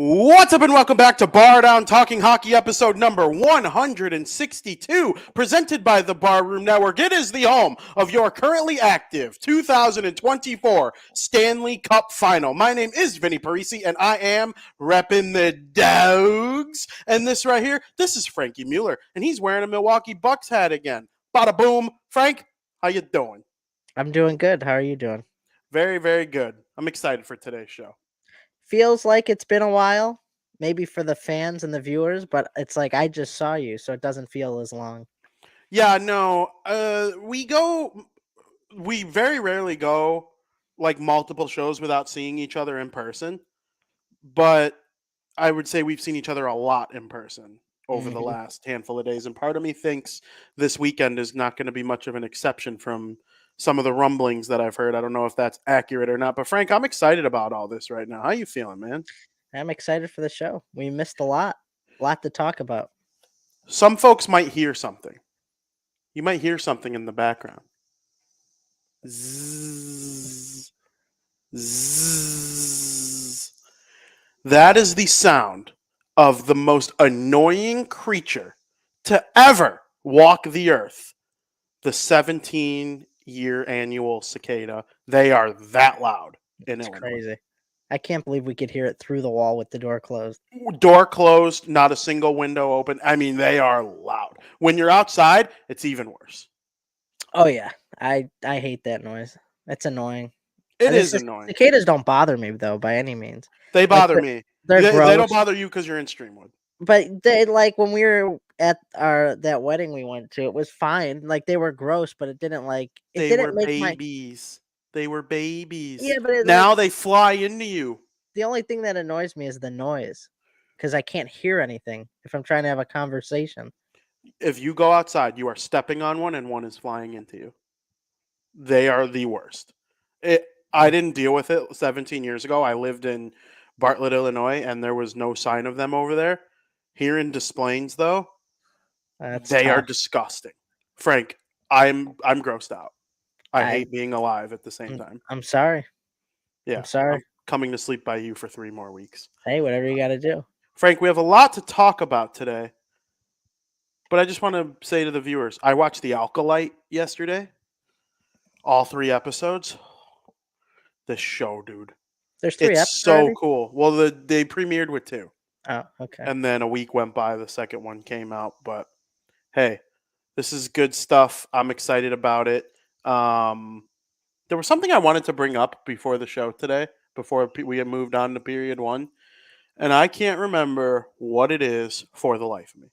What's up and welcome back to Bardown Talking Hockey episode number 162, presented by the Barroom Network. It is the home of your currently active 2024 Stanley Cup Final. My name is Vinny Parisi and I am repping the Dogs. And this right here, this is Frankie Mueller and he's wearing a Milwaukee Bucks hat again. Bada boom. Frank, how you doing? I'm doing good. How are you doing? Very, very good. I'm excited for today's show. Feels like it's been a while, maybe for the fans and the viewers, but it's like I just saw you, so it doesn't feel as long. Yeah, no. We very rarely go like multiple shows without seeing each other in person, but I would say we've seen each other a lot in person over the hmm last handful of days. And part of me thinks this weekend is not going to be much of an exception from some of the rumblings that I've heard. I don't know if that's accurate or not, but Frank, I'm excited about all this right now. How you feeling, man? I'm excited for the show. We missed a lot to talk about. Some folks might hear something. You might hear something in the background. Zzz, zzz. That is the sound of the most annoying creature to ever walk the earth. The 17-year annual cicada. They are that loud in It's Illinois. crazy. I can't believe we could hear it through the wall with the door closed. Door closed, not a single window open. I mean, they are loud. When you're outside, it's even worse. Oh yeah, I hate that noise. It's annoying. It And is annoying. cicadas don't bother me though by any means. They Like bother me. they're They gross. don't bother you because you're in Streamwood. But they like when we were at that wedding we went to, it was fine. Like they were gross, but it didn't They were didn't make my babies. They were babies. yeah. But it Now they fly into you. the only thing that annoys me is the noise because I can't hear anything if I'm trying to have a conversation. If you go outside, you are stepping on one and one is flying into you. They are the worst. I didn't deal with it 17 years ago. I lived in Bartlett, Illinois, and there was no sign of them over there. Here in Des Plaines, though, That's they are tough. disgusting. Frank, I'm grossed out. I I hate being alive at the same time. I'm sorry. Yeah, I'm sorry. I'm coming to sleep by you for 3 more weeks. Hey, whatever you got to do. Frank, we have a lot to talk about today, but I just want to say to the viewers, I watched The Alkalite yesterday, all 3 episodes. This show, dude. There's 3 It's episodes so already. cool. Well, they premiered with 2, Oh, okay. and then a week went by, the second one came out, but hey, this is good stuff. I'm excited about it. Um, there was something I wanted to bring up before the show today, before we had moved on to period 1, and I can't remember what it is for the life of me.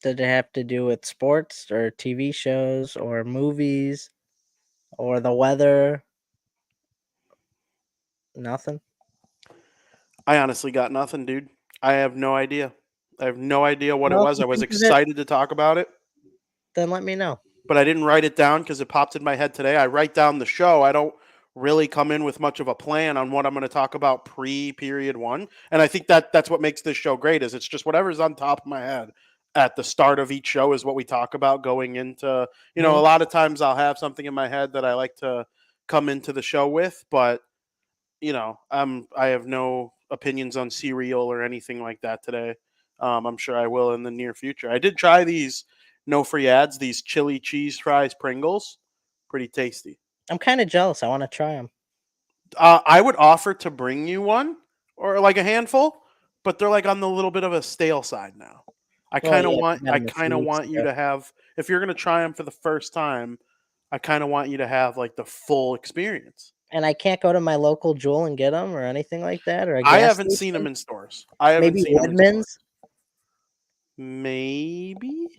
Did it have to do with sports or TV shows or movies or the weather? Nothing. I honestly got nothing, dude. I have no idea. I have no idea what it Well, if was. you I was think of it, excited to talk about it, then let me know. but I didn't write it down because it popped in my head today. I write down the show. I don't really come in with much of a plan on what I'm going to talk about pre-period 1, and I think that's what makes this show great. Is it's just whatever's on top of my head at the start of each show is what we talk about going into. A Mhm. lot of times I'll have something in my head that I like to come into the show with, but I have no opinions on cereal or anything like that today. I'm sure I will in the near future. I did try these no free ads, these chili cheese fries Pringles, pretty tasty. I'm kind of jealous. I want to try them. I would offer to bring you one or like a handful, but they're like on the little bit of a stale side now. I Well, kind of yeah, want you got I 'em a kind few of weeks want you ago. to have, if you're going to try them for the first time, I kind of want you to have like the full experience. And I can't go to my local Jewel and get them or anything like that, or a I gas haven't seen them station. in stores. I haven't Maybe seen them in stores. Woodman's. Maybe, It's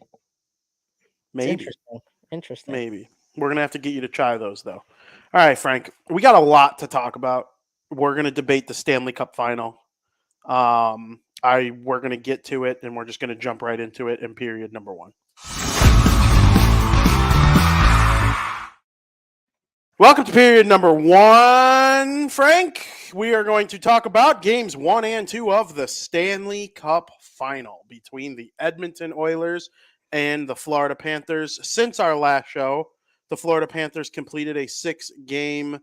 maybe, interesting. Interesting. maybe. We're gonna have to get you to try those though. All right, Frank. We got a lot to talk about. We're gonna debate the Stanley Cup final. We're gonna get to it, and we're just gonna jump right into it in period number 1. Welcome to period number 1, Frank. We are going to talk about games 1 and 2 of the Stanley Cup final between the Edmonton Oilers and the Florida Panthers. Since our last show, the Florida Panthers completed a 6-game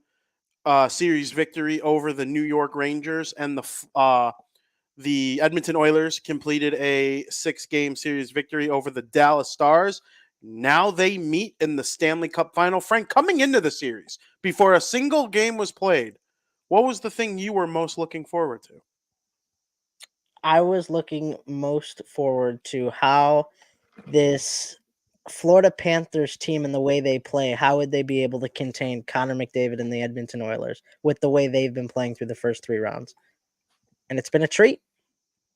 series victory over the New York Rangers, and the Edmonton Oilers completed a 6-game series victory over the Dallas Stars. Now they meet in the Stanley Cup final. Frank, coming into the series, before a single game was played, what was the thing you were most looking forward to? I was looking most forward to how this Florida Panthers team and the way they play, how would they be able to contain Connor McDavid and the Edmonton Oilers with the way they've been playing through the first 3 rounds? And it's been a treat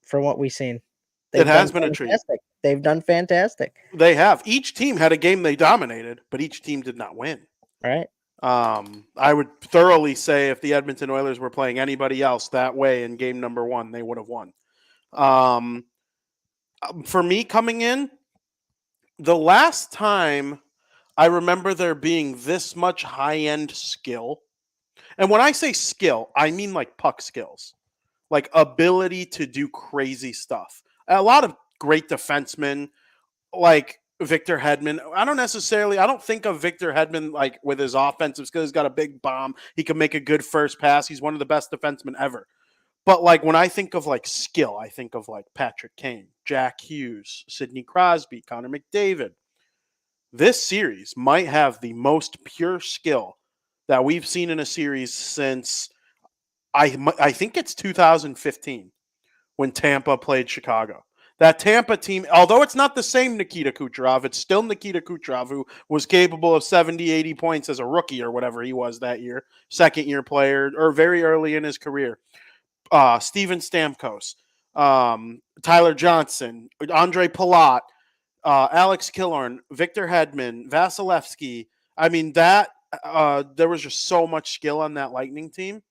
from what we've seen. It They've done has been a treat. fantastic. They've done fantastic. They have. Each team had a game they dominated, but each team did not win. Right? I would thoroughly say if the Edmonton Oilers were playing anybody else that way in game number 1, they would have won. For me coming in, the last time I remember there being this much high-end skill, and when I say skill, I mean like puck skills, like ability to do crazy stuff. A lot of great defensemen, like Victor Hedman. I don't think of Victor Hedman like with his offensive skills. He's got a big bomb. He can make a good first pass. He's one of the best defensemen ever. But like when I think of like skill, I think of like Patrick Kane, Jack Hughes, Sidney Crosby, Connor McDavid. This series might have the most pure skill that we've seen in a series since I think it's 2015 when Tampa played Chicago. That Tampa team, although it's not the same Nikita Kucherov, it's still Nikita Kucherov, who was capable of 70, 80 points as a rookie or whatever he was that year, second-year player, or very early in his career. Steven Stamkos, Tyler Johnson, Andre Palat, Alex Killorn, Victor Hedman, Vasilevsky. I mean, there was just so much skill on that Lightning team.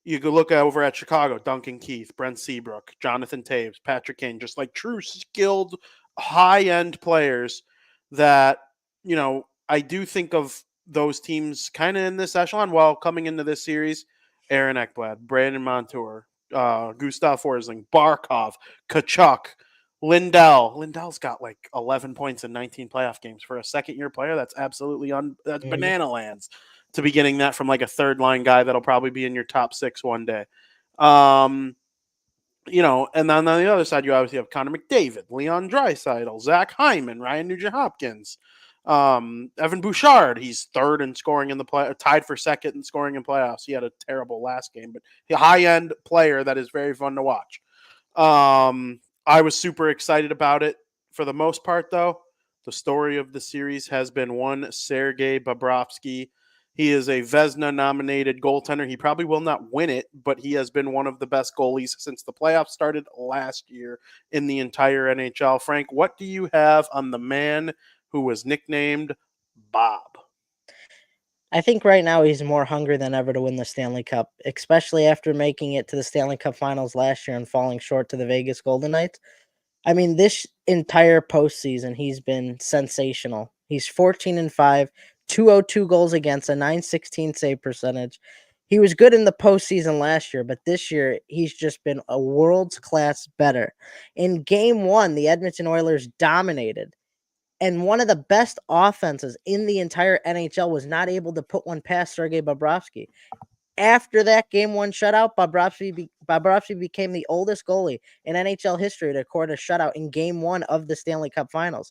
You could look over at Chicago, Duncan Keith, Brent Seabrook, Jonathan Taves, Patrick Kane, just like true skilled, high-end players that, I do think of those teams kind of in this echelon. While coming into this series, Aaron Ekblad, Brandon Montour, Gustav Forsling, Barkov, Kachuk, Lindell. Lindell's got like 11 points in 19 playoff games for a second-year player. That's absolutely that's banana lands to be getting that from like a third-line guy that'll probably be in your top 6 one day. And then on the other side, you obviously have Connor McDavid, Leon Draisaitl, Zach Hyman, Ryan Nugent-Hopkins, Evan Bouchard. He's third in scoring in the play, tied for second in scoring in playoffs. He had a terrible last game, but a high-end player that is very fun to watch. I was super excited about it. For the most part, though, the story of the series has been one Sergei Bobrovsky. He is a Vezina-nominated goaltender. He probably will not win it, but he has been one of the best goalies since the playoffs started last year in the entire NHL. Frank, what do you have on the man who was nicknamed Bob? I think right now he's more hungry than ever to win the Stanley Cup, especially after making it to the Stanley Cup Finals last year and falling short to the Vegas Golden Knights. I mean, this entire postseason, he's been sensational. He's 14-5, 202 goals against, a .916 save percentage. He was good in the postseason last year, but this year he's just been a world's class better. In game 1, the Edmonton Oilers dominated, and one of the best offenses in the entire NHL was not able to put one past Sergei Bobrovsky. After that game 1 shutout, Bobrovsky became the oldest goalie in NHL history to record a shutout in game 1 of the Stanley Cup Finals.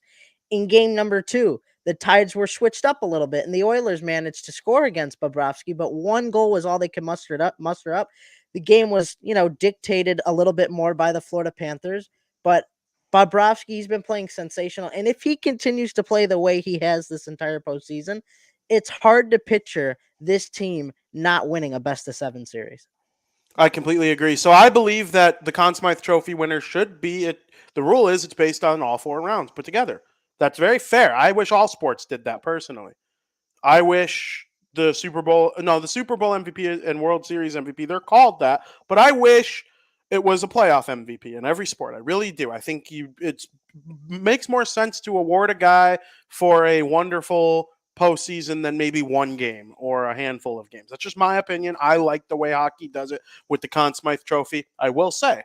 In game number 2, the tides were switched up a little bit, and the Oilers managed to score against Bobrovsky, but 1 goal was all they could muster up. The game was, dictated a little bit more by the Florida Panthers, but Bobrovsky's been playing sensational, and if he continues to play the way he has this entire postseason, it's hard to picture this team not winning a best-of-7 series. I completely agree. So I believe that the Conn Smythe Trophy winner should be it. The rule is it's based on all 4 rounds put together. That's very fair. I wish all sports did that personally. I wish the Super Bowl MVP and World Series MVP, they're called that, but I wish it was a playoff MVP in every sport. I really do. I think it makes more sense to award a guy for a wonderful postseason than maybe one game or a handful of games. That's just my opinion. I like the way hockey does it with the Conn Smythe Trophy. I will say,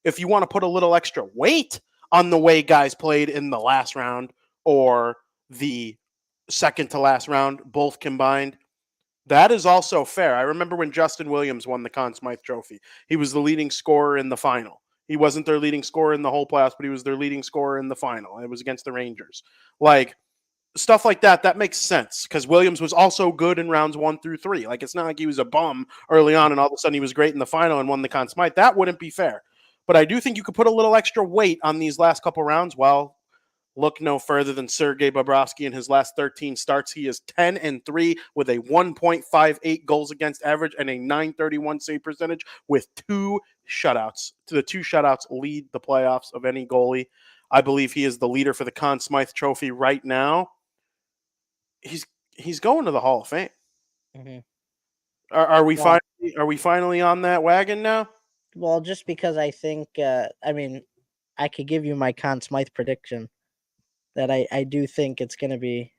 if you want to put a little extra weight on the way guys played in the last round or the second to last round, both combined, That is also fair. I remember when Justin Williams won the Conn Smythe Trophy. He was the leading scorer in the final. He wasn't their leading scorer in the whole playoffs, but he was their leading scorer in the final. It was against the Rangers. Like, stuff like that makes sense because Williams was also good in rounds 1 through 3. Like, it's not like he was a bum early on and all of a sudden he was great in the final and won the Conn Smythe. That wouldn't be fair. But I do think you could put a little extra weight on these last couple rounds. Well, look no further than Sergei Bobrovsky in his last 13 starts. He is 10-3 with a 1.58 goals against average and a 931 save percentage with 2 shutouts. The 2 shutouts lead the playoffs of any goalie. I believe he is the leader for the Conn Smythe Trophy right now. He's going to the Hall of Fame. Mm-hmm. Are we finally on that wagon now? Well, just because I think, I could give you my Conn Smythe prediction that I do think it's going to be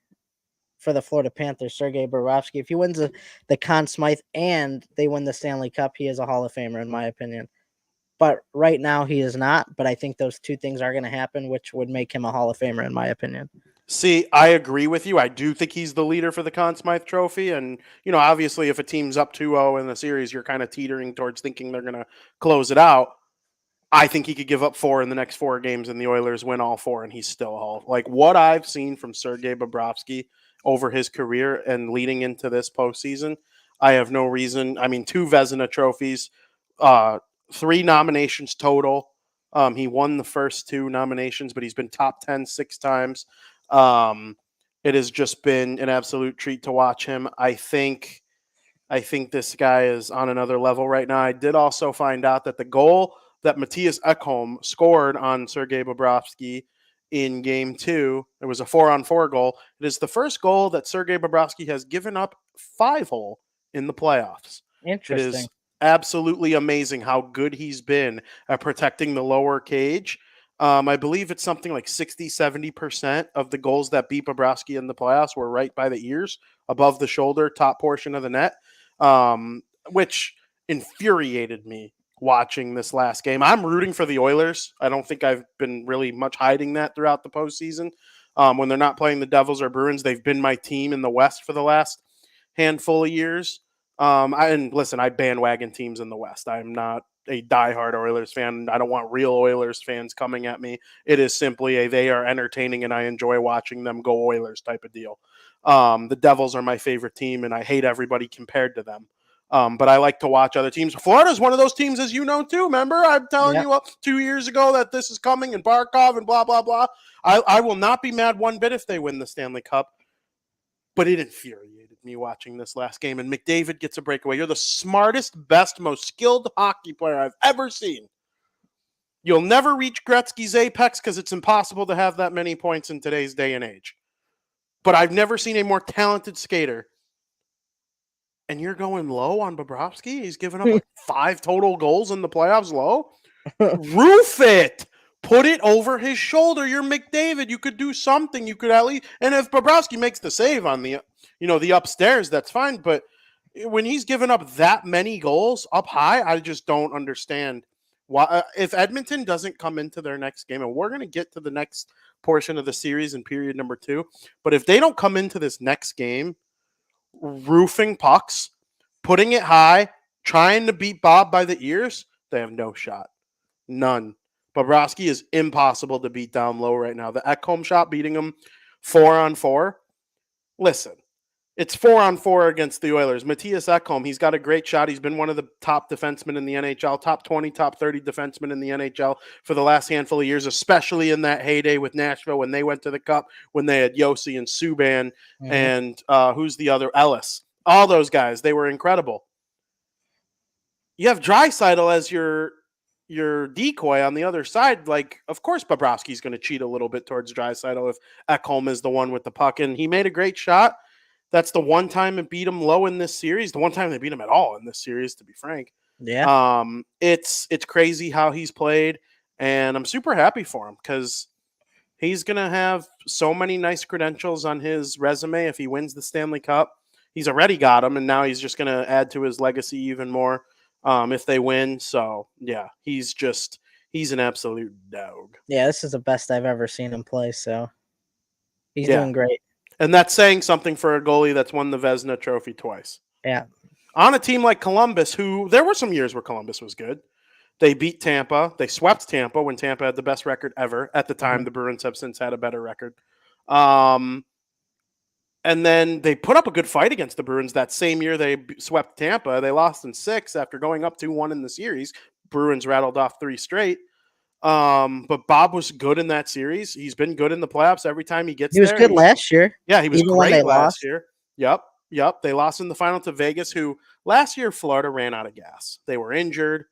for the Florida Panthers, Sergei Bobrovsky. If he wins the Conn Smythe and they win the Stanley Cup, he is a Hall of Famer, in my opinion. But right now he is not. But I think those two things are going to happen, which would make him a Hall of Famer, in my opinion. See, I agree with you. I do think he's the leader for the Conn Smythe Trophy. And, obviously, if a team's up 2-0 in the series, you're kind of teetering towards thinking they're going to close it out. I think he could give up 4 in the next 4 games and the Oilers win all 4 and he's still Hall. Like, what I've seen from Sergei Bobrovsky over his career and leading into this postseason, I have no reason. 2 Vezina trophies, 3 nominations total. He won the first 2 nominations, but he's been top 10 6 times. It has just been an absolute treat to watch him. I think this guy is on another level right now. I did also find out that the goal that Matthias Ekholm scored on Sergei Bobrovsky in Game 2, it was a 4-on-4 goal. It is the first goal that Sergei Bobrovsky has given up 5-hole in the playoffs. Interesting. It is absolutely amazing how good he's been at protecting the lower cage. I believe it's something like 60-70% of the goals that beat Bobrovsky in the playoffs were right by the ears, above the shoulder, top portion of the net, which infuriated me watching this last game. I'm rooting for the Oilers. I don't think I've been really much hiding that throughout the postseason. When they're not playing the Devils or Bruins, they've been my team in the West for the last handful of years. And listen, I bandwagon teams in the West. I'm not a diehard Oilers fan. I don't want real Oilers fans coming at me. It is simply they are entertaining and I enjoy watching them go Oilers type of deal. The Devils are my favorite team and I hate everybody compared to them. But I like to watch other teams. Florida's one of those teams, as you know, too. Remember, I'm telling you 2 years ago that this is coming and Barkov and blah, blah, blah. I will not be mad one bit if they win the Stanley Cup. But it infuriated me watching this last game. And McDavid gets a breakaway. You're the smartest, best, most skilled hockey player I've ever seen. You'll never reach Gretzky's apex because it's impossible to have that many points in today's day and age. But I've never seen a more talented skater. And you're going low on Bobrovsky? He's given up like 5 total goals in the playoffs low? Roof it! Put it over his shoulder. You're McDavid. You could do something. You could at least... And if Bobrovsky makes the save on the, the upstairs, that's fine. But when he's given up that many goals up high, I just don't understand why. If Edmonton doesn't come into their next game, and we're going to get to the next portion of the series in period number 2, but if they don't come into this next game roofing pucks, putting it high, trying to beat Bob by the ears, they have no shot. None. Bobrovsky is impossible to beat down low right now. The Ekholm shot beating him 4-on-4. Listen, it's 4-on-4 against the Oilers. Matthias Ekholm, he's got a great shot. He's been one of the top defensemen in the NHL, top 20, top 30 defensemen in the NHL for the last handful of years, especially in that heyday with Nashville when they went to the Cup, when they had Yossi and Subban and who's the other? Ellis. All those guys, they were incredible. You have Draisaitl as your decoy on the other side. Like, of course Bobrovsky's going to cheat a little bit towards Draisaitl if Ekholm is the one with the puck. And he made a great shot. That's the one time it beat him low in this series. The one time they beat him at all in this series, to be frank. Yeah. It's crazy how he's played. And I'm super happy for him because he's going to have so many nice credentials on his resume if he wins the Stanley Cup. He's already got them, and now he's just going to add to his legacy even more. If they win. So, yeah, he's an absolute dog. Yeah, this is the best I've ever seen him play, so he's doing great. And that's saying something for a goalie that's won the Vezina Trophy twice. Yeah. On a team like Columbus, who there were some years where Columbus was good. They beat Tampa. They swept Tampa when Tampa had the best record ever. At the time, Mhm. the Bruins have since had a better record. Um, and then they put up a good fight against the Bruins that same year they swept Tampa. They lost in 6 after going up 2-1 in the series. Bruins rattled off 3 straight. But Bob was good in that series. He's been good in the playoffs every time he gets He was there. good last year, Yeah, he was even when they great last lost. year. Yep. Yep. They lost in the final to Vegas, who last year Florida ran out of gas. They were injured.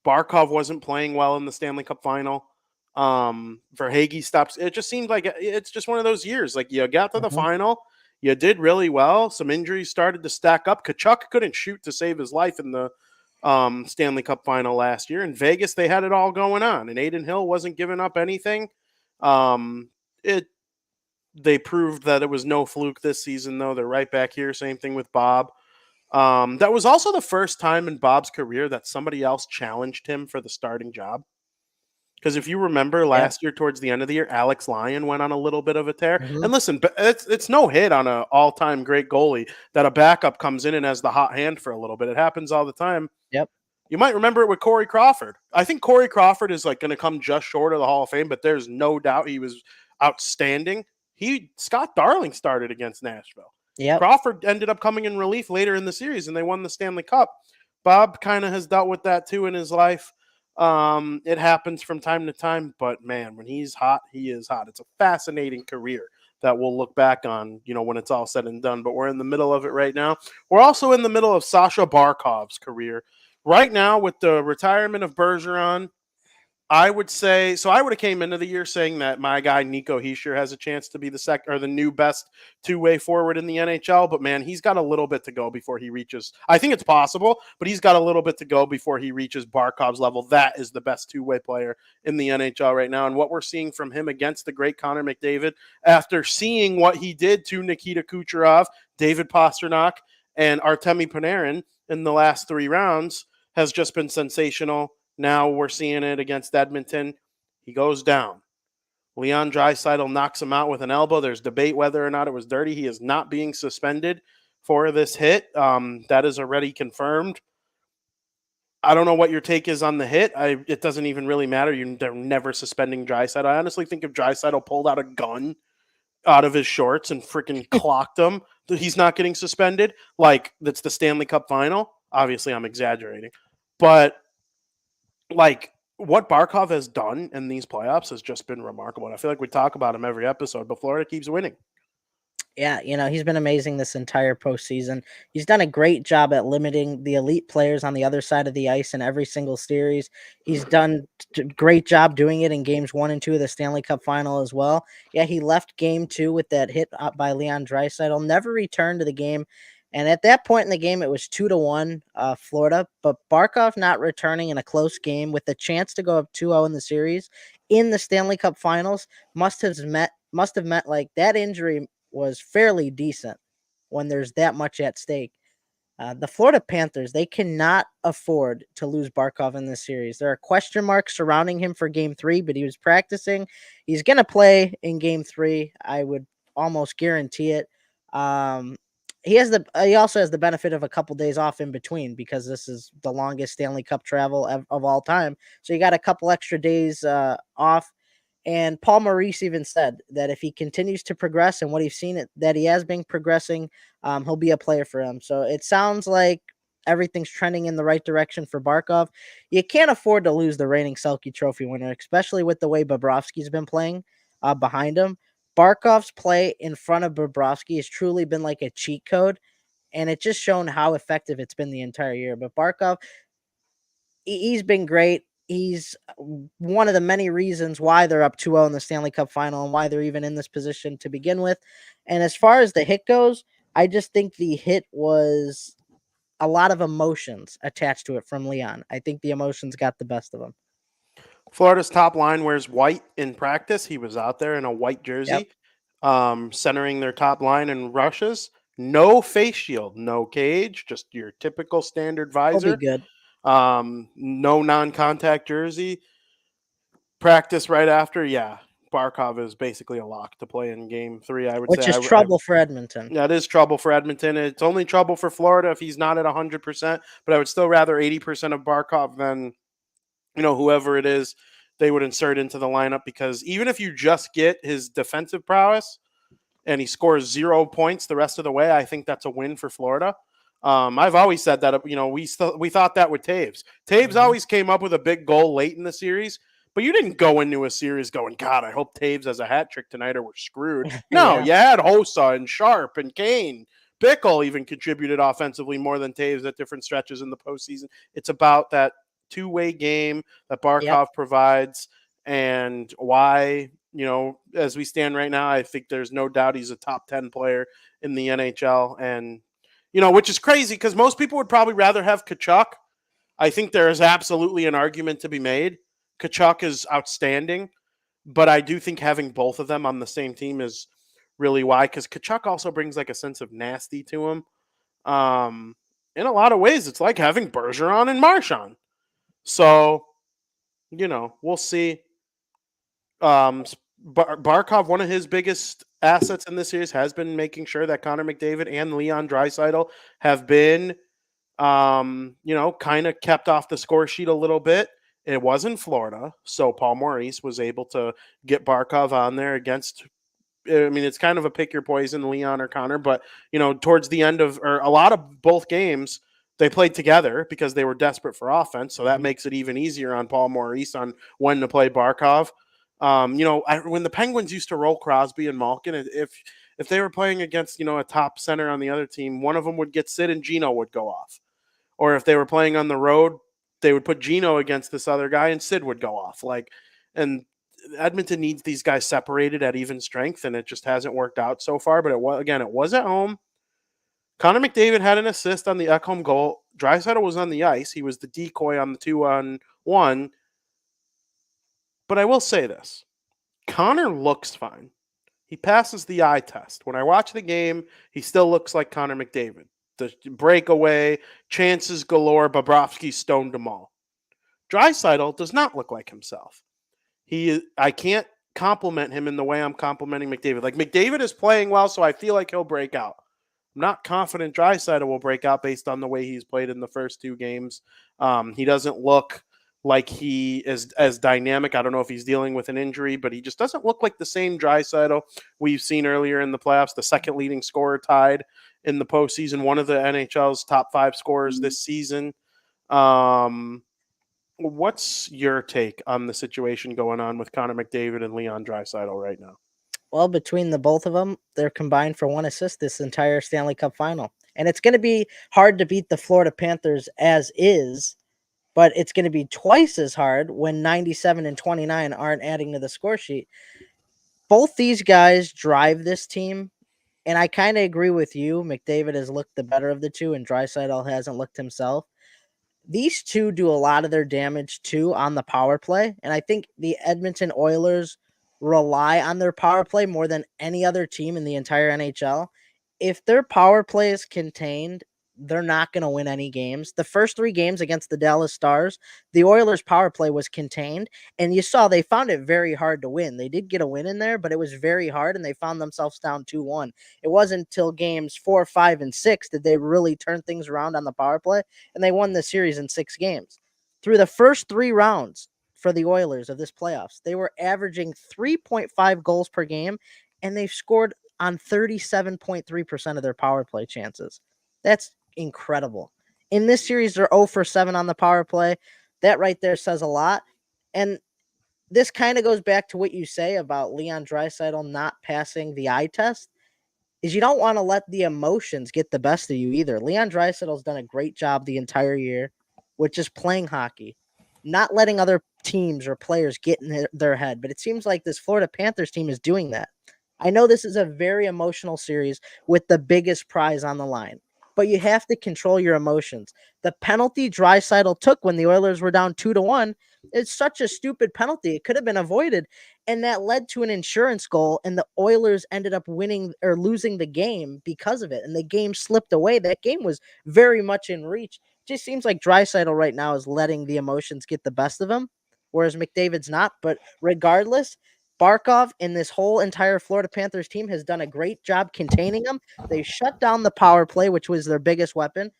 Barkov wasn't playing well in the Stanley Cup final. Verhaeghe stops. It just seemed like it's just one of those years. Like you got to the Mhm. final, you did really well. Some injuries started to stack up. Kachuk couldn't shoot to save his life in the Stanley Cup final last year. In Vegas, they had it all going on, and Aiden Hill wasn't giving up anything. It They proved that it was no fluke this season, though. They're right back here. Same thing with Bob. That was also the first time in Bob's career that somebody else challenged him for the starting job. Because if you remember Yeah. last year, towards the end of the year, Alex Lyon went on a little bit of a tear. Mhm. And listen, it's no hit on an all-time great goalie that a backup comes in and has the hot hand for a little bit. It happens all the time. Yep. You might remember it with Corey Crawford. I think Corey Crawford is like going to come just short of the Hall of Fame, but there's no doubt he was outstanding. Scott Darling started against Nashville. Yep. Crawford ended up coming in relief later in the series, and they won the Stanley Cup. Bob kind of has dealt with that too in his life. It happens from time to time, but man, when he's hot, he is hot. It's a fascinating career that we'll look back on, when it's all said and done. But we're in the middle of it right now. We're also in the middle of Sasha Barkov's career. Right now, with the retirement of Bergeron, I would say so. I would have came into the year saying that my guy Nico Hischier has a chance to be the second or the new best two-way forward in the NHL. But man, he's got a little bit to go before he reaches. I think it's possible, but he's got a little bit to go before he reaches Barkov's level. That is the best two-way player in the NHL right now, and what we're seeing from him against the great Connor McDavid, after seeing what he did to Nikita Kucherov, David Pastrnak, and Artemi Panarin in the last 3 rounds, has just been sensational. Now we're seeing it against Edmonton. He goes down. Leon Draisaitl knocks him out with an elbow. There's debate whether or not it was dirty. He is not being suspended for this hit. That is already confirmed. I don't know what your take is on the hit. It doesn't even really matter. They're never suspending Draisaitl. I honestly think if Draisaitl pulled out a gun out of his shorts and freaking clocked him, that he's not getting suspended. Like, that's the Stanley Cup final. Obviously, I'm exaggerating. But like what Barkov has done in these playoffs has just been remarkable. And I feel like we talk about him every episode, but Florida keeps winning. Yeah, he's been amazing this entire postseason. He's done a great job at limiting the elite players on the other side of the ice in every single series. He's done a great job doing it in games 1 and 2 of the Stanley Cup final as well. Yeah, he left game 2 with that hit by Leon Draisaitl, never returned to the game. And at that point in the game, it was 2-1 Florida. But Barkov not returning in a close game with a chance to go up 2-0 in the series in the Stanley Cup finals must have meant like that injury was fairly decent when there's that much at stake. The Florida Panthers, they cannot afford to lose Barkov in this series. There are question marks surrounding him for game 3, but he was practicing. He's going to play in game 3. I would almost guarantee it. Um, he also has the benefit of a couple days off in between because this is the longest Stanley Cup travel of all time. So you got a couple extra days off. And Paul Maurice even said that if he continues to progress and what he's seen that he has been progressing, he'll be a player for him. So it sounds like everything's trending in the right direction for Barkov. You can't afford to lose the reigning Selke Trophy winner, especially with the way Bobrovsky's been playing behind him. Barkov's play in front of Bobrovsky has truly been like a cheat code, and it's just shown how effective it's been the entire year. But Barkov, he's been great. He's one of the many reasons why they're up 2-0 in the Stanley Cup final and why they're even in this position to begin with. And as far as the hit goes, I just think the hit was a lot of emotions attached to it from Leon. I think the emotions got the best of him. Florida's top line wears white in practice. He was out there in a white Yep. jersey, centering their top line in rushes. No face shield, no cage, just your typical standard He'll be visor. good. No non-contact jersey. Practice right after, yeah. Barkov is basically a lock to play in Game 3. I would which say is trouble for Edmonton. that is trouble for Edmonton. It's only trouble for Florida if he's not at 100%. But I would still rather 80% of Barkov than whoever it is they would insert into the lineup, because even if you just get his defensive prowess and he scores 0 points the rest of the way, I think that's a win for Florida. I've always said that, we thought that with Taves. Taves always came up with a big goal late in the series, but you didn't go into a series going, God, I hope Taves has a hat trick tonight or we're screwed. No, Yeah. you had Hossa and Sharp and Kane. Bickle even contributed offensively more than Taves at different stretches in the postseason. It's about that two-way game that Barkov provides, and why, as we stand right now, I think there's no doubt he's a top 10 player in the NHL. And, which is crazy because most people would probably rather have Tkachuk. I think there is absolutely an argument to be made. Tkachuk is outstanding, but I do think having both of them on the same team is really why, because Tkachuk also brings like a sense of nasty to him. In a lot of ways, it's like having Bergeron and Marchand. So, we'll see. Barkov, one of his biggest assets in this series has been making sure that Connor McDavid and Leon Draisaitl have been, kind of kept off the score sheet a little bit. It was in Florida, so Paul Maurice was able to get Barkov on there against. I mean, it's kind of a pick your poison, Leon or Connor, but towards the end of, or a lot of both games, they played together because they were desperate for offense. So that makes it even easier on Paul Maurice on when to play Barkov. When the Penguins used to roll Crosby and Malkin, if they were playing against a top center on the other team, one of them would get Sid and Gino would go off. Or if they were playing on the road, they would put Gino against this other guy and Sid would go off. And Edmonton needs these guys separated at even strength, and it just hasn't worked out so far. But it was at home. Connor McDavid had an assist on the Ekholm goal. Draisaitl was on the ice. He was the decoy on the 2-on-1. But I will say this. Connor looks fine. He passes the eye test. When I watch the game, he still looks like Connor McDavid. The breakaway, chances galore, Bobrovsky stoned them all. Draisaitl does not look like himself. I can't compliment him in the way I'm complimenting McDavid. Like, McDavid is playing well, so I feel like he'll break out. I'm not confident Draisaitl will break out based on the way he's played in the first two games. He doesn't look like he is as dynamic. I don't know if he's dealing with an injury, but he just doesn't look like the same Draisaitl we've seen earlier in the playoffs. The second leading scorer tied in the postseason, one of the NHL's top 5 scorers this season. What's your take on the situation going on with Connor McDavid and Leon Draisaitl right now? Well, between the both of them, they're combined for 1 assist this entire Stanley Cup final. And it's going to be hard to beat the Florida Panthers as is, but it's going to be twice as hard when 97 and 29 aren't adding to the score sheet. Both these guys drive this team, and I kind of agree with you. McDavid has looked the better of the two, and Draisaitl hasn't looked himself. These two do a lot of their damage too on the power play, and I think the Edmonton Oilers rely on their power play more than any other team in the entire NHL. If their power play is contained, they're not going to win any games. The first 3 games against the Dallas Stars, the Oilers' power play was contained, and you saw they found it very hard to win. They did get a win in there, but it was very hard, and they found themselves down 2-1. It wasn't until games 4, 5, and 6 did they really turn things around on the power play, and they won the series in 6 games. Through the first 3 rounds for the Oilers of this playoffs, they were averaging 3.5 goals per game, and they've scored on 37.3% of their power play chances. That's incredible. In this series, they're 0 for 7 on the power play. That right there says a lot. And this kind of goes back to what you say about Leon Draisaitl not passing the eye test, is you don't want to let the emotions get the best of you either. Leon Draisaitl's done a great job the entire year with just playing hockey, not letting other teams or players get in their head. But it seems like this Florida Panthers team is doing that. I know this is a very emotional series with the biggest prize on the line, but you have to control your emotions. The penalty Draisaitl took when the Oilers were down 2-1, it's such a stupid penalty. It could have been avoided, and that led to an insurance goal, and the Oilers ended up winning or losing the game because of it, and the game slipped away. That game was very much in reach. It just seems like Draisaitl right now is letting the emotions get the best of him, whereas McDavid's not. But regardless, Barkov and this whole entire Florida Panthers team has done a great job containing them. They shut down the power play, which was their biggest weapon.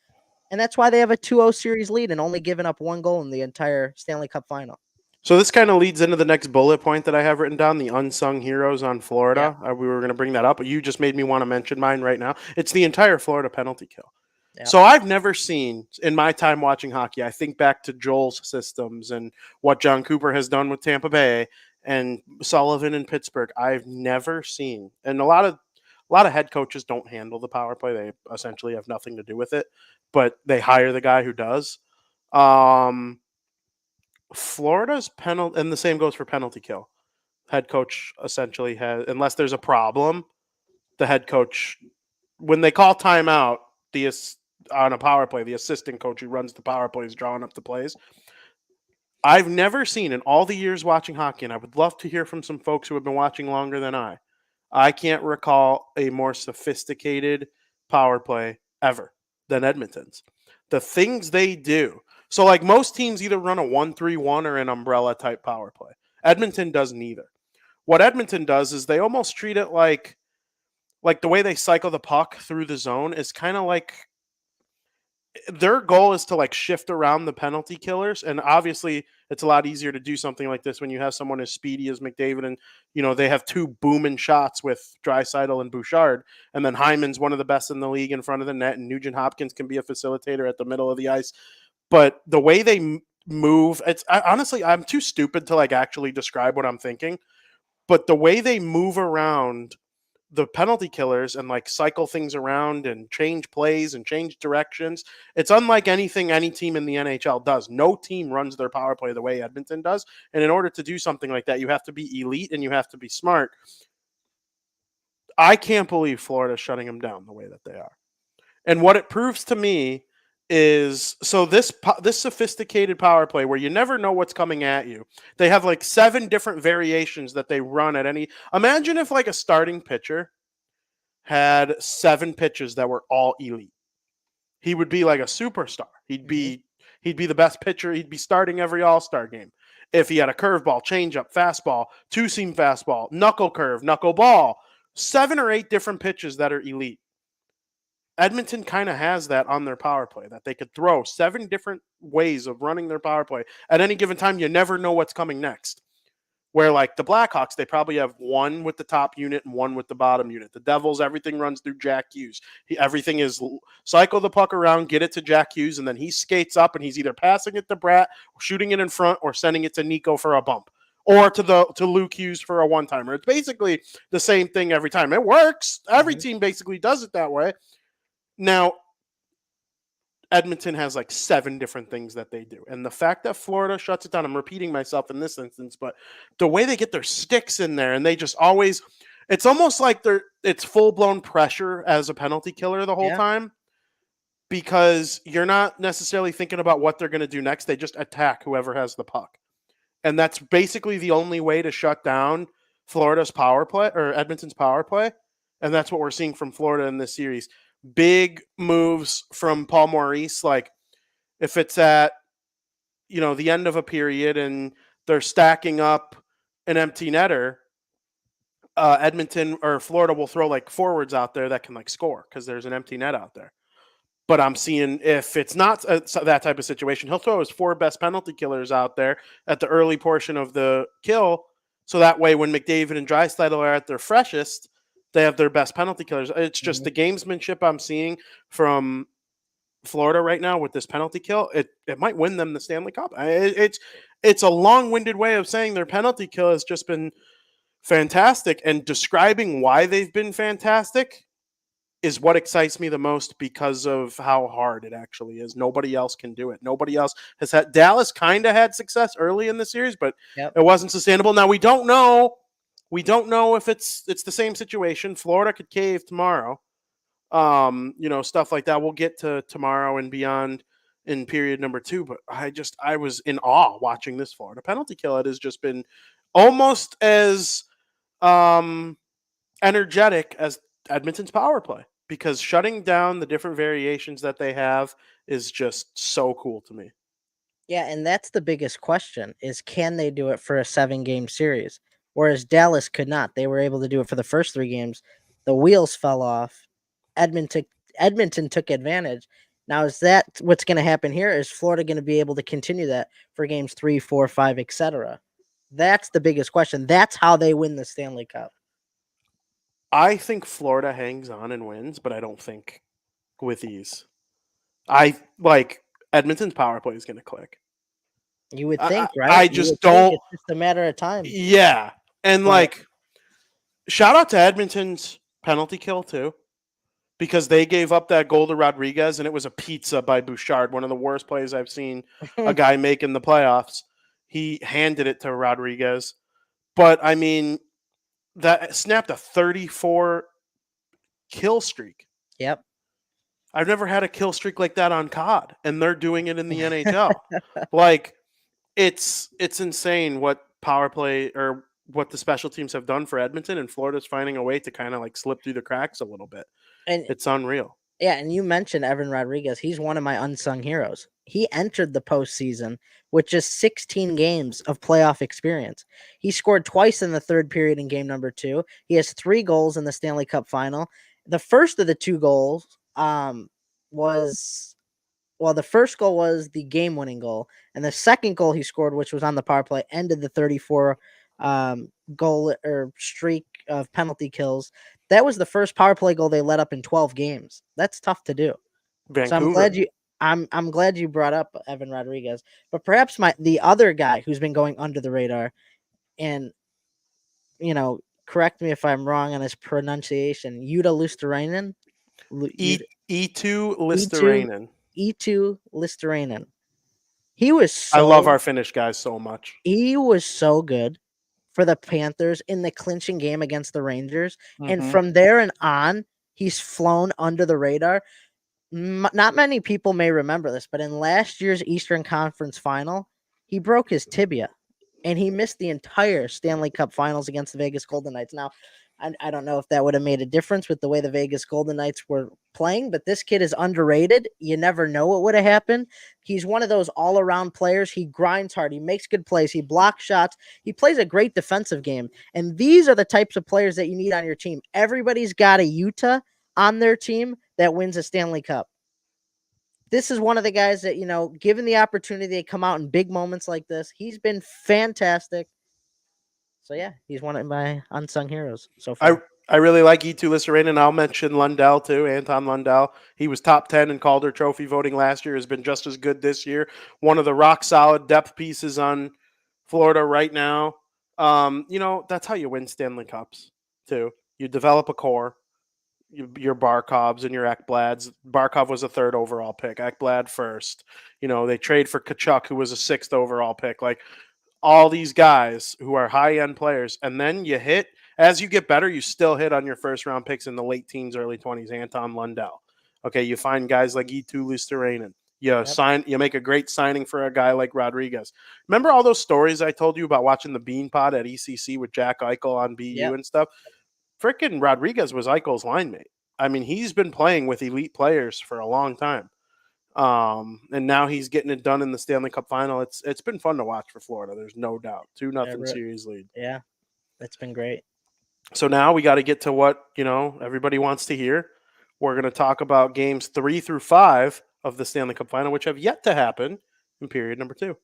And that's why they have a 2-0 series lead and only given up 1 goal in the entire Stanley Cup final. So this kind of leads into the next bullet point that I have written down, the unsung heroes on Florida. We were going to bring that up, but you just made me want to mention mine right now. It's the entire Florida penalty kill. Yep. So I've never seen, in my time watching hockey, I think back to Joel's systems and what John Cooper has done with Tampa Bay and Sullivan in Pittsburgh. I've never seen, and a lot of head coaches don't handle the power play. They essentially have nothing to do with it, but they hire the guy who does. Florida's penalty, and the same goes for penalty kill. Head coach essentially has, unless there's a problem, the head coach, when they call timeout, on a power play, the assistant coach who runs the power play is drawing up the plays. I've never seen in all the years watching hockey, and I would love to hear from some folks who have been watching longer than I can't recall a more sophisticated power play ever than Edmonton's. The things they do. So, like, most teams either run a 1-3-1 or an umbrella type power play. Edmonton does neither. What Edmonton does is they almost treat it like the way they cycle the puck through the zone is kind of like their goal is to like shift around the penalty killers. And obviously it's a lot easier to do something like this when you have someone as speedy as McDavid and, they have two booming shots with Draisaitl and Bouchard. And then Hyman's one of the best in the league in front of the net, and Nugent Hopkins can be a facilitator at the middle of the ice. But the way they move, honestly, I'm too stupid to like actually describe what I'm thinking. But the way they move around the penalty killers and like cycle things around and change plays and change directions, it's unlike anything any team in the NHL does. No team runs their power play the way Edmonton does. And in order to do something like that, you have to be elite and you have to be smart. I can't believe Florida's shutting them down the way that they are. And what it proves to me is, so this sophisticated power play where you never know what's coming at you. They have like 7 different variations that they run at any. Imagine if like a starting pitcher had 7 pitches that were all elite. He would be like a superstar. He'd be the best pitcher. He'd be starting every All-Star game. If he had a curveball, changeup, fastball, two-seam fastball, knuckle curve, knuckleball, 7 or 8 different pitches that are elite. Edmonton kind of has that on their power play, that they could throw 7 different ways of running their power play. At any given time, you never know what's coming next. Where like the Blackhawks, they probably have 1 with the top unit and 1 with the bottom unit. The Devils, everything runs through Jack Hughes. Everything is cycle the puck around, get it to Jack Hughes, and then he skates up and he's either passing it to Bratt, shooting it in front, or sending it to Nico for a bump. Or to Luke Hughes for a one-timer. It's basically the same thing every time. It works. Every team basically does it that way. Now, Edmonton has like 7 different things that they do. And the fact that Florida shuts it down, I'm repeating myself in this instance, but the way they get their sticks in there and they just always, it's almost like it's full-blown pressure as a penalty killer the whole time, because you're not necessarily thinking about what they're going to do next. They just attack whoever has the puck. And that's basically the only way to shut down Florida's power play or Edmonton's power play. And that's what we're seeing from Florida in this series. Big moves from Paul Maurice, like if it's at the end of a period and they're stacking up an empty netter, Edmonton or Florida will throw like forwards out there that can like score because there's an empty net out there. But I'm seeing if it's not that type of situation, he'll throw his 4 best penalty killers out there at the early portion of the kill, so that way when McDavid and Draisaitl are at their freshest, they have their best penalty killers. It's just the gamesmanship I'm seeing from Florida right now with this penalty kill. It might win them the Stanley Cup. It's a long-winded way of saying their penalty kill has just been fantastic, and describing why they've been fantastic is what excites me the most because of how hard it actually is. Nobody else can do it. Nobody else has had. Dallas kind of had success early in the series, but it wasn't sustainable. Now we don't know. We don't know if it's the same situation. Florida could cave tomorrow. Stuff like that. We'll get to tomorrow and beyond in period number 2. But I was in awe watching this Florida penalty kill. It has just been almost as energetic as Edmonton's power play, because shutting down the different variations that they have is just so cool to me. Yeah, and that's the biggest question is, can they do it for a 7-game series? whereas Dallas could not. They were able to do it for the first 3 games. The wheels fell off. Edmonton took advantage. Now, is that what's going to happen here? Is Florida going to be able to continue that for games 3, 4, 5, etc.? That's the biggest question. That's how they win the Stanley Cup. I think Florida hangs on and wins, but I don't think with ease. I like Edmonton's power play is going to click. You would think, right? I You just would think don't. it's just a matter of time. Yeah, and But like, shout out to Edmonton's penalty kill too, because they gave up that goal to Rodriguez, and it was a pizza by Bouchard, one of the worst plays I've seen a guy make in the playoffs. He handed it to Rodriguez, but I mean, that snapped a 34 kill streak. Yep. I've never had a kill streak like that on COD, and they're doing it in the NHL. Like, it's insane what power play or what the special teams have done for Edmonton, and Florida's finding a way to kind of like slip through the cracks a little bit. And It's unreal. yeah, and you mentioned Evan Rodriguez. He's one of my unsung heroes. He entered the postseason with just 16 games of playoff experience. He scored twice in the third period in game number 2. He has 3 goals in the Stanley Cup final. The first of the 2 goals was the first goal was the game-winning goal, and the second goal he scored, which was on the power play, ended the 34 goal or streak of penalty kills. That was the first power play goal they let up in 12 games. That's tough to do. Vancouver. So I'm glad you brought up Evan Rodriguez. But perhaps the other guy who's been going under the radar, and correct me if I'm wrong on his pronunciation, Yuta Luosterainen. E2 Luosterainen. E2 Luosterainen. He was I love our Finnish guys so much. He was so good for the Panthers in the clinching game against the Rangers. Mm-hmm. And from there and on, he's flown under the radar. Not many people may remember this, but in last year's Eastern Conference final, he broke his tibia and he missed the entire Stanley Cup finals against the Vegas Golden Knights. Now, I don't know if that would have made a difference with the way the Vegas Golden Knights were playing, but this kid is underrated. You never know what would have happened. He's one of those all-around players. He grinds hard. He makes good plays. He blocks shots. He plays a great defensive game. And these are the types of players that you need on your team. Everybody's got a Utah on their team that wins a Stanley Cup. This is one of the guys that, given the opportunity to come out in big moments like this, he's been fantastic. So, yeah, he's one of my unsung heroes so far. I really like E2 Luosterainen, and I'll mention Lundell too, Anton Lundell. He was top 10 in Calder Trophy voting last year, has been just as good this year. One of the rock-solid depth pieces on Florida right now. That's how you win Stanley Cups too. You develop a core. Your Barkovs and your Ekblads. Barkov was a 3rd overall pick. Ekblad first. They trade for Tkachuk, who was a 6th overall pick. Like, all these guys who are high-end players, and then you hit, as you get better, you still hit on your first-round picks in the late teens, early 20s, Anton Lundell. Okay, you find guys like E2 Luosterainen. You make a great signing for a guy like Rodriguez. Remember all those stories I told you about watching the Bean Pod at ECC with Jack Eichel on BU and stuff? Frickin' Rodriguez was Eichel's line mate. I mean, he's been playing with elite players for a long time. And now he's getting it done in the Stanley Cup final. It's been fun to watch for Florida. There's no doubt. 2-0 series lead. Yeah, it's been great. So now we got to get to what, everybody wants to hear. We're going to talk about games 3 through 5 of the Stanley Cup final, which have yet to happen in period number 2.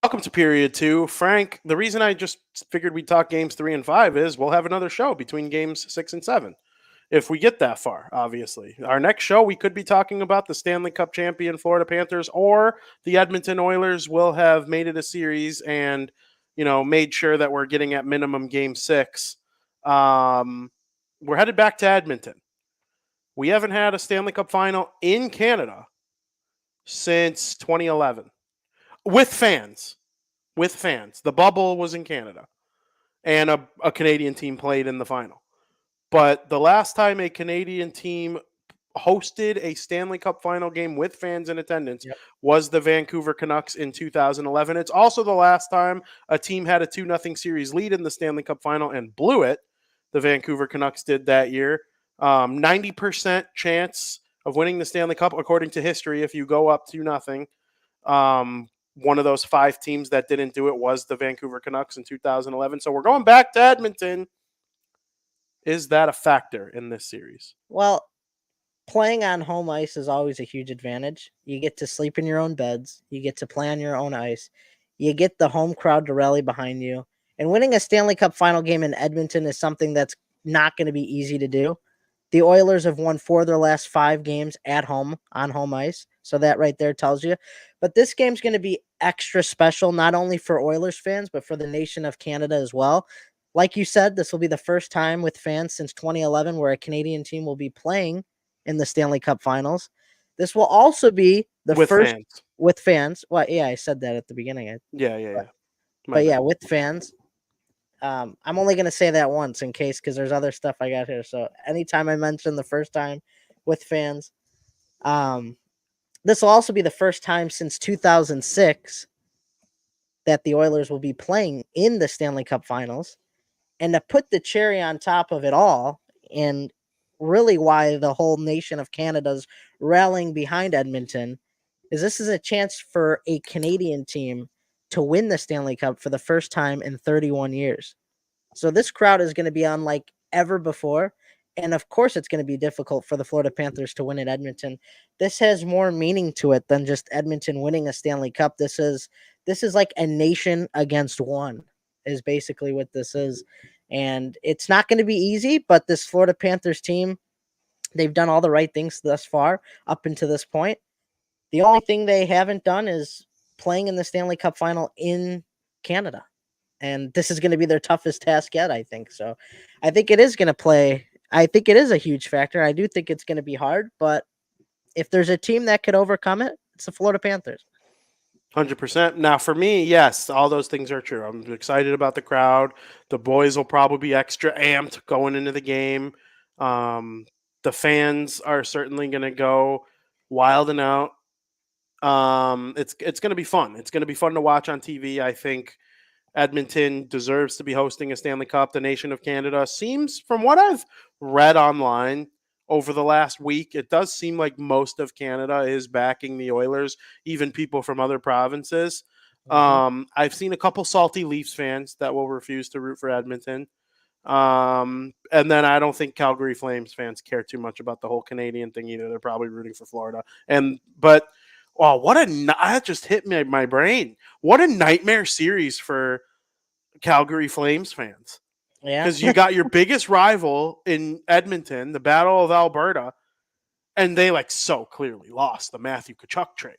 Welcome to period 2. Frank, the reason I just figured we'd talk games 3 and 5 is we'll have another show between games 6 and 7. If we get that far, obviously. Our next show, we could be talking about the Stanley Cup champion Florida Panthers, or the Edmonton Oilers will have made it a series and, made sure that we're getting at minimum game 6. We're headed back to Edmonton. We haven't had a Stanley Cup final in Canada since 2011. With fans. The bubble was in Canada. And a Canadian team played in the final. But the last time a Canadian team hosted a Stanley Cup final game with fans in attendance was the Vancouver Canucks in 2011. It's also the last time a team had a 2-0 series lead in the Stanley Cup final and blew it. The Vancouver Canucks did that year. 90% chance of winning the Stanley Cup, according to history, if you go up 2-0. one of those 5 teams that didn't do it was the Vancouver Canucks in 2011. So we're going back to Edmonton. Is that a factor in this series? Well, playing on home ice is always a huge advantage. You get to sleep in your own beds. You get to play on your own ice. You get the home crowd to rally behind you. And winning a Stanley Cup final game in Edmonton is something that's not going to be easy to do. The Oilers have won 4 of their last 5 games at home on home ice. So that right there tells you. But this game's going to be extra special, not only for Oilers fans, but for the nation of Canada as well. Like you said, this will be the first time with fans since 2011 where a Canadian team will be playing in the Stanley Cup Finals. This will also be the With first fans. with fans. Well, yeah, I said that at the beginning. Yeah. But yeah, with fans. I'm only gonna say that once in case because there's other stuff I got here. So anytime I mention the first time with fans, this will also be the first time since 2006 that the Oilers will be playing in the Stanley Cup Finals. And to put the cherry on top of it all, and really why the whole nation of Canada's rallying behind Edmonton, is this is a chance for a Canadian team to win the Stanley Cup for the first time in 31 years. So this crowd is going to be unlike ever before. And of course, it's going to be difficult for the Florida Panthers to win at Edmonton. This has more meaning to it than just Edmonton winning a Stanley Cup. This is like a nation against one, is basically what this is. And it's not going to be easy, but this Florida Panthers team, they've done all the right things thus far up until this point. The only thing they haven't done is playing in the Stanley Cup final in Canada. And this is going to be their toughest task yet, I think. So I think it is going to play. I think it is a huge factor. I do think it's going to be hard, but if there's a team that could overcome it, it's the Florida Panthers. 100%. Now, for me, yes, all those things are true. I'm excited about the crowd. The boys will probably be extra amped going into the game. The fans are certainly going to go wild and out. It's going to be fun. It's going to be fun to watch on TV. I think Edmonton deserves to be hosting a Stanley Cup. The nation of Canada seems, from what I've read online over the last week, it does seem like most of Canada is backing the Oilers, even people from other provinces. I've seen a couple salty Leafs fans that will refuse to root for Edmonton. And then I don't think Calgary Flames fans care too much about the whole Canadian thing either. They're probably rooting for Florida. But that just hit my brain. What a nightmare series for Calgary Flames fans. Yeah. Because you got your biggest rival in Edmonton, the Battle of Alberta, and they so clearly lost the Matthew Tkachuk trade.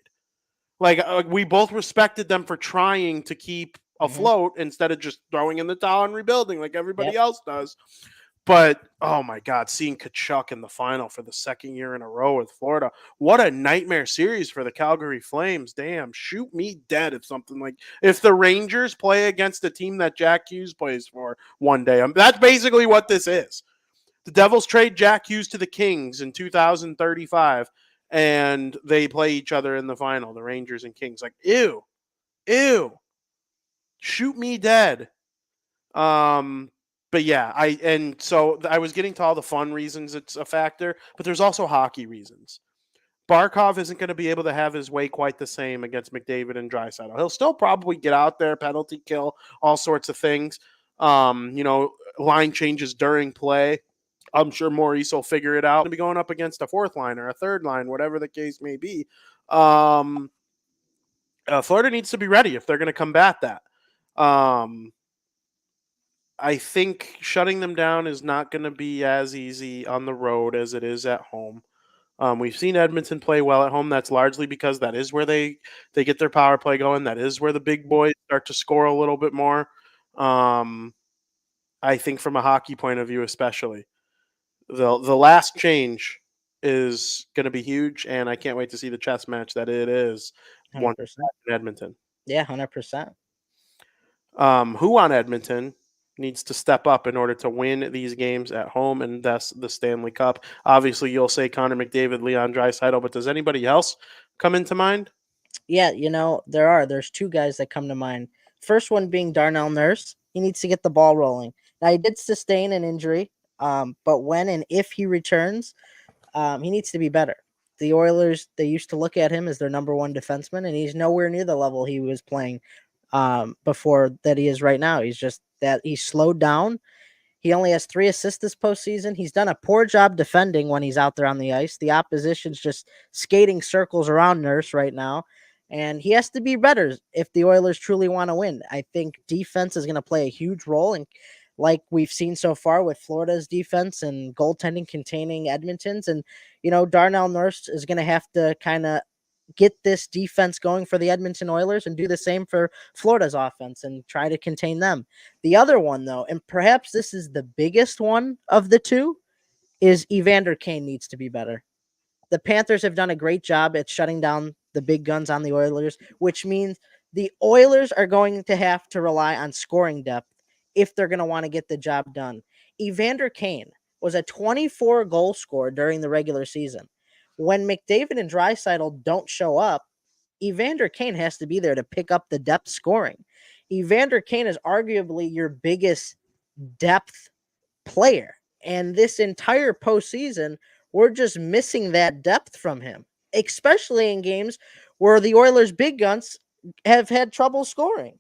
We both respected them for trying to keep afloat instead of just throwing in the towel and rebuilding like everybody else does. But, oh my God, seeing Tkachuk in the final for the second year in a row with Florida, what a nightmare series for the Calgary Flames. Damn, shoot me dead if the Rangers play against a team that Jack Hughes plays for one day. That's basically what this is. The Devils trade Jack Hughes to the Kings in 2035, and they play each other in the final, the Rangers and Kings. Ew. Shoot me dead. But yeah, I was getting to all the fun reasons it's a factor, but there's also hockey reasons. Barkov isn't going to be able to have his way quite the same against McDavid and Draisaitl. He'll still probably get out there, penalty kill, all sorts of things. Line changes during play. I'm sure Maurice will figure it out. He'll be going up against a fourth line or a third line, whatever the case may be. Florida needs to be ready if they're going to combat that. I think shutting them down is not going to be as easy on the road as it is at home. We've seen Edmonton play well at home. That's largely because that is where they get their power play going. That is where the big boys start to score a little bit more. I think from a hockey point of view especially. The last change is going to be huge, and I can't wait to see the chess match that it is 100%. in Edmonton. Yeah, 100%. Who on Edmonton needs to step up in order to win these games at home and thus the Stanley Cup? Obviously, you'll say Connor McDavid, Leon Draisaitl, but does anybody else come into mind? Yeah, there's 2 guys that come to mind. First one being Darnell Nurse. He needs to get the ball rolling. Now, he did sustain an injury, but when and if he returns, he needs to be better. the Oilers, they used to look at him as their number one defenseman, and he's nowhere near the level he was playing before that he is right now. He's just that he's slowed down. He only has 3 assists this postseason. He's done a poor job defending when he's out there on the ice. The opposition's just skating circles around Nurse right now, and he has to be better if the Oilers truly want to win. I think defense is going to play a huge role, and like we've seen so far with Florida's defense and goaltending containing Edmonton's, and Darnell Nurse is going to have to kind of get this defense going for the Edmonton Oilers and do the same for Florida's offense and try to contain them. The other one, though, and perhaps this is the biggest one of the two, is Evander Kane needs to be better. The Panthers have done a great job at shutting down the big guns on the Oilers, which means the Oilers are going to have to rely on scoring depth if they're going to want to get the job done. Evander Kane was a 24-goal scorer during the regular season. When McDavid and Draisaitl don't show up, Evander Kane has to be there to pick up the depth scoring. Evander Kane is arguably your biggest depth player. And this entire postseason, we're just missing that depth from him, especially in games where the Oilers' big guns have had trouble scoring.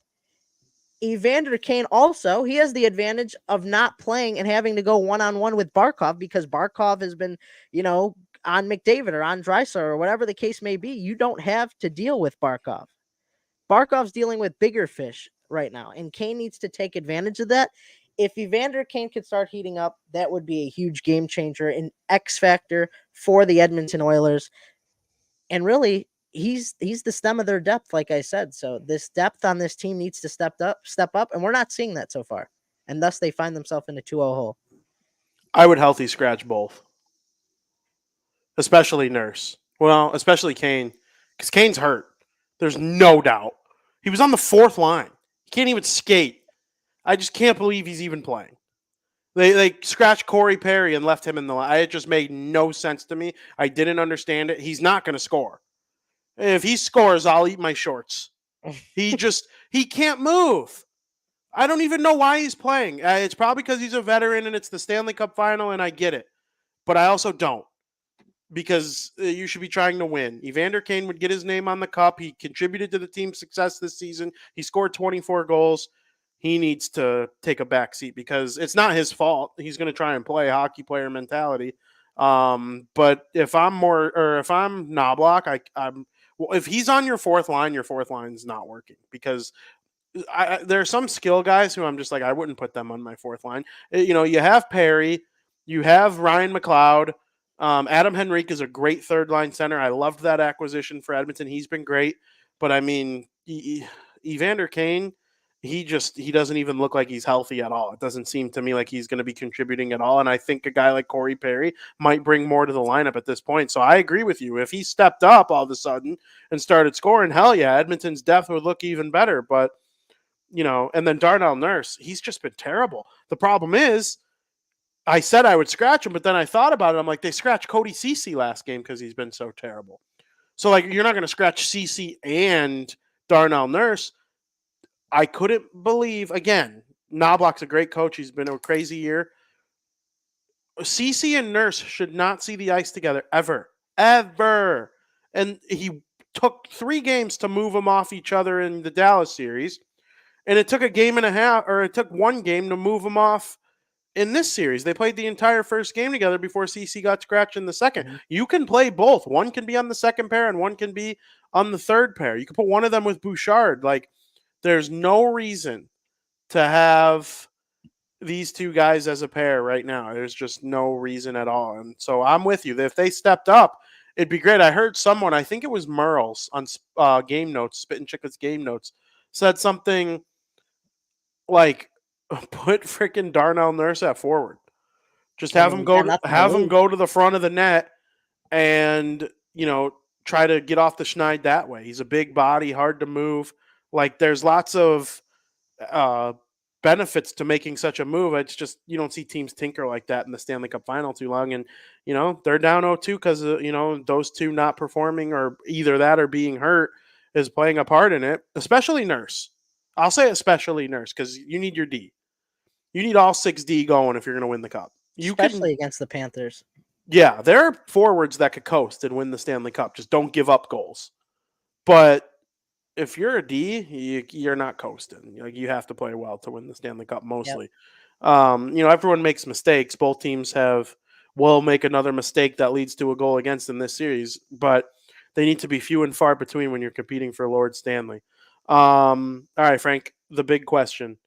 Evander Kane also, he has the advantage of not playing and having to go one-on-one with Barkov because Barkov has been, on McDavid or on Draisaitl or whatever the case may be. You don't have to deal with Barkov. Barkov's dealing with bigger fish right now, and Kane needs to take advantage of that. If Evander Kane could start heating up, that would be a huge game changer, an X factor for the Edmonton Oilers. And really, he's the stem of their depth, like I said. So this depth on this team needs to step up, and we're not seeing that so far. And thus they find themselves in a 2-0 hole. I would healthy scratch both, especially Nurse. Well, especially Kane, because Kane's hurt. There's no doubt. He was on the 4th line. He can't even skate. I just can't believe he's even playing. They scratched Corey Perry and left him in the line. It just made no sense to me. I didn't understand it. He's not going to score. If he scores, I'll eat my shorts. He can't move. I don't even know why he's playing. It's probably because he's a veteran and it's the Stanley Cup final, and I get it. But I also don't, because you should be trying to win. Evander Kane would get his name on the cup. He contributed to the team's success this season. He scored 24 goals. He needs to take a back seat because it's not his fault. He's going to try and play hockey player mentality. But if I'm Knobloch, if he's on your 4th line is not working, because there are some skill guys who I'm just like, I wouldn't put them on my 4th line. You have Perry, you have Ryan McLeod. Adam Henrique is a great 3rd line center. I loved that acquisition for Edmonton. He's been great. But I mean, Evander Kane, he doesn't even look like he's healthy at all. It doesn't seem to me like he's going to be contributing at all. And I think a guy like Corey Perry might bring more to the lineup at this point. So I agree with you. If he stepped up all of a sudden and started scoring, hell yeah, Edmonton's depth would look even better. But, and then Darnell Nurse, he's just been terrible. The problem is, I said I would scratch him, but then I thought about it. I'm like, they scratched Cody Ceci last game because he's been so terrible. So, you're not going to scratch Ceci and Darnell Nurse. I couldn't believe, again, Knobloch's a great coach. He's been a crazy year. Ceci and Nurse should not see the ice together ever. Ever. And he took 3 games to move them off each other in the Dallas series. And it took a game and a half, or it took 1 game to move them off in this series. They played the entire first game together before Ceci got scratched in the second. Mm-hmm. You can play both. One can be on the second pair and one can be on the third pair. You can put one of them with Bouchard. There's no reason to have these 2 guys as a pair right now. There's just no reason at all. And so I'm with you. If they stepped up, it'd be great. I heard someone, I think it was Merle's on Game Notes, Spit and Chicklets Game Notes, said something like, put freaking Darnell Nurse at forward. Just have him go to the front of the net and, try to get off the schneid that way. He's a big body, hard to move. There's lots of benefits to making such a move. It's just you don't see teams tinker like that in the Stanley Cup final too long. And, they're down 0-2 because, those 2 not performing, or either that or being hurt, is playing a part in it, especially Nurse. I'll say especially Nurse, because you need your D. You need all 6D going if you're going to win the cup. Especially against the Panthers. Yeah, there are forwards that could coast and win the Stanley Cup. Just don't give up goals. But if you're a D, you're not coasting. Like, you have to play well to win the Stanley Cup Yep. mostly. Everyone makes mistakes. Both teams will make another mistake that leads to a goal against in this series, but they need to be few and far between when you're competing for Lord Stanley. All right, Frank, the big question.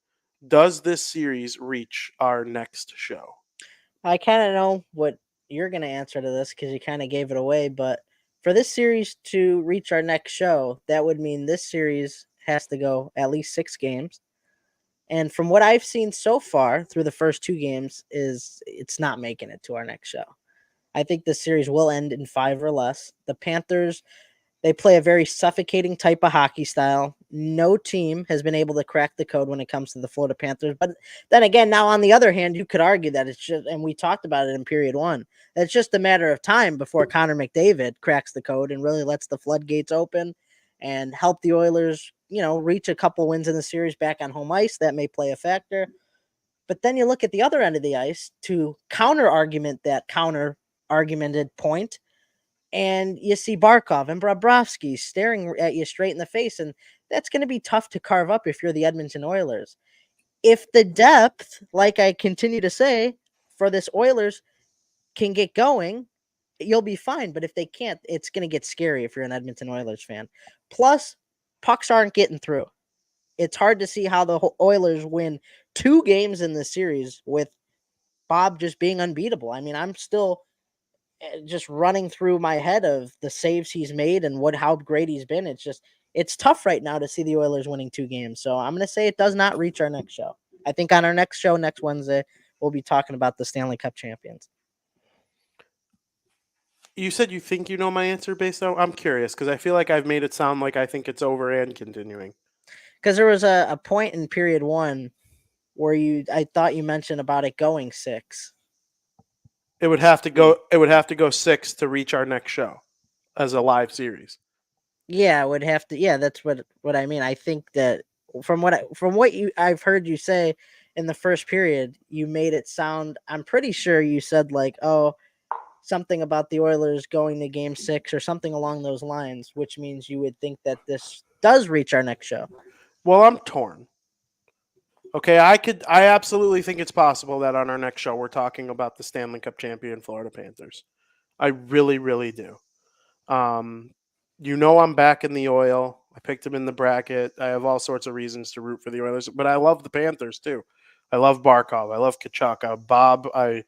Does this series reach our next show? I kind of know what you're going to answer to this because you kind of gave it away. But for this series to reach our next show, that would mean this series has to go at least 6 games. And from what I've seen so far through the first 2 games, is it's not making it to our next show. I think this series will end in 5 or less. The Panthers, they play a very suffocating type of hockey style. No team has been able to crack the code when it comes to the Florida Panthers. But then again, now on the other hand, you could argue that it's just, and we talked about it in period 1, that it's just a matter of time before Connor McDavid cracks the code and really lets the floodgates open and help the Oilers, reach a couple wins in the series back on home ice. That may play a factor. But then you look at the other end of the ice to counter argument that counter argumented point, and you see Barkov and Bobrovsky staring at you straight in the face, and that's going to be tough to carve up if you're the Edmonton Oilers. If the depth, like I continue to say, for this Oilers can get going, you'll be fine. But if they can't, it's going to get scary if you're an Edmonton Oilers fan. Plus, pucks aren't getting through. It's hard to see how the Oilers win 2 games in this series with Bob just being unbeatable. I mean, I'm still just running through my head of the saves he's made and how great he's been. It's tough right now to see the Oilers winning 2 games. So I'm going to say it does not reach our next show. I think on our next show next Wednesday, we'll be talking about the Stanley Cup champions. You said you think you know my answer based on. I'm curious because I feel like I've made it sound like I think it's over and continuing. Because there was a point in period 1 where I thought you mentioned about it going 6. It would have to go. It would have to go 6 to reach our next show as a live series. Yeah, it would have to. Yeah, that's what I mean. I think that from what I've heard you say in the first period, you made it sound. I'm pretty sure you said like, oh, something about the Oilers going to game 6 or something along those lines, which means you would think that this does reach our next show. Well, I'm torn. Okay, I absolutely think it's possible that on our next show we're talking about the Stanley Cup champion Florida Panthers. I really, really do. Um, I'm back in the oil. I picked them in the bracket. I have all sorts of reasons to root for the Oilers, but I love the Panthers too. I love Barkov. I love Kachuk. Bob. I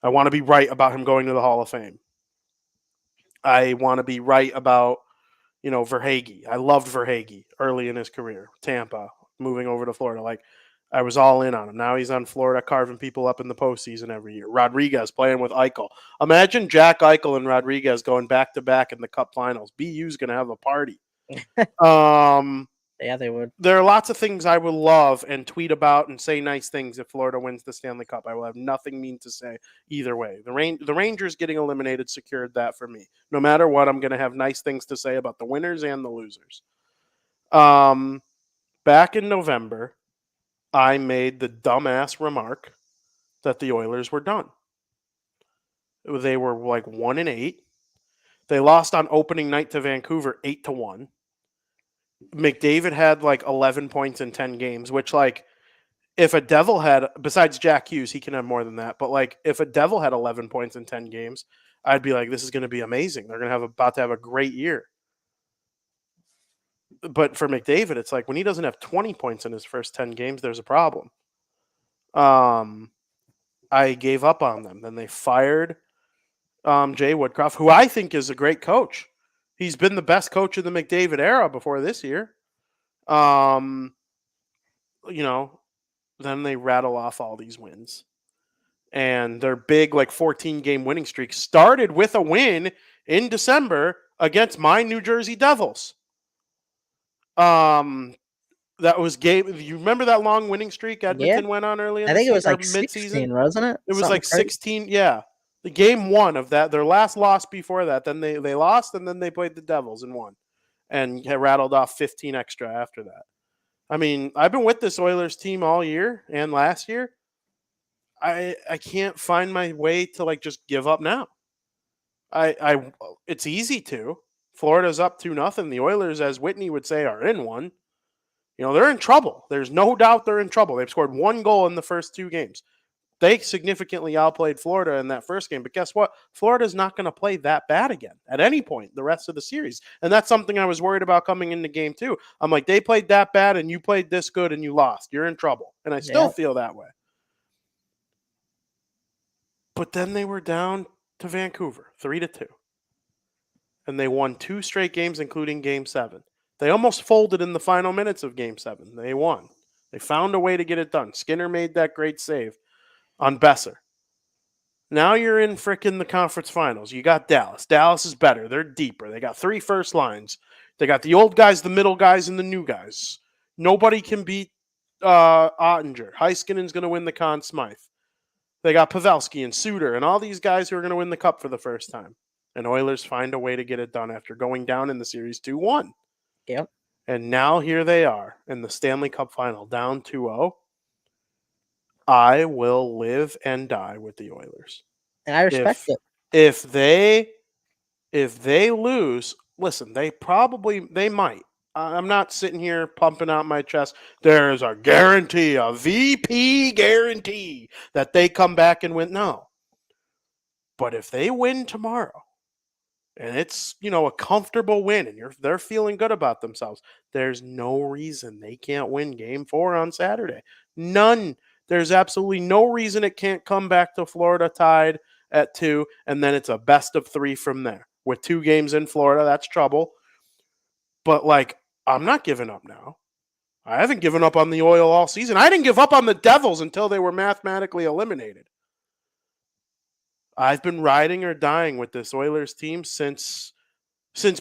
want to be right about him going to the Hall of Fame. I want to be right about Verhaeghe. I loved Verhaeghe early in his career. Tampa, moving over to Florida. Like, I was all in on him. Now he's on Florida carving people up in the postseason every year. Rodriguez playing with Eichel. Imagine Jack Eichel and Rodriguez going back to back in the Cup Finals. BU's going to have a party. Yeah, they would. There are lots of things I would love and tweet about and say nice things if Florida wins the Stanley Cup. I will have nothing mean to say either way. The Rangers getting eliminated secured that for me. No matter what, I'm going to have nice things to say about the winners and the losers. Back in November, I made the dumbass remark that the Oilers were done. They were like 1-8. They lost on opening night to Vancouver 8-1. McDavid had like 11 points in 10 games, which, like, if a Devil had, besides Jack Hughes, he can have more than that. But like, if a Devil had 11 points in 10 games, I'd be like, this is going to be amazing. They're going to about to have a great year. But for McDavid, it's like when he doesn't have 20 points in his first 10 games, there's a problem. I gave up on them. Then they fired Jay Woodcroft, who I think is a great coach. He's been the best coach of the McDavid era before this year. Then they rattle off all these wins. And their big, like, 14-game winning streak started with a win in December against my New Jersey Devils. That was game. You remember that long winning streak Edmonton went on early in I think it was like mid-season? 16, wasn't it? It was like 16. Yeah. The game 1 of that, their last loss before that, then they lost, and then they played the Devils and won. And rattled off 15 extra after that. I mean, I've been with this Oilers team all year and last year. I can't find my way to, like, just give up now. It's easy to. Florida's up 2-0. The Oilers, as Whitney would say, are in one. They're in trouble. There's no doubt they're in trouble. They've scored 1 goal in the first 2 games. They significantly outplayed Florida in that first game. But guess what? Florida's not going to play that bad again at any point the rest of the series. And that's something I was worried about coming into game 2. I'm like, they played that bad and you played this good and you lost. You're in trouble. And I still feel that way. But then they were down to Vancouver, 3-2. And they won 2 straight games, including Game 7. They almost folded in the final minutes of Game 7. They won. They found a way to get it done. Skinner made that great save on Besser. Now you're in frickin' the conference finals. You got Dallas. Dallas is better. They're deeper. They got 3 first lines. They got the old guys, the middle guys, and the new guys. Nobody can beat Ottinger. Heiskanen's going to win the Conn Smythe. They got Pavelski and Suter and all these guys who are going to win the cup for the first time. And Oilers find a way to get it done after going down in the series 2-1. Yep. And now here they are in the Stanley Cup final, down 2-0. I will live and die with the Oilers. And I respect it. If they lose, listen, they might. I'm not sitting here pumping out my chest. There's a guarantee, a VP guarantee that they come back and win. No. But if they win tomorrow, and it's, a comfortable win, and they're feeling good about themselves, there's no reason they can't win Game 4 on Saturday. None. There's absolutely no reason it can't come back to Florida tied at 2, and then it's a best of 3 from there. With 2 games in Florida, that's trouble. But, I'm not giving up now. I haven't given up on the Oil all season. I didn't give up on the Devils until they were mathematically eliminated. I've been riding or dying with this Oilers team since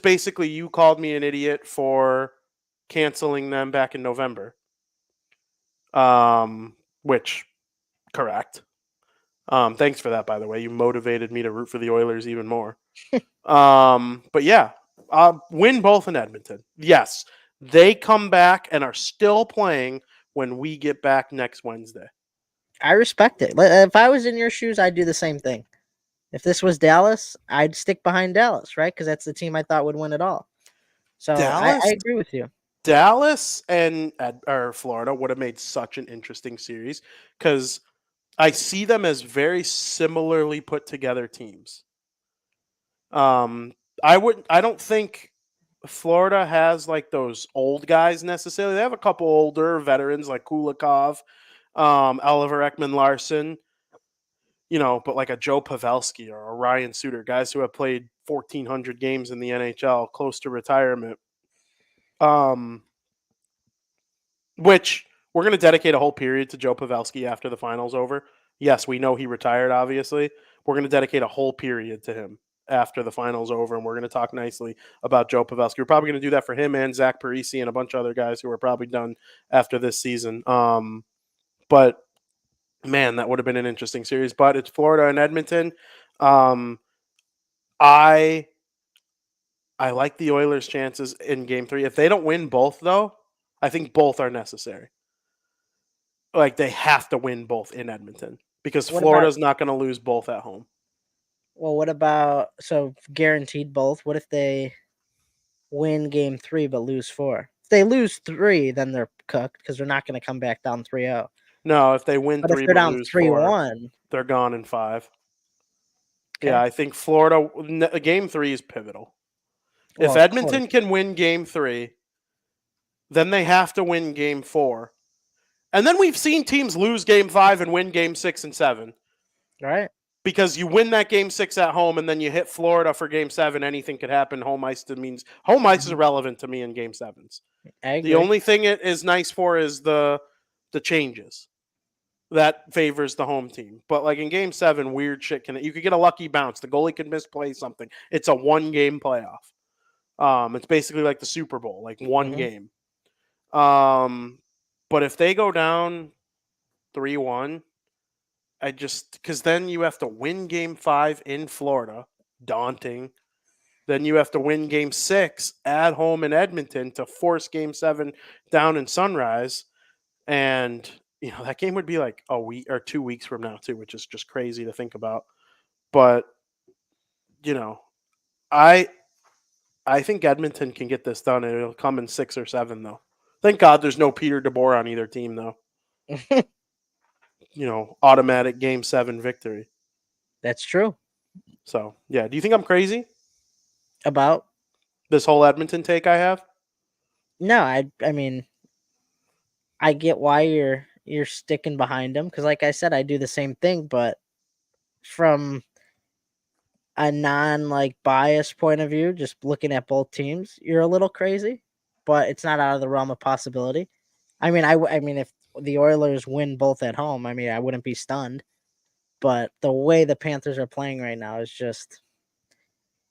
basically you called me an idiot for canceling them back in November. Which, correct. Thanks for that, by the way. You motivated me to root for the Oilers even more. But yeah, win both in Edmonton. Yes, they come back and are still playing when we get back next Wednesday. I respect it. If I was in your shoes, I'd do the same thing. If this was Dallas, I'd stick behind Dallas, right? Because that's the team I thought would win it all. So I agree with you. Dallas and Florida would have made such an interesting series because I see them as very similarly put together teams. I don't think Florida has those old guys necessarily. They have a couple older veterans like Kulikov, Oliver Ekman-Larsson, but like a Joe Pavelski or a Ryan Suter, guys who have played 1,400 games in the NHL, close to retirement. Which we're going to dedicate a whole period to Joe Pavelski after the final's over. Yes, we know he retired, obviously. We're going to dedicate a whole period to him after the final's over, and we're going to talk nicely about Joe Pavelski. We're probably going to do that for him and Zach Parise and a bunch of other guys who are probably done after this season. But, man, that would have been an interesting series. But it's Florida and Edmonton. I like the Oilers' chances in Game 3. If they don't win both, though, I think both are necessary. They have to win both in Edmonton because Florida's not going to lose both at home. Well, what about, so guaranteed both? What if they win Game 3 but lose 4? If they lose 3, then they're cooked because they're not going to come back down 3-0. No, if they win 3 but down lose 3-1, 4, they're gone in 5. Okay. Yeah, I think Florida, Game 3 is pivotal. If Edmonton can win Game 3, then they have to win Game 4. And then we've seen teams lose Game 5 and win Game 6 and 7. Right. Because you win that Game 6 at home and then you hit Florida for Game 7, anything could happen. Home ice is irrelevant to me in Game 7s. The only thing it is nice for is the changes. That favors the home team. But in Game 7, weird shit you could get a lucky bounce. The goalie could misplay something. It's a 1-game playoff. It's basically like the Super Bowl, one game. But if they go down 3-1, because then you have to win Game 5 in Florida, daunting. Then you have to win Game 6 at home in Edmonton to force Game 7 down in Sunrise. And, that game would be a week or 2 weeks from now too, which is just crazy to think about. But you know, I I think Edmonton can get this done, and it'll come in 6 or 7, though. Thank God there's no Peter DeBoer on either team, though. Automatic Game 7 victory. That's true. So, yeah. Do you think I'm crazy? About This whole Edmonton take I have? no, I mean, I get why you're sticking behind him because, like I said, I do the same thing, but from a non like bias point of view, just looking at both teams, you're a little crazy, but it's not out of the realm of possibility. I mean, I mean, if the Oilers win both at home, I mean, I wouldn't be stunned. But the way the Panthers are playing right now is just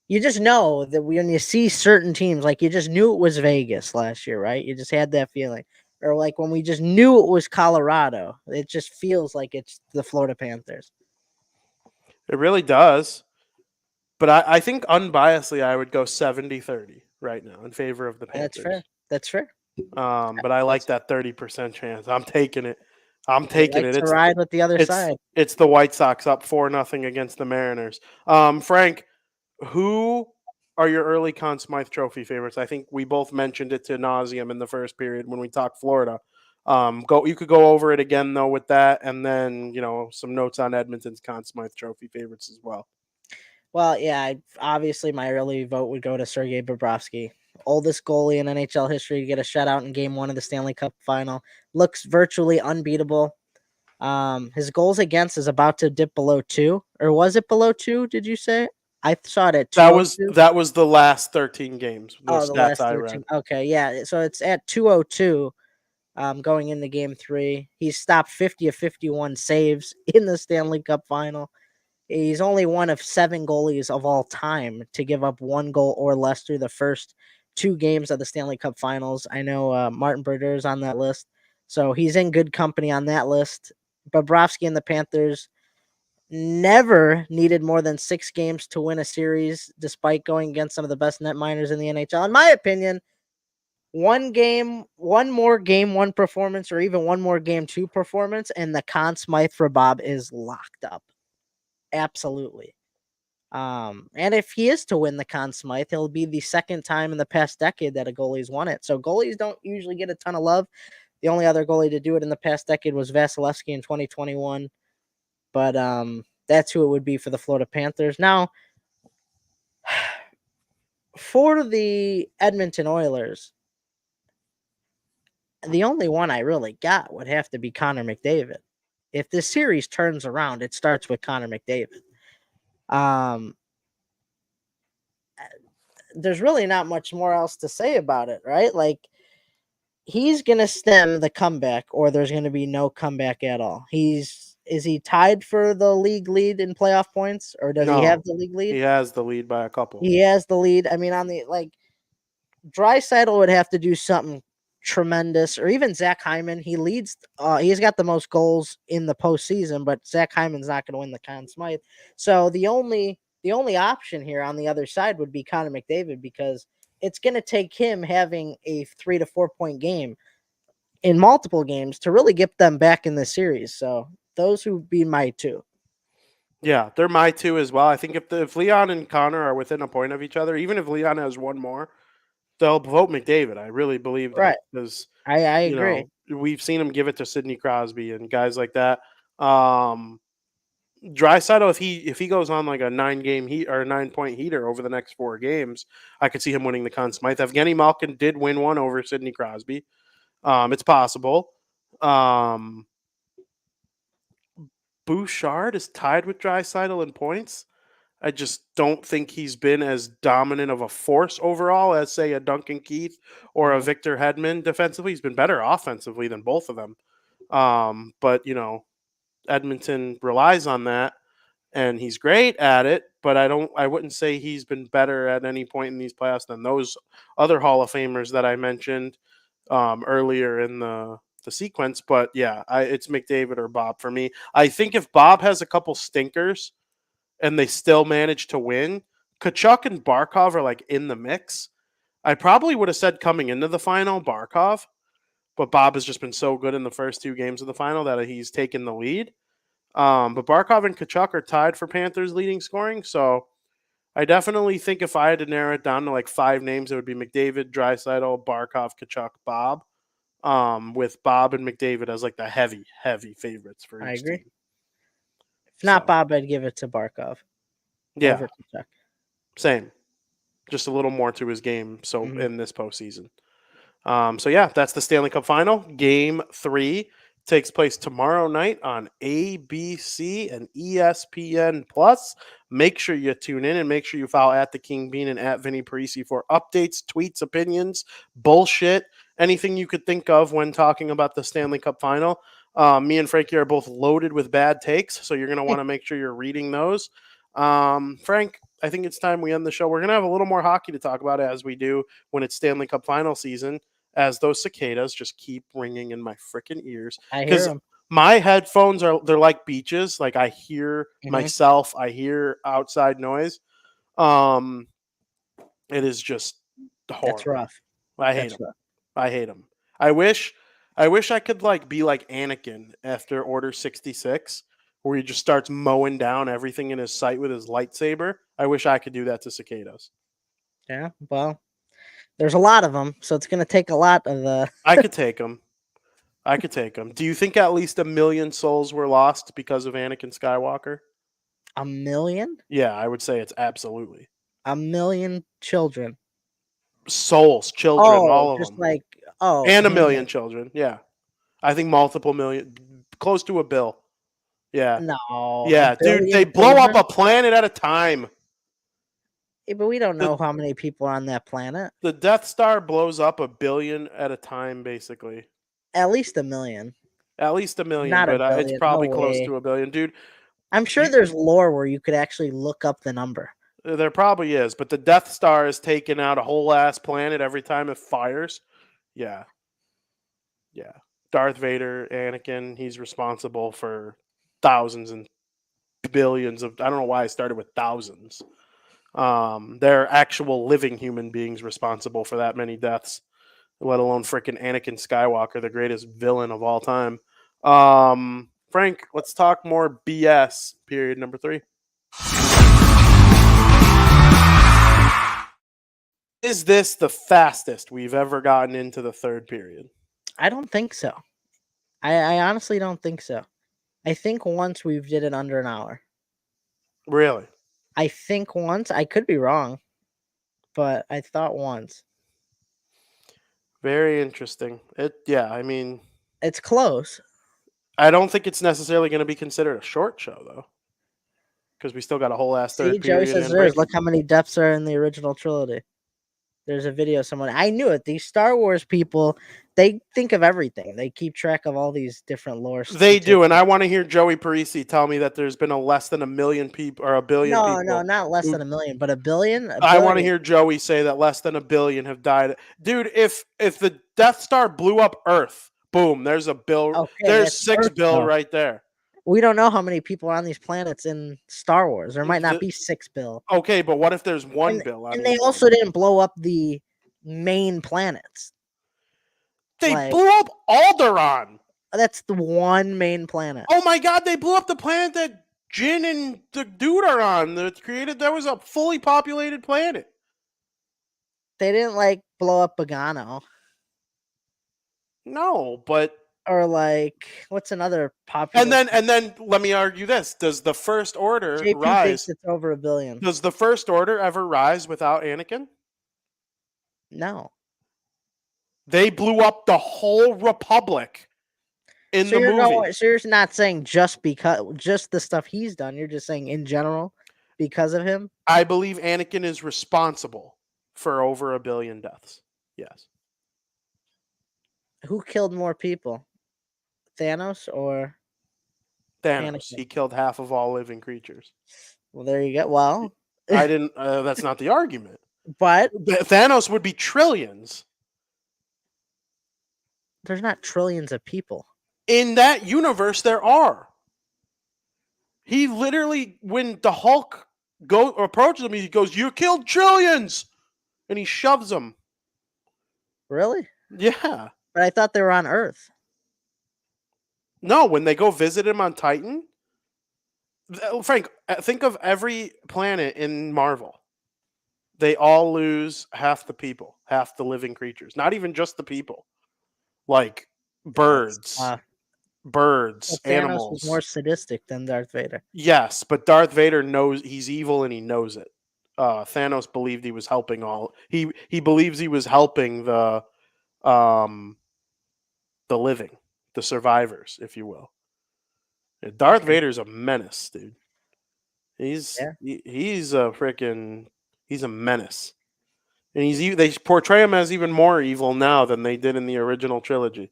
you just know that when you see certain teams, like you just knew it was Vegas last year, right? You just had that feeling. Or like when we just knew it was Colorado, it just feels like it's the Florida Panthers. It really does. But I think unbiasedly, I would go 70-30 right now in favor of the That's fair. Panthers. That's fair. But I like That's that 30% chance. I'm taking it. I'm you taking like it. to ride with the other It's side. it's the White Sox up 4-0 against the Mariners. Frank, who are your early Conn Smythe Trophy favorites? I think we both mentioned it to nauseum in the first period when we talked Florida. You could go over it again though with that, and then some notes on Edmonton's Conn Smythe Trophy favorites as well. Well, yeah, obviously my early vote would go to Sergei Bobrovsky, oldest goalie in NHL history to get a shutout in Game 1 of the Stanley Cup Final. Looks virtually unbeatable. His goals against is about to dip below 2, or was it below 2? Did you say? I saw it at That was 202. that was the last 13 games. The Oh, the stats last I 13. read. Okay, yeah. So it's at 202. Going into Game 3, he's stopped 50 of 51 saves in the Stanley Cup Final. He's only one of 7 goalies of all time to give up 1 goal or less through the first 2 games of the Stanley Cup Finals. I know Martin Brodeur is on that list, so he's in good company on that list. Bobrovsky and the Panthers never needed more than 6 games to win a series, despite going against some of the best net miners in the NHL. In my opinion, one more game 1 performance, or even one more game 2 performance, and the Conn Smythe for Bob is locked up. Absolutely. And if he is to win the Conn Smythe, it'll be the second time in the past decade that a goalie's won it. So goalies don't usually get a ton of love. The only other goalie to do it in the past decade was Vasilevsky in 2021. But that's who it would be for the Florida Panthers. Now, for the Edmonton Oilers, the only one I really got would have to be Connor McDavid. If this series turns around, it starts with Connor McDavid. Um, there's really not much more else to say about it, right? Like, he's gonna stem the comeback, or there's gonna be no comeback at all. Is he tied for the league lead in playoff points, or does he have No, the league lead? he has the lead by a couple. He has the lead. I mean, on the Draisaitl would have to do something tremendous, or even Zach Hyman. He leads. He's got the most goals in the postseason, but Zach Hyman's not going to win the Conn Smythe. So the only option here on the other side would be Connor McDavid, because it's going to take him having a 3 to 4 point game in multiple games to really get them back in the series. So those would be my two. Yeah, they're my two as well. I think if Leon and Connor are within a point of each other, even if Leon has one more, they'll vote McDavid. I really believe that Right. because I agree. we've seen him give it to Sidney Crosby and guys like that. Draisaitl, if he goes on like a 9-game heat or a 9-point heater over the next 4 games, I could see him winning the Conn Smythe. Evgeny Malkin did win one over Sidney Crosby. It's possible. Bouchard is tied with Draisaitl in points. I just don't think he's been as dominant of a force overall as, say, a Duncan Keith or a Mhm. Victor Hedman defensively. He's been better offensively than both of them. But Edmonton relies on that, and he's great at it. But I wouldn't say he's been better at any point in these playoffs than those other Hall of Famers that I mentioned earlier in the sequence. But yeah, it's McDavid or Bob for me. I think if Bob has a couple stinkers and they still manage to win, Kachuk and Barkov are like in the mix. I probably would have said coming into the final Barkov, but Bob has just been so good in the first 2 games of the final that he's taken the lead. But Barkov and Kachuk are tied for Panthers leading scoring, so I definitely think if I had to narrow it down to like 5 names, it would be McDavid, Draisaitl, Barkov, Kachuk, Bob. With Bob and McDavid as like the heavy favorites for I each agree. team. If not So Bob, I'd give it to Barkov yeah, over Kachuk. same. Just a little more to his game. So Mhm. in this postseason. So yeah, that's the Stanley Cup Final. Game 3 takes place tomorrow night on ABC and ESPN Plus. Make sure you tune in and make sure you follow at the King Bean and at Vinny Parisi for updates, tweets, opinions, bullshit, anything you could think of when talking about the Stanley Cup Final. Me and Frankie are both loaded with bad takes, so you're going to want to make sure you're reading those. Frank, I think it's time we end the show. We're going to have a little more hockey to talk about as we do when it's Stanley Cup Final season, as those cicadas just keep ringing in my freaking ears. I hear Because him. my headphones they're like beaches. Like I hear Mhm. myself, I hear outside noise. It is just horrible. That's rough. I hate That's them. rough. I hate them. I wish I could like be like Anakin after Order 66, where he just starts mowing down everything in his sight with his lightsaber. I wish I could do that to cicadas. Yeah. Well, there's a lot of them, so it's going to take a lot of the. I could take them. I could take them. Do you think at least 1 million souls were lost because of Anakin Skywalker? 1 million? Yeah, I would say it's absolutely 1 million children. souls, children, all of Just them, like and 1 him. million children. Yeah, I think multiple million, close to a bill. Yeah, No, yeah, dude, they blow up a planet at a time. Yeah, but we don't The know how many people are on that planet. the Death Star blows up 1 billion at a time, basically. At least 1 million. At least 1 million, Not a but it's billion. probably No close way. to 1 billion, dude. I'm sure there's lore where you could actually look up the number. There probably is, but the Death Star is taking out a whole ass planet every time it fires. Yeah. Yeah. Darth Vader, Anakin, he's responsible for thousands and billions of, I don't know why I started with thousands. They're actual living human beings responsible for that many deaths, let alone freaking Anakin Skywalker, the greatest villain of all time. Frank, let's talk more BS. Period number 3. Is this the fastest we've ever gotten into the third period? I don't think so. I honestly don't think so. I think once we did it under an hour. Really? I think once. I could be wrong, but I thought once. Very interesting. I mean, It's close. I don't think it's necessarily going to be considered a short show, though, because we still got a whole ass See, third Joey period. says and there is. break. Look how many deaths are in the original trilogy. There's a video someone. I knew it. These Star Wars people, they think of everything. They keep track of all these different lore. They do, and I want to hear Joey Parisi tell me that there's been a less than 1 million people or 1 billion people. No, not less than 1 million, but 1 billion. I want to hear Joey say that less than 1 billion have died. Dude, if the Death Star blew up Earth, boom, there's a bill. Okay, there's 6 Earth, bill though. right there. We don't know how many people are on these planets in Star Wars. There might not be 6 bill. Okay, but what if there's 1 bill? And they also didn't blow up the main planets. They blew up Alderaan. That's the one main planet. Oh my god, they blew up the planet that Jin and the dude are on. That was a fully populated planet. They didn't blow up Bogano. No, but or what's another popular? And then let me argue this: does the First Order JP rise? Thinks it's over 1 billion. Does the First Order ever rise without Anakin? No. They blew up the whole Republic in the movie. So you're not saying just the stuff he's done. You're just saying in general because of him. I believe Anakin is responsible for over 1 billion deaths. Yes. Who killed more people? Thanos or Thanos? Anakin? He killed half of all living creatures. Well, there you go. Well, I didn't. That's not the argument. But Thanos would be trillions. There's not trillions of people in that universe. There are. He literally, when the Hulk approaches him, he goes, "You killed trillions," and he shoves them. Really? Yeah. But I thought they were on Earth. No, when they go visit him on Titan. Frank, think of every planet in Marvel. they all lose half the people, half the living creatures. Not even just the people, like That's birds, well, Thanos was more animals. sadistic than Darth Vader. Yes, but Darth Vader knows he's evil and he knows it. Thanos believed he was helping all. He believes he was helping um the living, the survivors, if you will. Darth Okay. Vader's a menace, dude. Yeah. He's a freaking he's a menace. And they portray him as even more evil now than they did in the original trilogy.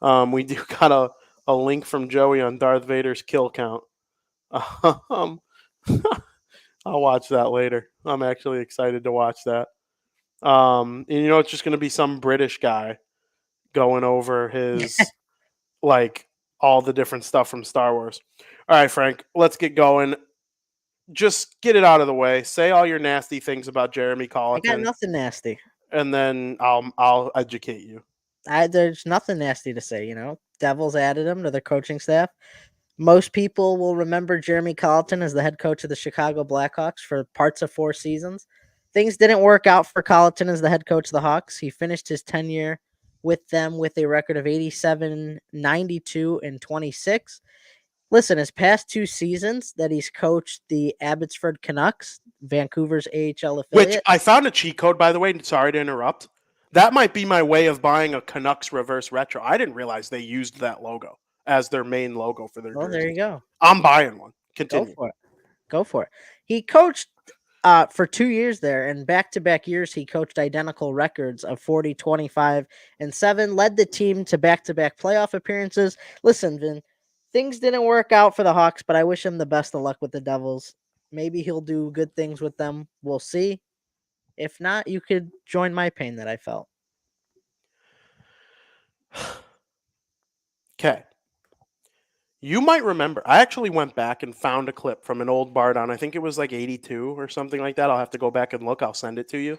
We do got a link from Joey on Darth Vader's kill count. Um, I'll watch that later. I'm actually excited to watch that. And it's just going to be some British guy going over his like all the different stuff from Star Wars. All right, Frank, let's get going. Just get it out of the way. Say all your nasty things about Jeremy I got Colleton, nothing nasty. and then I'll educate you. There's nothing nasty to say, Devils added him to their coaching staff. Most people will remember Jeremy Colleton as the head coach of the Chicago Blackhawks for parts of 4 seasons. Things didn't work out for Colleton as the head coach of the Hawks. He finished his tenure with them with a record of 87, 92, and 26. Listen, his past 2 seasons that he's coached the Abbotsford Canucks, Vancouver's AHL Which affiliate. I found a cheat code, by the way. Sorry to interrupt. That might be my way of buying a Canucks reverse retro. I didn't realize they used that logo as their main logo for their Well, there you jerseys. go. I'm buying one. Go Continue. for it. Go for it. He coached for 2 years there, and back-to-back years he coached identical records of 40, 25, and 7, led the team to back-to-back playoff appearances. Listen, Vin, things didn't work out for the Hawks, but I wish him the best of luck with the Devils. Maybe he'll do good things with them. We'll see. If not, you could join my pain that I felt. Okay. You might remember. I actually went back and found a clip from an old Bardown. I think it was like 82 or something like that. I'll have to go back and look. I'll send it to you.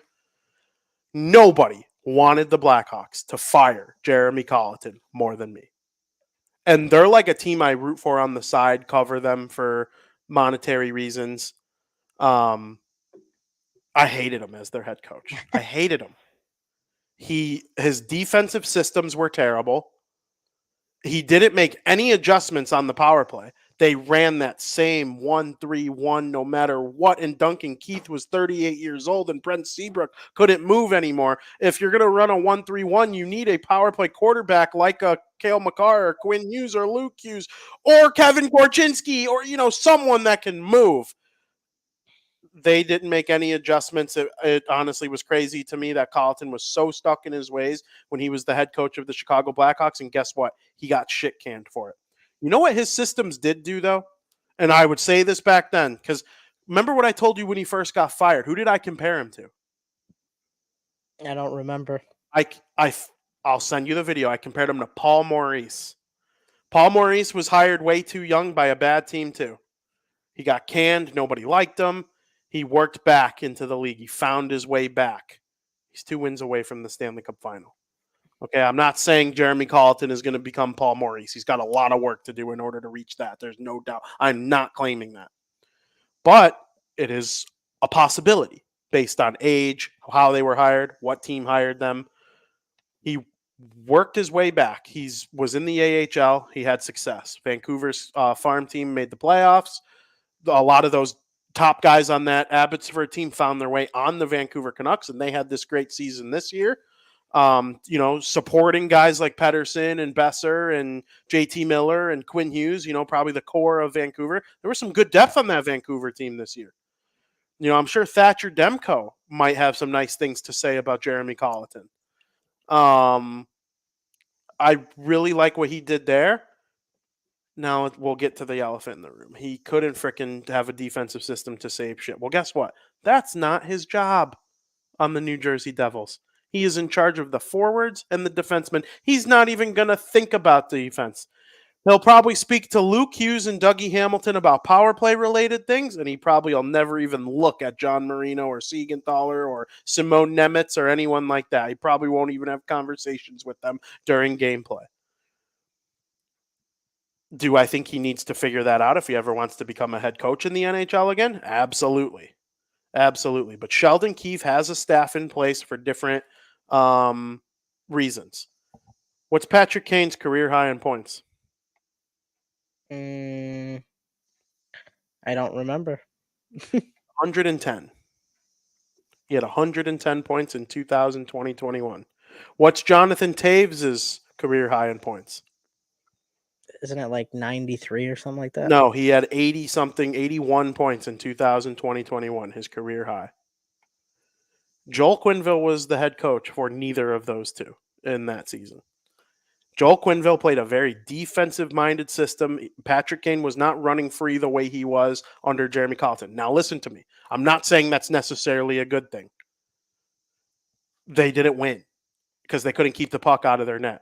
Nobody wanted the Blackhawks to fire Jeremy Colleton more than me. And they're like a team I root for on the side, cover them for monetary reasons. I hated him as their head coach. I hated him. His defensive systems were terrible. He didn't make any adjustments on the power play. They ran that same 1-3-1 no matter what. And Duncan Keith was 38 years old and Brent Seabrook couldn't move anymore. If you're going to run a 1-3-1, you need a power play quarterback like a Cale Makar or Quinn Hughes or Luke Hughes or Kevin Gorchinski or, someone that can move. They didn't make any adjustments. It honestly was crazy to me that Colleton was so stuck in his ways when he was the head coach of the Chicago Blackhawks. And guess what? He got shit canned for it. You know what his systems did do, though? And I would say this back then, because remember what I told you when he first got fired? Who did I compare him to? I don't remember. I'll send you the video. I compared him to Paul Maurice. Paul Maurice was hired way too young by a bad team, too. He got canned. Nobody liked him. He worked back into the league. He found his way back. He's 2 wins away from the Stanley Cup final. Okay, I'm not saying Jeremy Colleton is going to become Paul Maurice. He's got a lot of work to do in order to reach that. There's no doubt. I'm not claiming that. But it is a possibility based on age, how they were hired, what team hired them. He worked his way back. He was in the AHL. He had success. Vancouver's farm team made the playoffs. A lot of those top guys on that Abbotsford team found their way on the Vancouver Canucks, and they had this great season this year. Supporting guys like Pedersen and Besser and JT Miller and Quinn Hughes, probably the core of Vancouver. There was some good depth on that Vancouver team this year. I'm sure Thatcher Demko might have some nice things to say about Jeremy Colleton. I really like what he did there. Now we'll get to the elephant in the room. He couldn't fricking have a defensive system to save shit. Well, guess what? That's not his job on the New Jersey Devils. He is in charge of the forwards and the defensemen. He's not even going to think about the defense. He'll probably speak to Luke Hughes and Dougie Hamilton about power play related things, and he probably will never even look at John Marino or Siegenthaler or Simone Nemitz or anyone like that. He probably won't even have conversations with them during gameplay. Do I think he needs to figure that out if he ever wants to become a head coach in the NHL again? Absolutely. Absolutely. But Sheldon Keefe has a staff in place for different reasons. What's Patrick Kane's career high in points? Mm, I don't remember. 110. He had 110 points in 2020-21. What's Jonathan Taves' career high in points? Isn't it like 93 or something like that? No, he had 80 something, 81 points in 2020-21, his career high. Joel Quenneville was the head coach for neither of those two in that season. Joel Quenneville played a very defensive-minded system. Patrick Kane was not running free the way he was under Jeremy Colleton. Now, listen to me. I'm not saying that's necessarily a good thing. They didn't win because they couldn't keep the puck out of their net.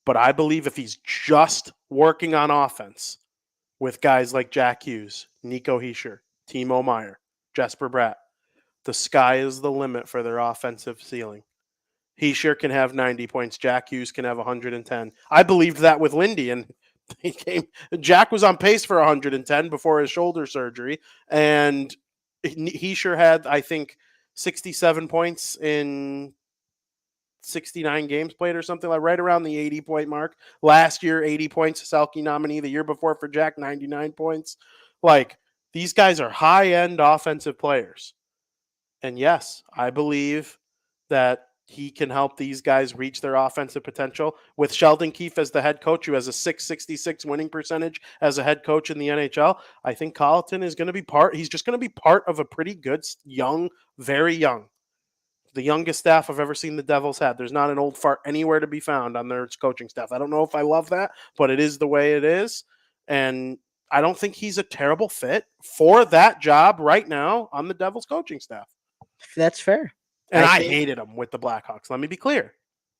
But I believe if he's just working on offense with guys like Jack Hughes, Nico Hischier, Timo Meier, Jesper Bratt, the sky is the limit for their offensive ceiling. Hischier can have 90 points. Jack Hughes can have 110. I believed that with Lindy, and he came. Jack was on pace for 110 before his shoulder surgery, and Hischier had, I think, 67 points in 69 games played or something, like right around the 80 point mark. Last year, 80 points, Selke nominee. The year before for Jack, 99 points. Like, these guys are high end offensive players. And yes, I believe that he can help these guys reach their offensive potential. With Sheldon Keefe as the head coach, who has a 666 winning percentage as a head coach in the NHL, I think Colleton is going to be he's just going to be part of a pretty good, young, very young, the youngest staff I've ever seen the Devils had. There's not an old fart anywhere to be found on their coaching staff. I don't know if I love that, but it is the way it is. And I don't think he's a terrible fit for that job right now on the Devils coaching staff. That's fair. And I hated him with the Blackhawks. Let me be clear.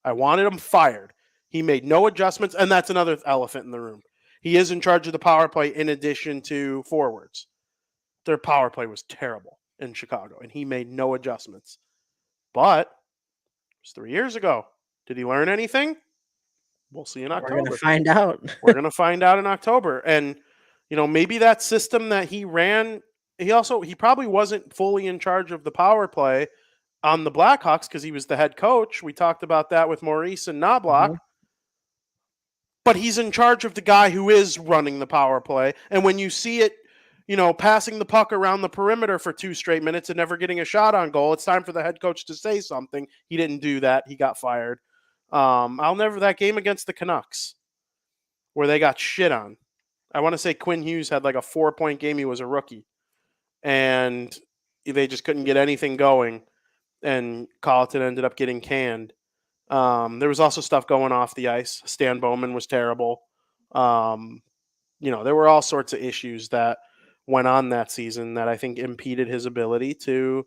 I wanted him fired. He made no adjustments, and that's another elephant in the room. He is in charge of the power play in addition to forwards. Their power play was terrible in Chicago, and he made no adjustments. But it was 3 years ago. Did he learn anything? We'll see in October. We're going to find out. We're going to find out in October. And, maybe that system that he ran, he probably wasn't fully in charge of the power play on the Blackhawks because he was the head coach. We talked about that with Maurice and Knobloch. Mm-hmm. But he's in charge of the guy who is running the power play. And when you see it, passing the puck around the perimeter for 2 straight minutes and never getting a shot on goal, it's time for the head coach to say something. He didn't do that. He got fired. That game against the Canucks where they got shit on. I want to say Quinn Hughes had like a 4-point game. He was a rookie. And they just couldn't get anything going. And Colleton ended up getting canned. There was also stuff going off the ice. Stan Bowman was terrible. There were all sorts of issues that went on that season that I think impeded his ability to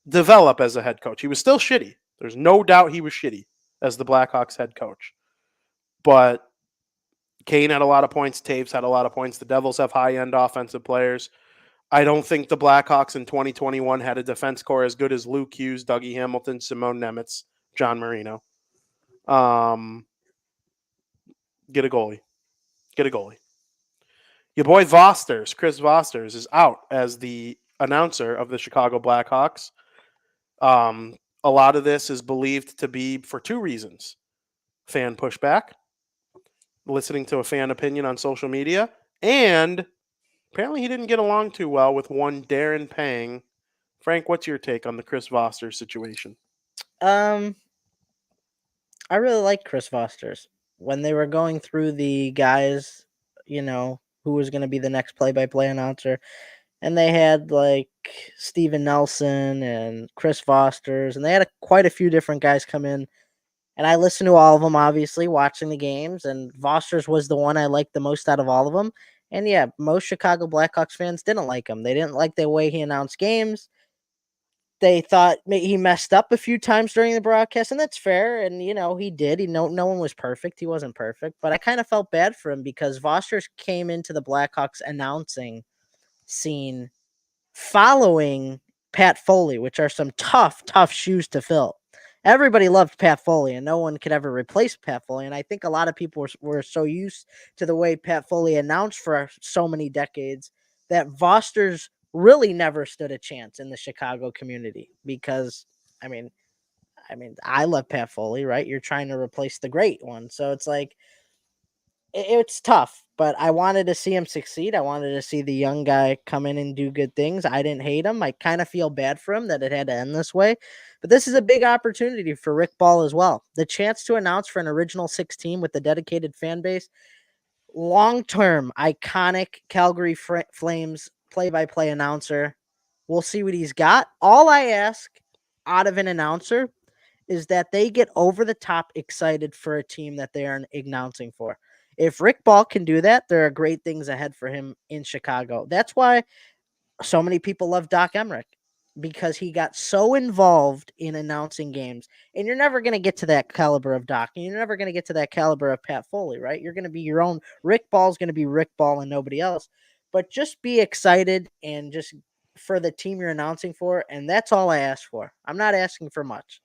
develop as a head coach. He was still shitty. There's no doubt he was shitty as the Blackhawks head coach. But Kane had a lot of points. Taves had a lot of points. The Devils have high-end offensive players. I don't think the Blackhawks in 2021 had a defense core as good as Luke Hughes, Dougie Hamilton, Simone Nemec, John Marino. Get a goalie. Your boy Chris Vosters, is out as the announcer of the Chicago Blackhawks. A lot of this is believed to be for 2 reasons. Fan pushback, listening to a fan opinion on social media, and apparently he didn't get along too well with one Darren Pang. Frank, what's your take on the Chris Vosters situation? I really like Chris Vosters. When they were going through the guys, who was going to be the next play-by-play announcer, and they had like Steven Nelson and Chris Vosters, and they had quite a few different guys come in. And I listened to all of them, obviously, watching the games, and Vosters was the one I liked the most out of all of them. And yeah, most Chicago Blackhawks fans didn't like him. They didn't like the way he announced games. They thought he messed up a few times during the broadcast, and that's fair. And, he did. No one was perfect. He wasn't perfect. But I kind of felt bad for him because Vosters came into the Blackhawks announcing scene following Pat Foley, which are some tough shoes to fill. Everybody loved Pat Foley, and no one could ever replace Pat Foley. And I think a lot of people were so used to the way Pat Foley announced for so many decades that Vosters really never stood a chance in the Chicago community because, I mean, I love Pat Foley, right? You're trying to replace the great one. So it's like, it's tough, but I wanted to see him succeed. I wanted to see the young guy come in and do good things. I didn't hate him. I kind of feel bad for him that it had to end this way, but this is a big opportunity for Rick Ball as well. The chance to announce for an original 16 with a dedicated fan base, long-term iconic Calgary Flames play-by-play announcer. We'll see what he's got. All I ask out of an announcer is that they get over the top excited for a team that they are announcing for. If Rick Ball can do that, there are great things ahead for him in Chicago. That's why so many people love Doc Emmerich, because he got so involved in announcing games. And you're never going to get to that caliber of Doc, and you're never going to get to that caliber of Pat Foley, right? You're going to be your own. Rick Ball's going to be Rick Ball and nobody else. But just be excited and just for the team you're announcing for, and that's all I ask for. I'm not asking for much.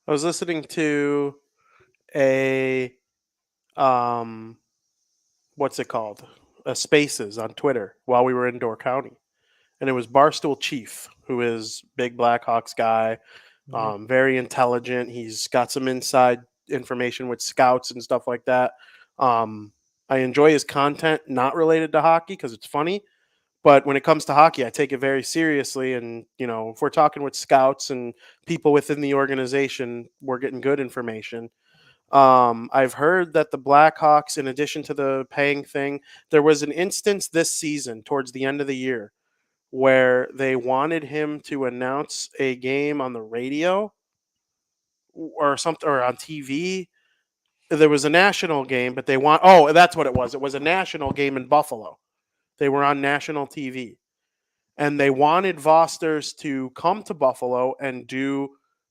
I was listening to a what's it called? Spaces on Twitter while we were in Door County, and it was Barstool Chief, who is big Blackhawks guy, very intelligent. He's got some inside information with scouts and stuff like that. I enjoy his content, not related to hockey, because it's funny. But when it comes to hockey, I take it very seriously. And, if we're talking with scouts and people within the organization, we're getting good information. I've heard that the Blackhawks, in addition to the paying thing, there was an instance this season towards the end of the year where they wanted him to announce a game on the radio or something, or on TV. There was a national game, but that's what it was. It was a national game in Buffalo. They were on national TV, and they wanted Vosters to come to Buffalo and do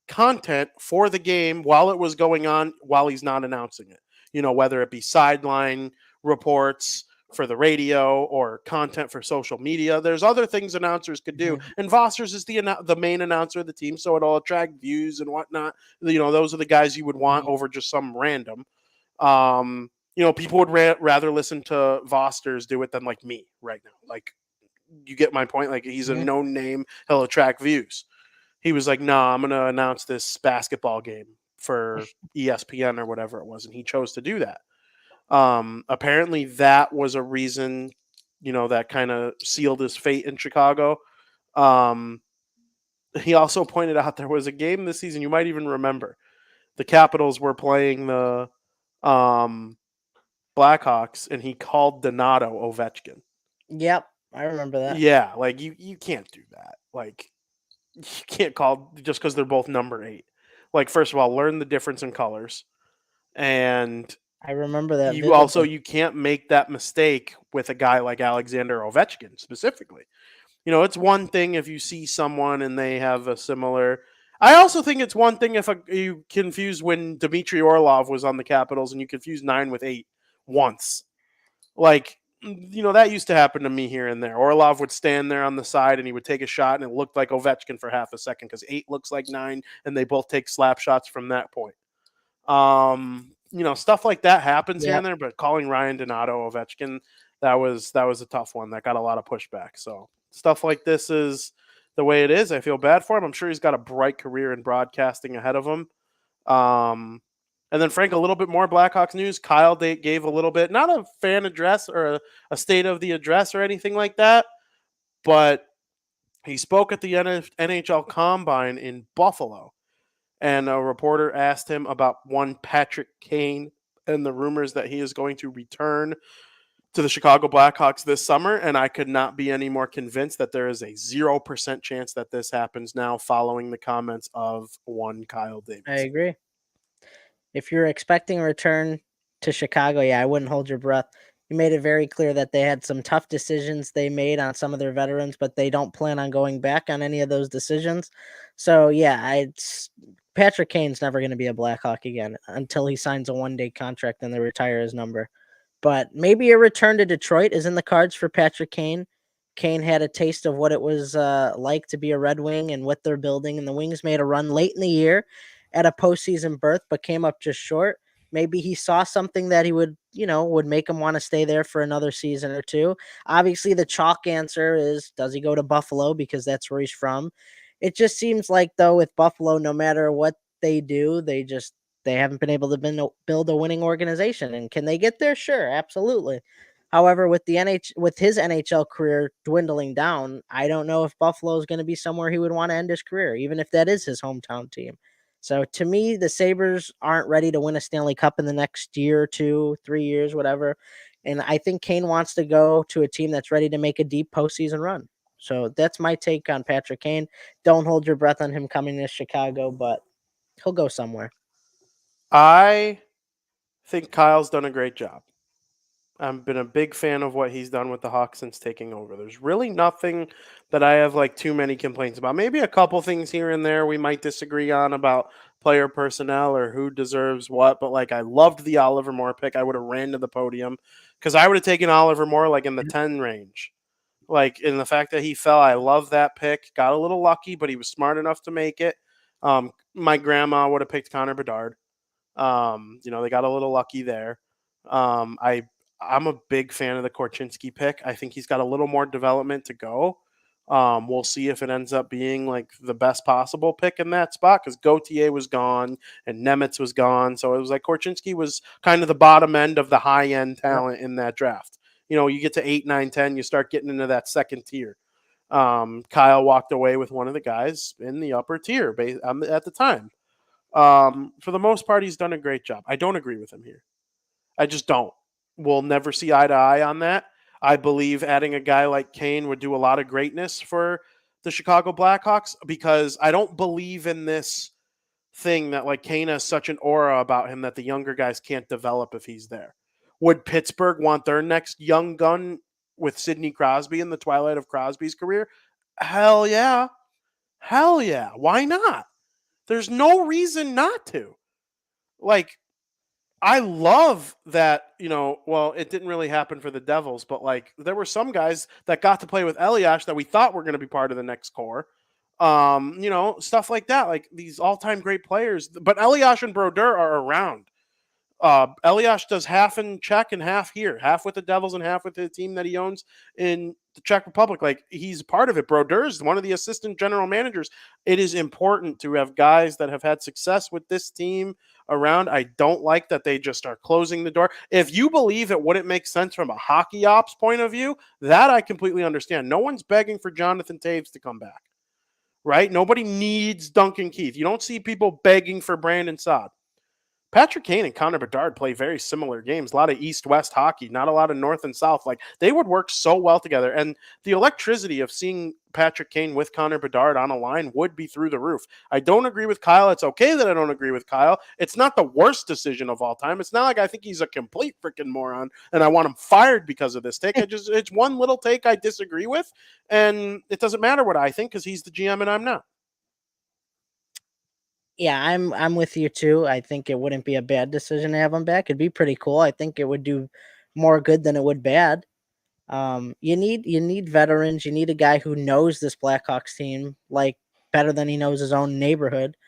content for the game while it was going on, while he's not announcing it. Whether it be sideline reports for the radio or content for social media. There's other things announcers could do. And Vosters is the main announcer of the team, so it'll attract views and whatnot. Those are the guys you would want over just some random. People would rather listen to Vosters do it than like me right now. Like, you get my point? Like, he's a known name. He'll attract views. He was like, nah, I'm going to announce this basketball game for ESPN or whatever it was. And he chose to do that. Apparently that was a reason, that kind of sealed his fate in Chicago. He also pointed out there was a game this season, you might even remember. The Capitals were playing the Blackhawks, and he called Donato Ovechkin. Yep, I remember that. Yeah, like you can't do that. Like, you can't call just because they're both number 8. Like, first of all, learn the difference in colors, and I remember that. You can't make that mistake with a guy like Alexander Ovechkin specifically. It's one thing if you see someone and they have a similar. I also think it's one thing if you confuse when Dmitry Orlov was on the Capitals and you confuse 9 with 8 once. Like, that used to happen to me here and there. Orlov would stand there on the side and he would take a shot and it looked like Ovechkin for half a second because 8 looks like 9 and they both take slap shots from that point. Stuff like that happens here and there, but calling Ryan Donato Ovechkin, that was a tough one. That got a lot of pushback. So stuff like this is the way it is. I feel bad for him. I'm sure he's got a bright career in broadcasting ahead of him. And then, Frank, a little bit more Blackhawks news. Kyle gave a little bit, not a fan address or a state of the address or anything like that, but he spoke at the NHL Combine in Buffalo. And a reporter asked him about one Patrick Kane and the rumors that he is going to return to the Chicago Blackhawks this summer. And I could not be any more convinced that there is a 0% chance that this happens now following the comments of one Kyle Davidson. I agree. If you're expecting a return to Chicago, I wouldn't hold your breath. You made it very clear that they had some tough decisions they made on some of their veterans, but they don't plan on going back on any of those decisions. So, Patrick Kane's never going to be a Blackhawk again until he signs a one-day contract and they retire his number. But maybe a return to Detroit is in the cards for Patrick Kane. Kane had a taste of what it was like to be a Red Wing and what they're building, and the Wings made a run late in the year at a postseason berth, but came up just short. maybe he saw something that he would make him want to stay there for another season or two. Obviously, the chalk answer is, does he go to Buffalo because that's where he's from? It just seems like, though, with Buffalo, no matter what they do, they haven't been able to build a winning organization. And can they get there? Sure, absolutely. However, with with his NHL career dwindling down, I don't know if Buffalo is going to be somewhere he would want to end his career, even if that is his hometown team. So to me, the Sabres aren't ready to win a Stanley Cup in the next year or two, 3 years, whatever. And I think Kane wants to go to a team that's ready to make a deep postseason run. So that's my take on Patrick Kane. Don't hold your breath on him coming to Chicago, but he'll go somewhere. I think Kyle's done a great job. I've been a big fan of what he's done with the Hawks since taking over. There's really nothing that I have like too many complaints about. Maybe a couple things here and there we might disagree on about player personnel or who deserves what, but like I loved the Oliver Moore pick. I would have ran to the podium because I would have taken Oliver Moore like in the 10 range. Like in the fact that he fell, I love that pick. Got a little lucky, but he was smart enough to make it. My grandma would have picked Connor Bedard. They got a little lucky there. Um, I I'm a big fan of the Korchinski pick. I think he's got a little more development to go. We'll see if it ends up being like the best possible pick in that spot because Gauthier was gone and Nemitz was gone. So it was like Korchinski was kind of the bottom end of the high end Yep. talent in that draft. You get to 8, 9, 10, you start getting into that second tier. Kyle walked away with one of the guys in the upper tier at the time. For the most part, he's done a great job. I don't agree with him here. I just don't. We'll never see eye to eye on that. I believe adding a guy like Kane would do a lot of greatness for the Chicago Blackhawks because I don't believe in this thing that like Kane has such an aura about him that the younger guys can't develop if he's there. Would Pittsburgh want their next young gun with Sidney Crosby in the twilight of Crosby's career? Hell yeah. Hell yeah. Why not? There's no reason not to. Like, I love that, it didn't really happen for the Devils, but like there were some guys that got to play with Elias that we thought were going to be part of the next core. Stuff like that, like these all-time great players. But Elias and Brodeur are around. Elias does half in Czech and half here, half with the Devils and half with the team that he owns in the Czech Republic. Like he's part of it. Brodeur is one of the assistant general managers. It is important to have guys that have had success with this team around. I don't like that they just are closing the door. If you believe it wouldn't make sense from a hockey ops point of view, that I completely understand. No one's begging for Jonathan Taves to come back, right? Nobody needs Duncan Keith. You don't see people begging for Brandon Saad. Patrick Kane and Connor Bedard play very similar games. A lot of East-West hockey, not a lot of North and South. Like they would work so well together. And the electricity of seeing Patrick Kane with Connor Bedard on a line would be through the roof. I don't agree with Kyle. It's okay that I don't agree with Kyle. It's not the worst decision of all time. It's not like I think he's a complete freaking moron and I want him fired because of this take. It's one little take I disagree with, and it doesn't matter what I think because he's the GM and I'm not. Yeah, I'm with you too. I think it wouldn't be a bad decision to have him back. It'd be pretty cool. I think it would do more good than it would bad. You need veterans. You need a guy who knows this Blackhawks team like better than he knows his own neighborhood.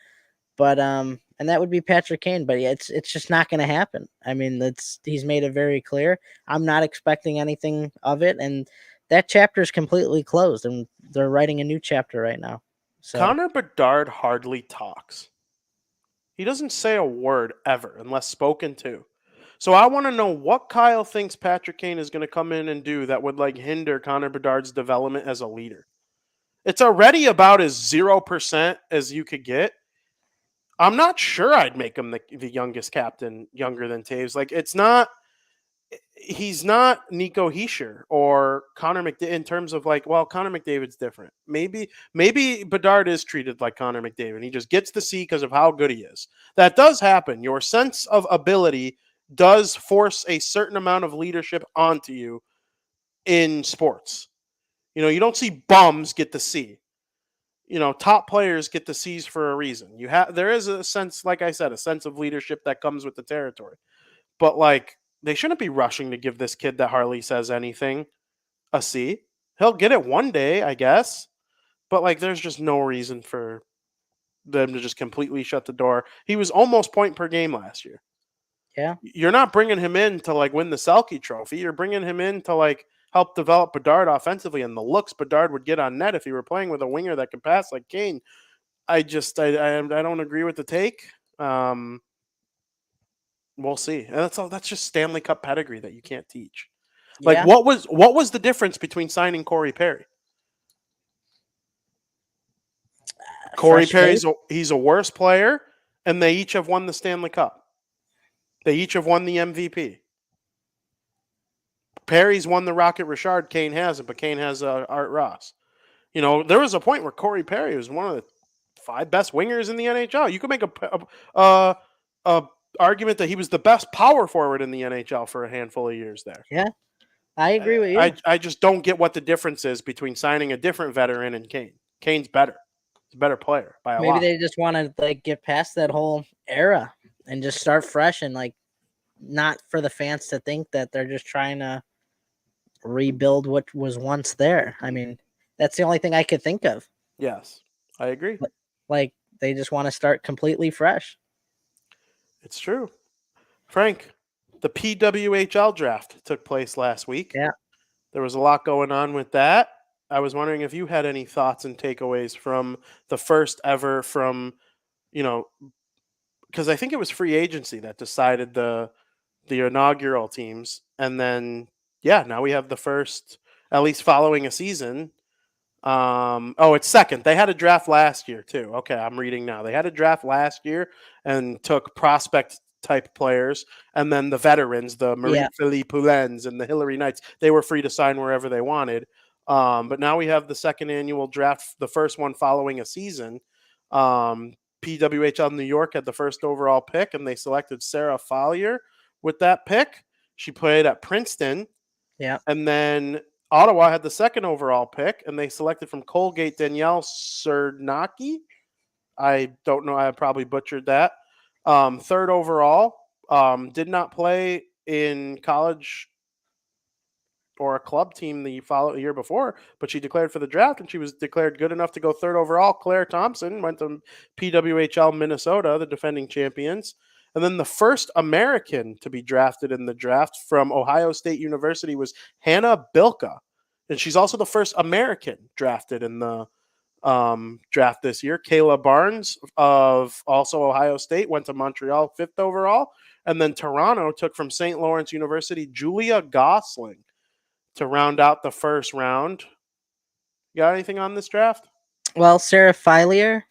But and that would be Patrick Kane. But yeah, it's just not going to happen. I mean, he's made it very clear. I'm not expecting anything of it, and that chapter is completely closed, and they're writing a new chapter right now. So Connor Bedard hardly talks. He doesn't say a word ever unless spoken to. So I want to know what Kyle thinks Patrick Kane is going to come in and do that would like hinder Connor Bedard's development as a leader. It's already about as 0% as you could get. I'm not sure I'd make him the youngest captain, younger than Taves. Like he's not Nico Heischer or Connor McDavid in terms of like, well, Connor McDavid's different. Maybe Bedard is treated like Connor McDavid. He just gets the C because of how good he is. That does happen. Your sense of ability does force a certain amount of leadership onto you in sports. You don't see bums get the C. Top players get the C's for a reason. There is a sense, like I said, a sense of leadership that comes with the territory. But like they shouldn't be rushing to give this kid that hardly says anything a C. He'll get it one day, I guess. But like there's just no reason for them to just completely shut the door. He was almost point per game last year. Yeah. You're not bringing him in to like win the Selke Trophy. You're bringing him in to like help develop Bedard offensively, and the looks Bedard would get on net if he were playing with a winger that could pass like Kane. I don't agree with the take. We'll see. And that's just Stanley Cup pedigree that you can't teach. Like Yeah. what was the difference between signing Corey Perry? Corey Fresh Perry's face. he's a worse player, and they each have won the Stanley Cup. They each have won the MVP. Perry's won the Rocket Richard. Kane hasn't, but Kane has Art Ross. You know, there was a point where Corey Perry was one of the 5 best wingers in the NHL. You could make a argument that he was the best power forward in the NHL for a handful of years there. Yeah. I agree with you. I just don't get what the difference is between signing a different veteran and Kane. Kane's better. He's a better player by a Maybe lot. they just want to like get past that whole era and just start fresh and like not for the fans to think that they're just trying to rebuild what was once there. I mean, that's the only thing I could think of. Yes, I agree. Like they just want to start completely fresh. It's true. Frank, the PWHL draft took place last week. Yeah. There was a lot going on with that. I was wondering if you had any thoughts and takeaways from the first ever because I think it was free agency that decided the inaugural teams, and then now we have the first, at least following a season. It's second. They had a draft last year too. Okay, I'm reading now. They had a draft last year and took prospect type players, and then the veterans, the Marie-Philippe Poulins and the Hillary Knights, they were free to sign wherever they wanted. But now we have the second annual draft, the first one following a season. PWHL New York had the first overall pick, and they selected Sarah Follier with that pick. She played at Princeton. Yeah. And then Ottawa had the second overall pick, and they selected from Colgate Danielle Cernacki. I don't know. I probably butchered that. Third overall. Did not play in college or a club team the year before, but she declared for the draft, and she was declared good enough to go third overall. Claire Thompson went to PWHL Minnesota, the defending champions. And then the first American to be drafted in the draft from Ohio State University was Hannah Bilka. And she's also the first American drafted in the draft this year. Kayla Barnes of also Ohio State went to Montreal, 5th overall. And then Toronto took from St. Lawrence University Julia Gosling to round out the first round. You got anything on this draft? Well, Sarah Fillier,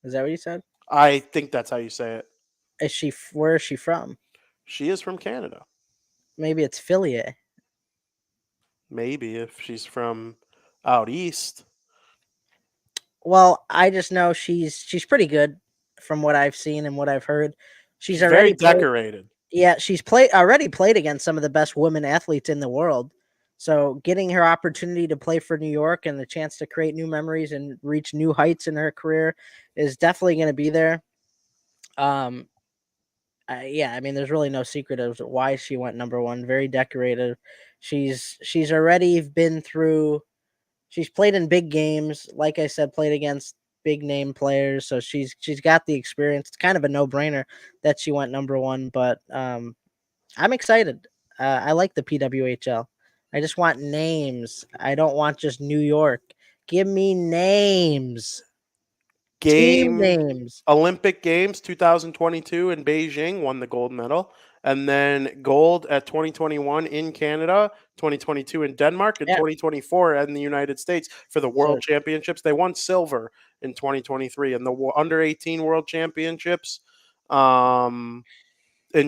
is that what you said? I think that's how you say it. Where is she from? She is from Canada. Maybe it's Fillier. Maybe if she's from out east. Well, I just know she's pretty good from what I've seen and what I've heard. She's very decorated. She's already played against some of the best women athletes in the world. So getting her opportunity to play for New York and the chance to create new memories and reach new heights in her career is definitely going to be there. I mean, there's really no secret of why she went number one. Very decorated. She's already been through. She's played in big games. Like I said, played against big name players. So she's got the experience. It's kind of a no brainer that she went number one. But I'm excited. I like the PWHL. I just want names. I don't want just New York. Give me names. Team names. Olympic Games 2022 in Beijing won the gold medal. And then gold at 2021 in Canada, 2022 in Denmark, and 2024 in the United States for the World Championships. They won silver in 2023. And the under-18 World Championships in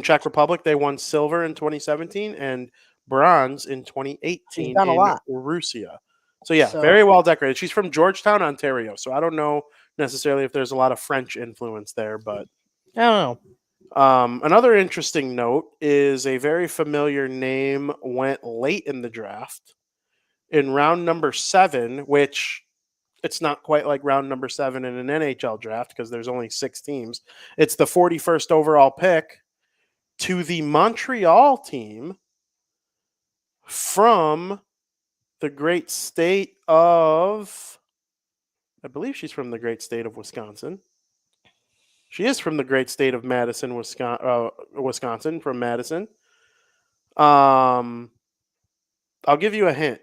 Czech Republic, they won silver in 2017 and bronze in 2018 in Russia. So, very well decorated. She's from Georgetown, Ontario. So I don't know necessarily if there's a lot of French influence there, but I don't know. Another interesting note is a very familiar name went late in the draft in round number 7, which it's not quite like round number 7 in an NHL draft because there's only 6 teams. It's the 41st overall pick to the Montreal team from the great state of, I believe she's from the great state of Wisconsin. She is from the great state of Madison, Wisconsin, from Madison. I'll give you a hint.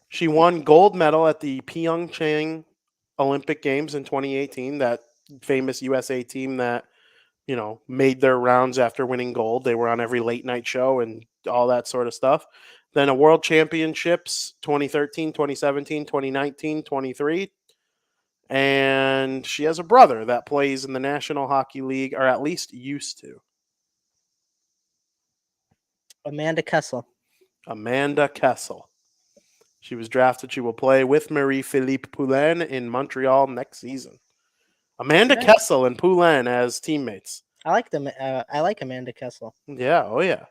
She won gold medal at the Pyeongchang Olympic Games in 2018. That famous USA team that made their rounds after winning gold. They were on every late night show and all that sort of stuff. Then a World Championships 2013, 2017, 2019, 23. And she has a brother that plays in the National Hockey League, or at least used to. Amanda Kessel. Amanda Kessel. She was drafted. She will play with Marie-Philippe Poulin in Montreal next season. Amanda Kessel and Poulin as teammates. I like them. I like Amanda Kessel. Yeah. Oh yeah.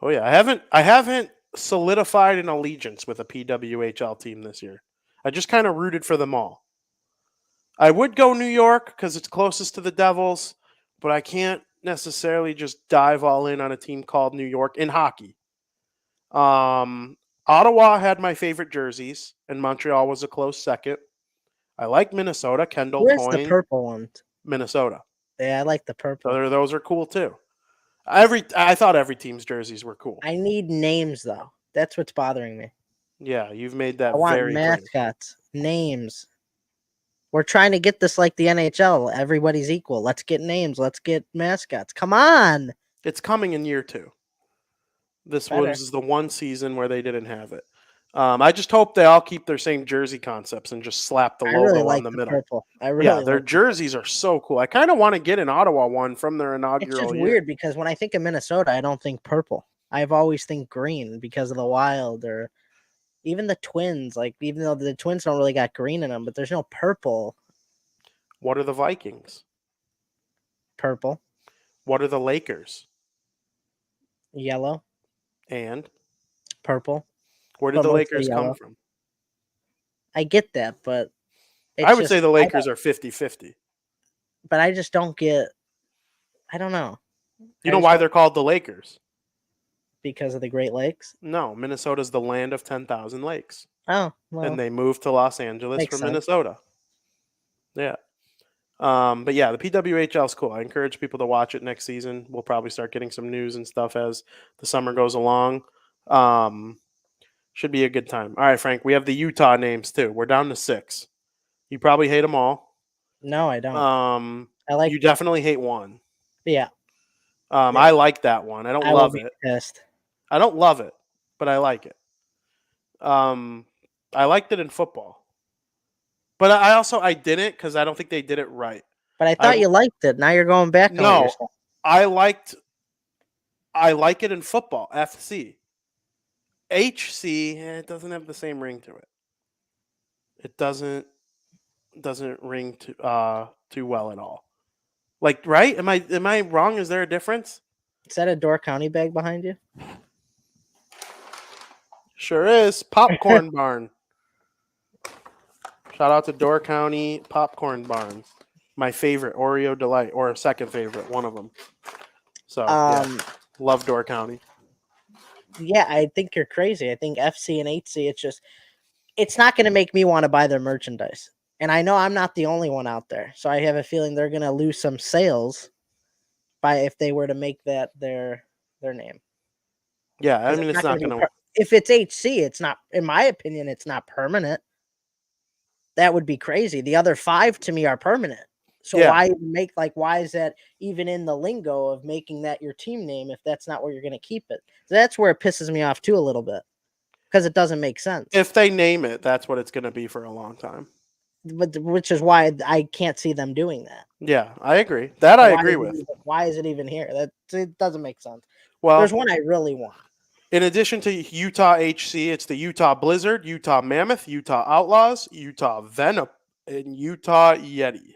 Oh yeah. I haven't solidified an allegiance with a PWHL team this year. I just kind of rooted for them all. I would go New York because it's closest to the Devils, but I can't necessarily just dive all in on a team called New York in hockey. Ottawa had my favorite jerseys, and Montreal was a close second. I like Minnesota. Kendall Where's Coyne. the purple one? Minnesota. Yeah, I like the purple. So those are cool too. I thought every team's jerseys were cool. I need names though. That's what's bothering me. Yeah, you've made that I want very clear. mascots, names. We're trying to get this like the NHL. Everybody's equal. Let's get names. Let's get mascots. Come on. It's coming in year 2. This was the one season where they didn't have it. I just hope they all keep their same jersey concepts and just slap the logo on the middle. Purple. Their jerseys are so cool. I kind of want to get an Ottawa one from their inaugural year. It's just year. weird because when I think of Minnesota, I don't think purple. I've always think green because of the Wild or even the Twins. Like even though the Twins don't really got green in them, but there's no purple. What are the Vikings? Purple. What are the Lakers? Yellow. And purple. Where did the Lakers come from? I get that, but I would say the Lakers are 50-50. But I just don't get. I don't know. You know why they're called the Lakers? Because of the Great Lakes? No, Minnesota's the land of 10,000 lakes. Oh, well. And they moved to Los Angeles from Minnesota. Yeah. But yeah, the PWHL is cool. I encourage people to watch it next season. We'll probably start getting some news and stuff as the summer goes along. Should be a good time. All right, Frank, we have the Utah names too. We're down to 6. You probably hate them all. No, I don't. You definitely hate one. Yeah. I like that one. I don't love it. Pissed. I don't love it, but I like it. I liked it in football. But I didn't because I don't think they did it right. But I thought you liked it. Now you're going back on yourself. I like it in football, FC. HC, it doesn't have the same ring to it. It doesn't ring too well at all. Like, right? Am I wrong? Is there a difference? Is that a Door County bag behind you? Sure is. Popcorn Barn. Shout out to Door County Popcorn Barn. My favorite Oreo Delight, or second favorite, one of them. So, love Door County. Yeah, I think you're crazy. I think FC and HC, it's not going to make me want to buy their merchandise. And I know I'm not the only one out there. So I have a feeling they're going to lose some sales if they were to make that their name. Yeah, I mean, it's not going to. If it's HC, it's not, in my opinion, it's not permanent. That would be crazy. The other 5 to me are permanent. So why is that even in the lingo of making that your team name if that's not where you're going to keep it? So that's where it pisses me off too a little bit because it doesn't make sense. If they name it, that's what it's going to be for a long time. But which is why I can't see them doing that. Yeah, I agree. I agree with. Why is it even here? It doesn't make sense. Well, there's one I really want. In addition to Utah HC, it's the Utah Blizzard, Utah Mammoth, Utah Outlaws, Utah Venom, and Utah Yeti.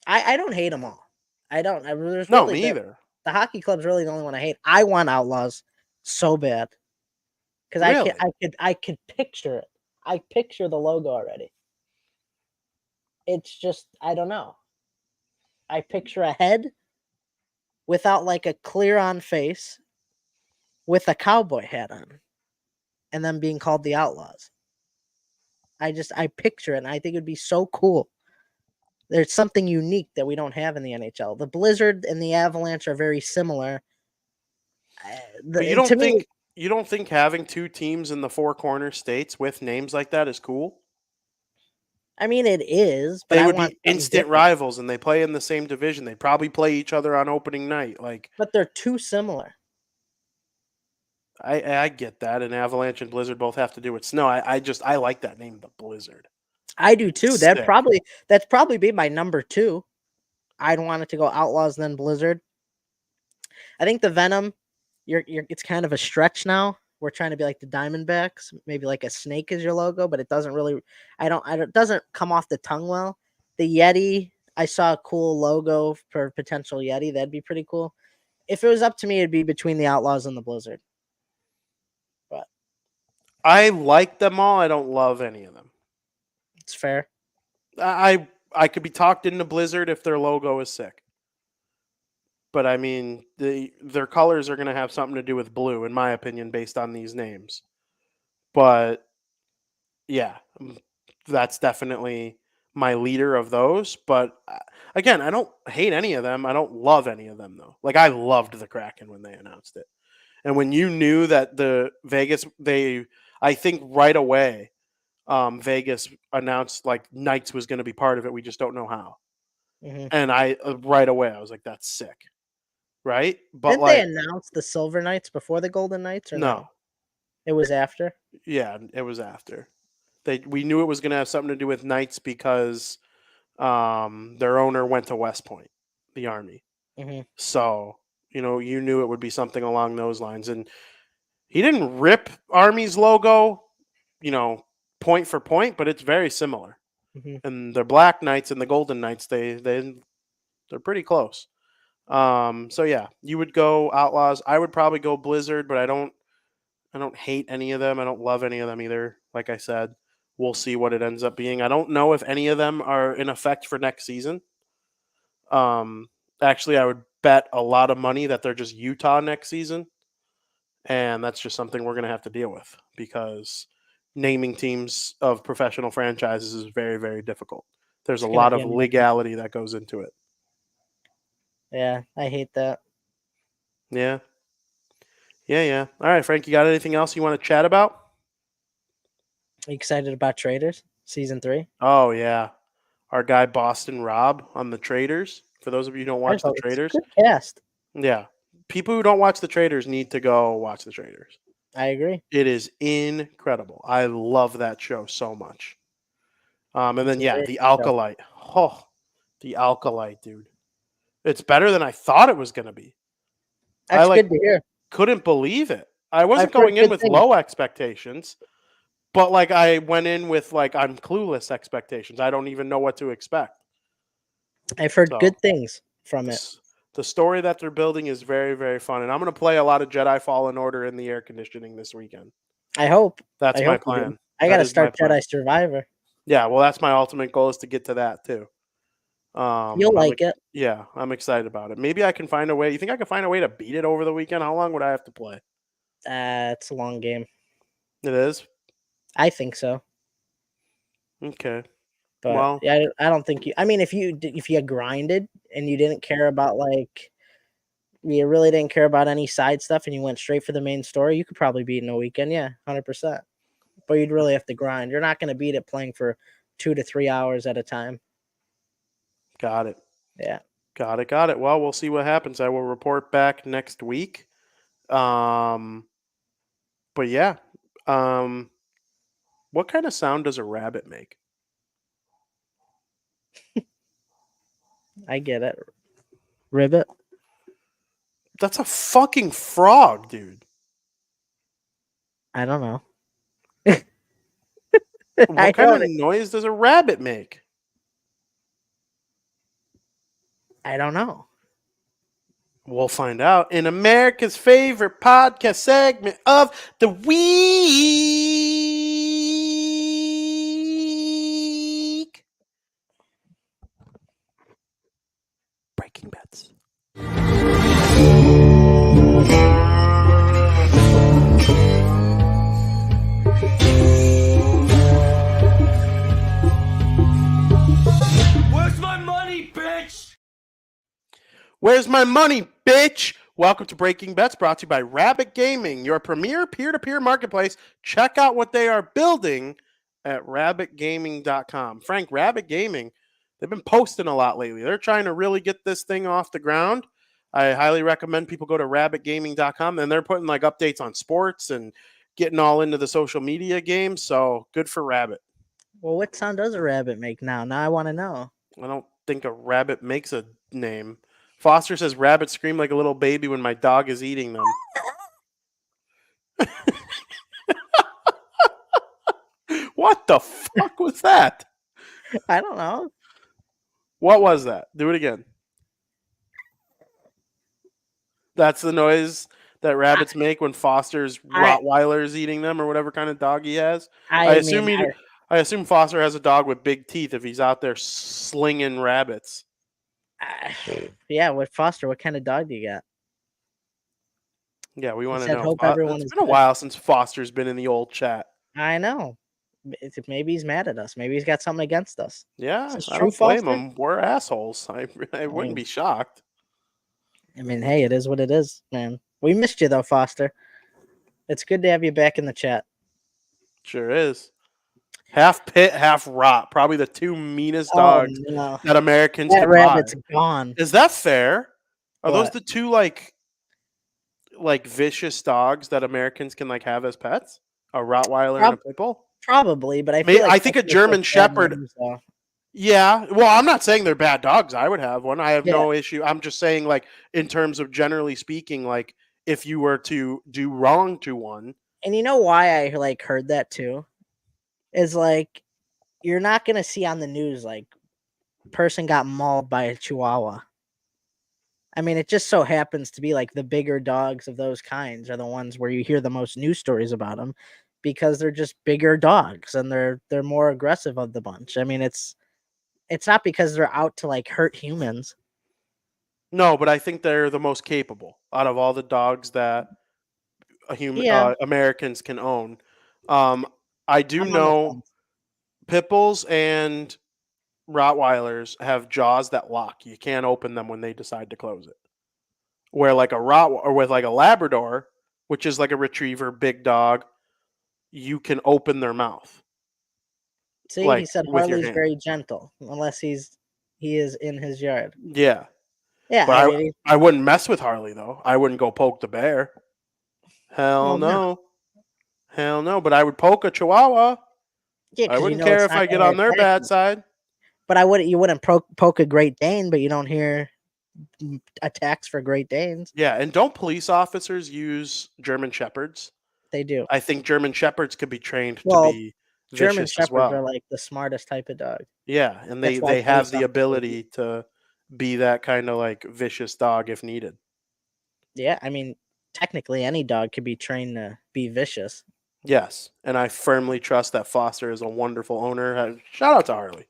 I don't hate them all. I don't. Me either. The hockey club's really the only one I hate. I want Outlaws so bad because I could picture it. I picture the logo already. It's just I don't know. I picture a head without like a clear on face with a cowboy hat on and them being called the Outlaws. I picture it and I think it'd be so cool. There's something unique that we don't have in the NHL. The Blizzard and the Avalanche are very similar. But you To me, don't think having two teams in the four corner states with names like that is cool? I mean, it is, but They I would want be something instant different. rivals, and they play in the same division. They'd probably play each other on opening night. Like, But they're too similar. I get that, and Avalanche and Blizzard both have to do with snow. I like that name, the Blizzard. I do too. Sick. That's probably be my number 2. I'd want it to go Outlaws then Blizzard. I think the Venom, it's kind of a stretch now. We're trying to be like the Diamondbacks, maybe like a snake is your logo, but it doesn't really. It doesn't come off the tongue well. The Yeti, I saw a cool logo for potential Yeti. That'd be pretty cool. If it was up to me, it'd be between the Outlaws and the Blizzard. But I like them all. I don't love any of them. it's fair. I could be talked into Blizzard if their logo is sick. But I mean, their colors are going to have something to do with blue, in my opinion, based on these names. But yeah, that's definitely my leader of those. But again, I don't hate any of them. I don't love any of them, though. Like, I loved the Kraken when they announced it. And when you knew that the Vegas, I think right away, Vegas announced like Knights was going to be part of it. We just don't know how. Mm-hmm. And right away, I was like, that's sick. Right? But Didn't they announce the Silver Knights before the Golden Knights? Or no? It was after? Yeah, it was after. We knew it was going to have something to do with Knights because their owner went to West Point, the Army. Mm-hmm. So, you knew it would be something along those lines. And he didn't rip Army's logo, point for point, but it's very similar. Mm-hmm. And the Black Knights and the Golden Knights, they're pretty close. So yeah, you would go Outlaws. I would probably go Blizzard, but I don't hate any of them. I don't love any of them either. Like I said, we'll see what it ends up being. I don't know if any of them are in effect for next season. Actually, I would bet a lot of money that they're just Utah next season. And that's just something we're going to have to deal with because naming teams of professional franchises is very, very difficult. There's a lot of legality that goes into it. Yeah, I hate that. Yeah. All right, Frank, you got anything else you want to chat about? Are you excited about Traders season 3? Oh, yeah. Our guy Boston Rob on the Traders. For those of you who don't watch the Traders. Good cast. Yeah. People who don't watch the Traders need to go watch the Traders. I agree. It is incredible. I love that show so much. And then, the Alkalite. Oh, the Alkalite, dude. It's better than I thought it was going to be. That's good to hear. Couldn't believe it. I wasn't going in with low expectations, but I went in with I'm clueless expectations. I don't even know what to expect. I've heard good things from it. The story that they're building is very, very fun, and I'm going to play a lot of Jedi Fallen Order in the air conditioning this weekend. I hope. That's my plan. I got to start Jedi Survivor. Yeah, well, that's my ultimate goal is to get to that too. You'll like it. Yeah, I'm excited about it. Maybe I can find a way. You think I can find a way to beat it over the weekend? How long would I have to play? It's a long game. It is? I think so. Okay. But yeah, I don't think you. I mean, if you grinded and you didn't care about you really didn't care about any side stuff and you went straight for the main story, you could probably beat in a weekend. Yeah, 100%. But you'd really have to grind. You're not going to beat it playing for 2 to 3 hours at a time. Got it. Yeah. Got it. Well, we'll see what happens. I will report back next week. But yeah. What kind of sound does a rabbit make? I get it. Ribbit? That's a fucking frog, dude. I don't know. What kind of noise does a rabbit make? I don't know. We'll find out in America's favorite podcast segment of the week. Breaking Bets. Where's my Where's my money, bitch? Welcome to Breaking Bets, brought to you by Rabbit Gaming, your premier peer-to-peer marketplace. Check out what they are building at rabbitgaming.com. Frank, Rabbit Gaming, they've been posting a lot lately. They're trying to really get this thing off the ground. I highly recommend people go to rabbitgaming.com, and they're putting like updates on sports and getting all into the social media game. So good for Rabbit. Well, what sound does a rabbit make now? Now I want to know. I don't think a rabbit makes a name. Foster says rabbits scream like a little baby when my dog is eating them. What the fuck was that? I don't know. What was that? Do it again. That's the noise that rabbits make when Foster's Rottweiler is eating them, or whatever kind of dog he has. I assume Foster has a dog with big teeth if he's out there slinging rabbits. Yeah, with Foster, what kind of dog do you got? Yeah, we want to said, know. "Hope everyone It's is been a good." while since Foster's been in the old chat. I know. Maybe he's mad at us. Maybe he's got something against us. Yeah, Is this I true, don't blame Foster? him. We're assholes. I wouldn't be shocked. I mean, hey, it is what it is, man. We missed you though, Foster. It's good to have you back in the chat. Sure is. Half pit, half rot. Probably the two meanest dogs that Americans that can rabbit's buy. gone. Is that fair? Are What? those the two like vicious dogs that Americans can like have as pets? A Rottweiler and a pit bull? Probably, but I feel like I think a German Shepherd. Yeah, well, I'm not saying they're bad dogs. I would have one. I have no issue. I'm just saying, like, in terms of generally speaking, like, if you were to do wrong to one. And you know why I like heard that too? Is like you're not gonna see on the news like person got mauled by a Chihuahua. I mean, it just so happens to be like the bigger dogs of those kinds are the ones where you hear the most news stories about them because they're just bigger dogs and they're more aggressive of the bunch. I mean, it's not because they're out to like hurt humans. No, but I think they're the most capable out of all the dogs that Americans can own. I do know pit bulls and Rottweilers have jaws that lock. You can't open them when they decide to close it. Where like with like a Labrador, which is like a retriever, big dog, you can open their mouth. See, he said Harley's very gentle, unless he is in his yard. Yeah. Yeah, but I wouldn't mess with Harley though. I wouldn't go poke the bear. Hell no. Hell no. But I would poke a Chihuahua. Yeah, I wouldn't care if I get on their bad side. But you wouldn't poke a Great Dane, but you don't hear attacks for Great Danes. Yeah, and don't police officers use German Shepherds? They do. I think German Shepherds could be trained to be German vicious Shepherds as well. are like the smartest type of dog. Yeah, and they have the ability to be that kind of like vicious dog if needed. Yeah, I mean, technically any dog could be trained to be vicious. Yes, and I firmly trust that Foster is a wonderful owner. Shout out to Harley.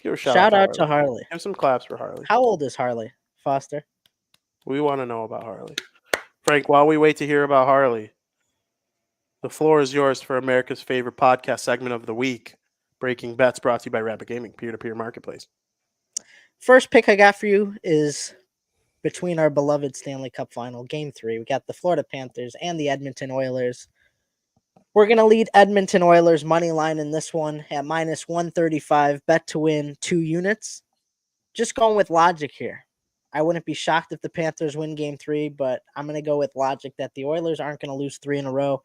Give a shout out to Harley. Have some claps for Harley. How old is Harley, Foster? We want to know about Harley. Frank, while we wait to hear about Harley, the floor is yours for America's favorite podcast segment of the week, Breaking Bets, brought to you by Rabbit Gaming, peer-to-peer marketplace. First pick I got for you is between our beloved Stanley Cup Final, Game 3. We got the Florida Panthers and the Edmonton Oilers. We're going to lead Edmonton Oilers money line in this one at minus 135, bet to win 2 units. Just going with logic here. I wouldn't be shocked if the Panthers win Game 3, but I'm going to go with logic that the Oilers aren't going to lose 3 in a row.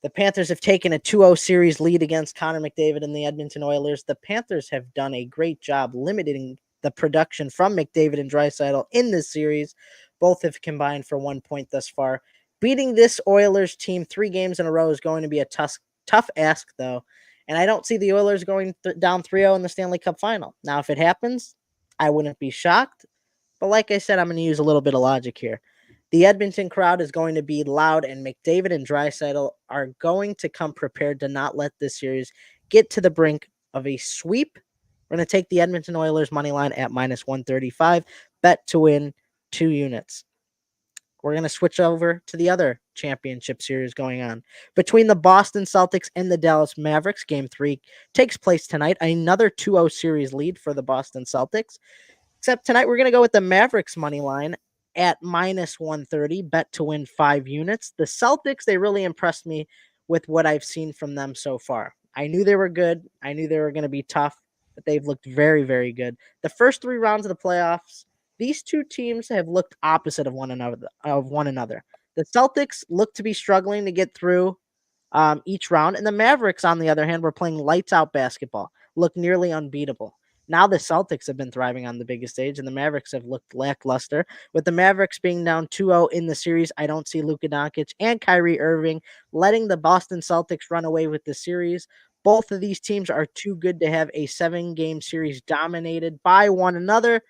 The Panthers have taken a 2-0 series lead against Connor McDavid and the Edmonton Oilers. The Panthers have done a great job limiting the production from McDavid and Draisaitl in this series. Both have combined for 1 point thus far. Beating this Oilers team 3 games in a row is going to be a tough ask, though. And I don't see the Oilers going down 3-0 in the Stanley Cup Final. Now, if it happens, I wouldn't be shocked. But like I said, I'm going to use a little bit of logic here. The Edmonton crowd is going to be loud, and McDavid and Draisaitl are going to come prepared to not let this series get to the brink of a sweep. We're going to take the Edmonton Oilers money line at minus 135, bet to win 2 units. We're going to switch over to the other championship series going on. Between the Boston Celtics and the Dallas Mavericks, Game 3 takes place tonight. Another 2-0 series lead for the Boston Celtics. Except tonight we're going to go with the Mavericks money line at minus 130, bet to win 5 units. The Celtics, they really impressed me with what I've seen from them so far. I knew they were good. I knew they were going to be tough, but they've looked very, very good. The first 3 rounds of the playoffs, these two teams have looked opposite of one another. The Celtics look to be struggling to get through each round, and the Mavericks, on the other hand, were playing lights out basketball, look nearly unbeatable. Now the Celtics have been thriving on the biggest stage, and the Mavericks have looked lackluster. With the Mavericks being down 2-0 in the series, I don't see Luka Doncic and Kyrie Irving letting the Boston Celtics run away with the series. Both of these teams are too good to have a 7-game series dominated by one another.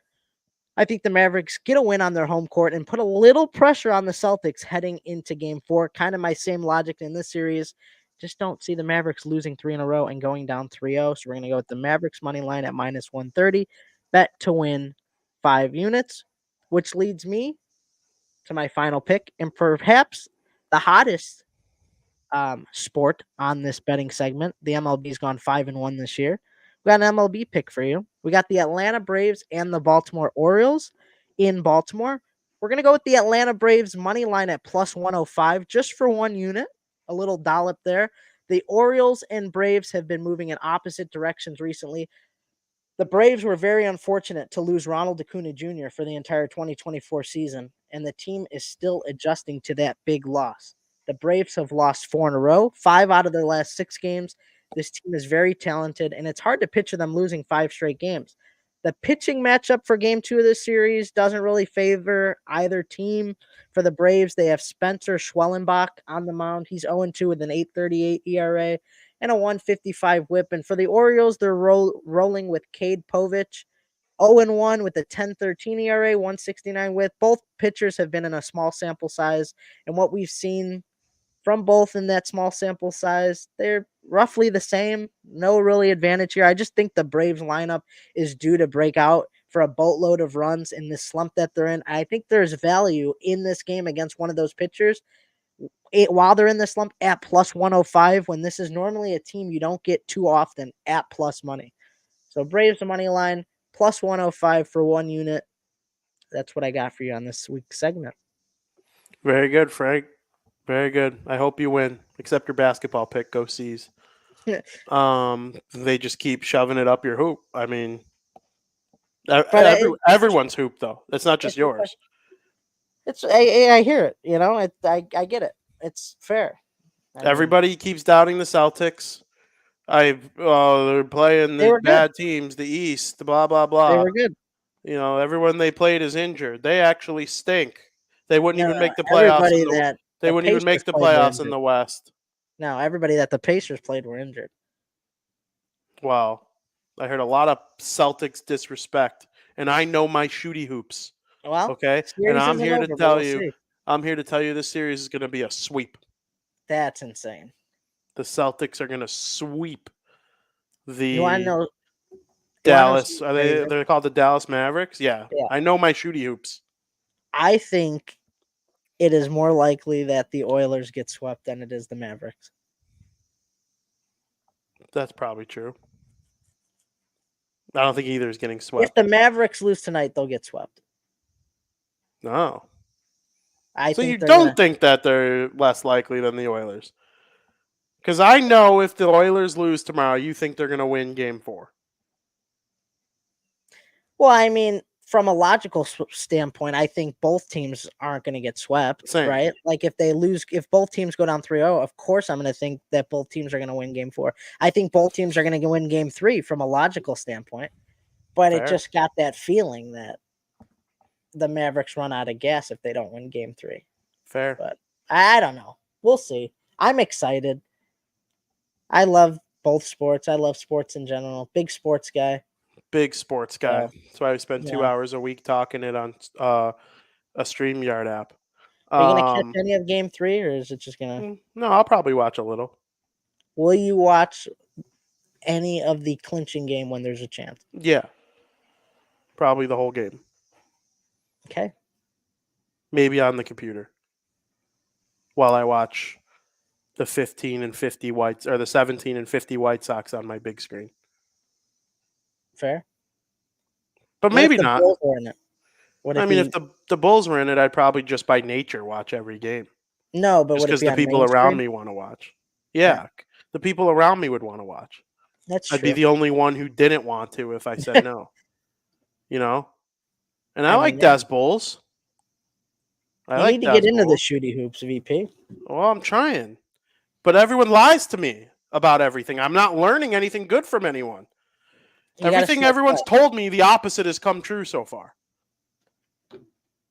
I think the Mavericks get a win on their home court and put a little pressure on the Celtics heading into game 4. Kind of my same logic in this series. Just don't see the Mavericks losing 3 in a row and going down 3-0. So we're going to go with the Mavericks money line at minus 130. Bet to win 5 units, which leads me to my final pick and perhaps the hottest sport on this betting segment. The MLB's gone 5-1 this year. We got an MLB pick for you. We got the Atlanta Braves and the Baltimore Orioles in Baltimore. We're going to go with the Atlanta Braves money line at plus 105 just for 1 unit. A little dollop there. The Orioles and Braves have been moving in opposite directions recently. The Braves were very unfortunate to lose Ronald Acuna Jr. for the entire 2024 season, and the team is still adjusting to that big loss. The Braves have lost 4 in a row, 5 out of their last 6 games. This team is very talented, and it's hard to picture them losing 5 straight games. The pitching matchup for game 2 of this series doesn't really favor either team. For the Braves, they have Spencer Schwellenbach on the mound. He's 0-2 with an 8.38 ERA and a 155 whip. And for the Orioles, they're rolling with Cade Povich, 0-1 with a 10.13 ERA, 169 whip. Both pitchers have been in a small sample size, and what we've seen from both in that small sample size, they're roughly the same. No really advantage here. I just think the Braves lineup is due to break out for a boatload of runs in this slump that they're in. I think there's value in this game against one of those pitchers while they're in the slump at plus 105 when this is normally a team you don't get too often at plus money. So Braves the money line plus 105 for 1 unit. That's what I got for you on this week's segment. Very good, Frank. Very good. I hope you win. Except your basketball pick, go C's. They just keep shoving it up your hoop. I mean, everyone's hoop though. It's not just yours. I hear it. You know, I get it. It's fair. Everybody keeps doubting the Celtics. They're playing the bad teams, the East, blah blah blah. They were good. You know, everyone they played is injured. They actually stink. They wouldn't even make the playoffs. They wouldn't even make the playoffs in the West. No, everybody that the Pacers played were injured. Wow. I heard a lot of Celtics disrespect, and I know my shooty hoops. Well, okay, and I'm here to tell you, I'm here to tell you this series is going to be a sweep. That's insane. The Celtics are going to sweep the you want to know, Dallas. They're called the Dallas Mavericks? Yeah. I know my shooty hoops. I think it is more likely that the Oilers get swept than it is the Mavericks. That's probably true. I don't think either is getting swept. If the Mavericks lose tonight, they'll get swept. No. So you don't think that they're less likely than the Oilers? Because I know if the Oilers lose tomorrow, you think they're going to win Game 4. Well, I mean, from a logical standpoint, I think both teams aren't going to get swept, right? Like if both teams go down 3-0, of course I'm going to think that both teams are going to win Game 4. I think both teams are going to win Game 3 from a logical standpoint, but it just got that feeling that the Mavericks run out of gas if they don't win Game 3. Fair. But I don't know. We'll see. I'm excited. I love both sports. I love sports in general. Big sports guy. Big sports guy. That's why I spend 2 hours a week talking it on a StreamYard app. Are you going to catch any of Game 3, or is it just going to... No, I'll probably watch a little. Will you watch any of the clinching game when there's a chance? Yeah. Probably the whole game. Okay. Maybe on the computer. While I watch the 15 and 50 Whites, or the 17 and 50 White Sox on my big screen. Fair. But What if maybe the not. Bulls were in it? Would I it mean, be if the Bulls were in it, I'd probably just by nature watch every game. no? But Just would it because be the on people around mainstream? me want to watch. Yeah, Yeah, the people around me would want to watch. that's I'd be true. the only one who didn't want to if I said no. You know? And I I like mean, yeah. Des Bulls. I You need like to Des get into the Bulls. shooty hoops, VP. Well, I'm trying. But everyone lies to me about everything. I'm not learning anything good from anyone. You got to Everything step everyone's up. told me, the opposite has come true so far.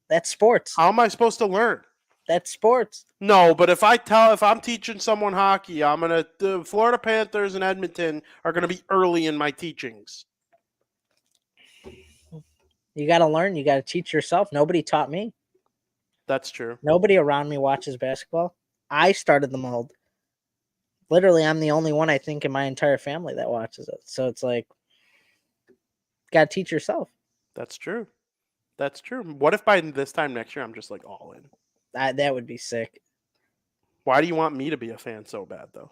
That's sports. How am I supposed to learn? That's sports. No, but if I'm teaching someone hockey, the Florida Panthers and Edmonton are gonna be early in my teachings. You got to learn. You got to teach yourself. Nobody taught me. That's true. Nobody around me watches basketball. I started the mold. Literally, I'm the only one I think in my entire family that watches it. So it's like, got to teach yourself. That's true. That's true. What if by this time next year I'm just like all in? That would be sick. Why do you want me to be a fan so bad though?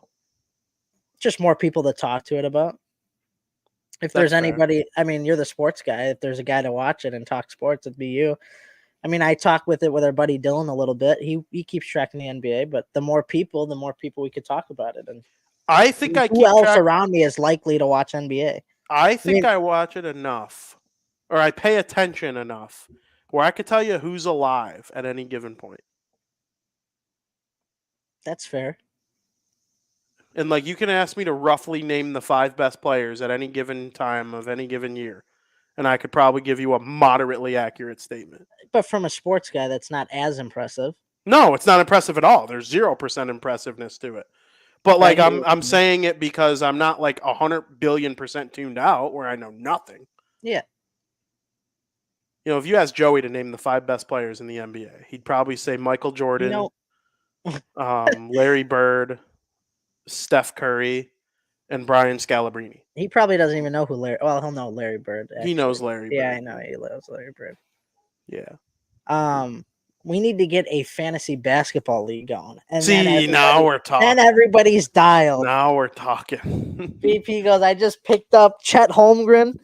Just more people to talk to it about. If there's That's fair. anybody, I mean, you're the sports guy. If there's a guy to watch it and talk sports, it'd be you. I mean, I talk with it with our buddy Dylan a little bit. He keeps tracking the NBA, but the more people we could talk about it. And I think I who keep else track. around me is likely to watch NBA? I I think mean, I watch it enough, or I pay attention enough, where I could tell you who's alive at any given point. that's fair. And like you can ask me to roughly name the 5 best players at any given time of any given year, and I could probably give you a moderately accurate statement. But from a sports guy, that's not as impressive. No, it's not impressive at all. There's 0% impressiveness to it. But I like hear I'm what I'm you mean. saying it because I'm not like 100 billion% tuned out where I know nothing. Yeah. You know, if you ask Joey to name the 5 best players in the NBA, he'd probably say Michael You Jordan, know, Larry Bird, Steph Curry, and Brian Scalabrine. he probably doesn't even know who Larry. Well, he'll know Larry Bird. He Actually, knows Larry yeah, Bird. I know he loves Larry Bird. Yeah. We need to get a fantasy basketball league going, and See, now we're then talking. everybody's dialed. Now we're talking. BP goes, I just picked up Chet Holmgren.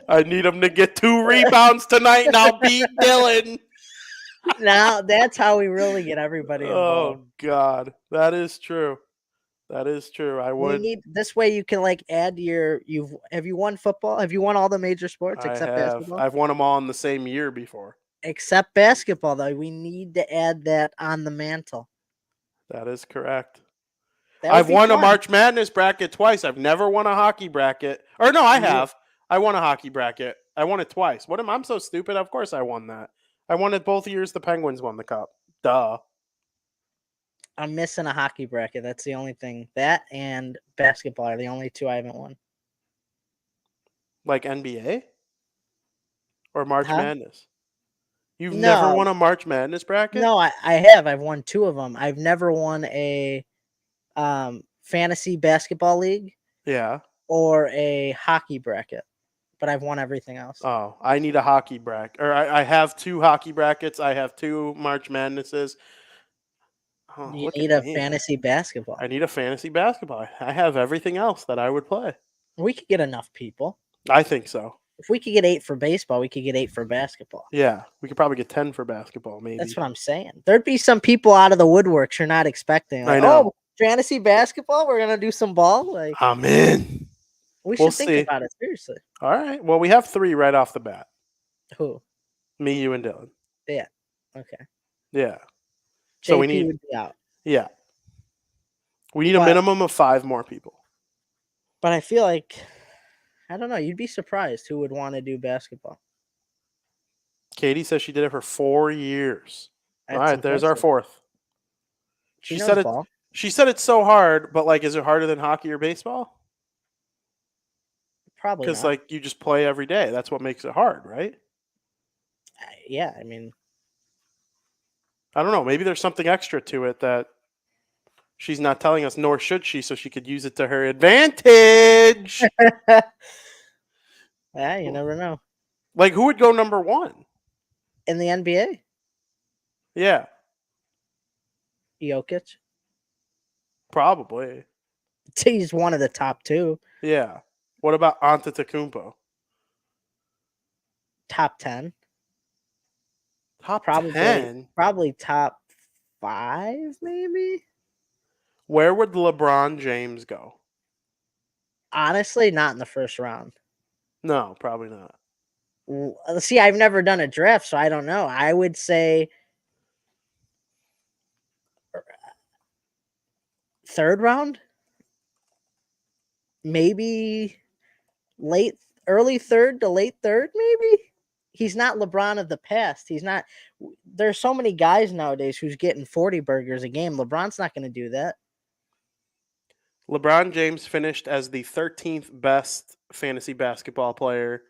I need him to get 2 rebounds tonight, and I'll beat Dylan. Now that's how we really get everybody involved. Oh God, that is true. That is true. I We would. need this way you can like add have you won football? Have you won all the major sports I except have. basketball? I've won them all in the same year before. Except basketball though. We need to add that on the mantle. That is correct. That would I've be won a fun. March Madness bracket twice. I've never won a hockey bracket. Or no, I Yeah. have. I won a hockey bracket. I won it twice. I'm so stupid? Of course I won that. I won it both years the Penguins won the cup. Duh. I'm missing a hockey bracket. That's the only thing. That and basketball are the only 2 I haven't won. Like NBA? Or March Huh? Madness? You've never No, won a March Madness bracket? no, I have. I've won 2 of them. I've never won a fantasy basketball league Yeah. or a hockey bracket, but I've won everything else. Oh, I need a hockey bracket. Or I have 2 hockey brackets. I have 2 March Madnesses. Oh, You look need at a me. fantasy basketball. I need a fantasy basketball. I have everything else that I would play. We could get enough people. I think so. If we could get 8 for baseball, we could get 8 for basketball. Yeah, we could probably get 10 for basketball, maybe. That's what I'm saying. There'd be some people out of the woodworks you're not expecting. Like, I know. oh, fantasy basketball, we're gonna do some ball. Like, I'm in. we We'll should think see. about it seriously. All right. Well, we have 3 right off the bat. Who? Me, you, and Dylan. Yeah. Okay. Yeah. JP So we need. would be out. Yeah. We need a But- minimum of 5 more people. But I feel like I don't know. You'd be surprised who would want to do basketball. Katie says she did it for 4 years. That's All right, there's our impressive. 4th. She She knows said it. ball. She said it's so hard, but like, is it harder than hockey or baseball? Probably Because not. like you just play every day. That's what makes it hard, right? Yeah, I mean, I don't know. Maybe there's something extra to it that she's not telling us, nor should she, so she could use it to her advantage. yeah, you never know. Like, who would go number 1? In the NBA, Yeah, Jokic. probably. He's one of the top 2. Yeah. What about Antetokounmpo? top 10. Top Probably 10? probably top 5, maybe? Where would LeBron James go? Honestly, not in the first round. No, probably not. See, I've never done a draft, so I don't know. I would say third round, maybe early third to late third, maybe. He's not LeBron of the past. He's not. There's so many guys nowadays who's getting 40 burgers a game. LeBron's not going to do that. LeBron James finished as the 13th best fantasy basketball player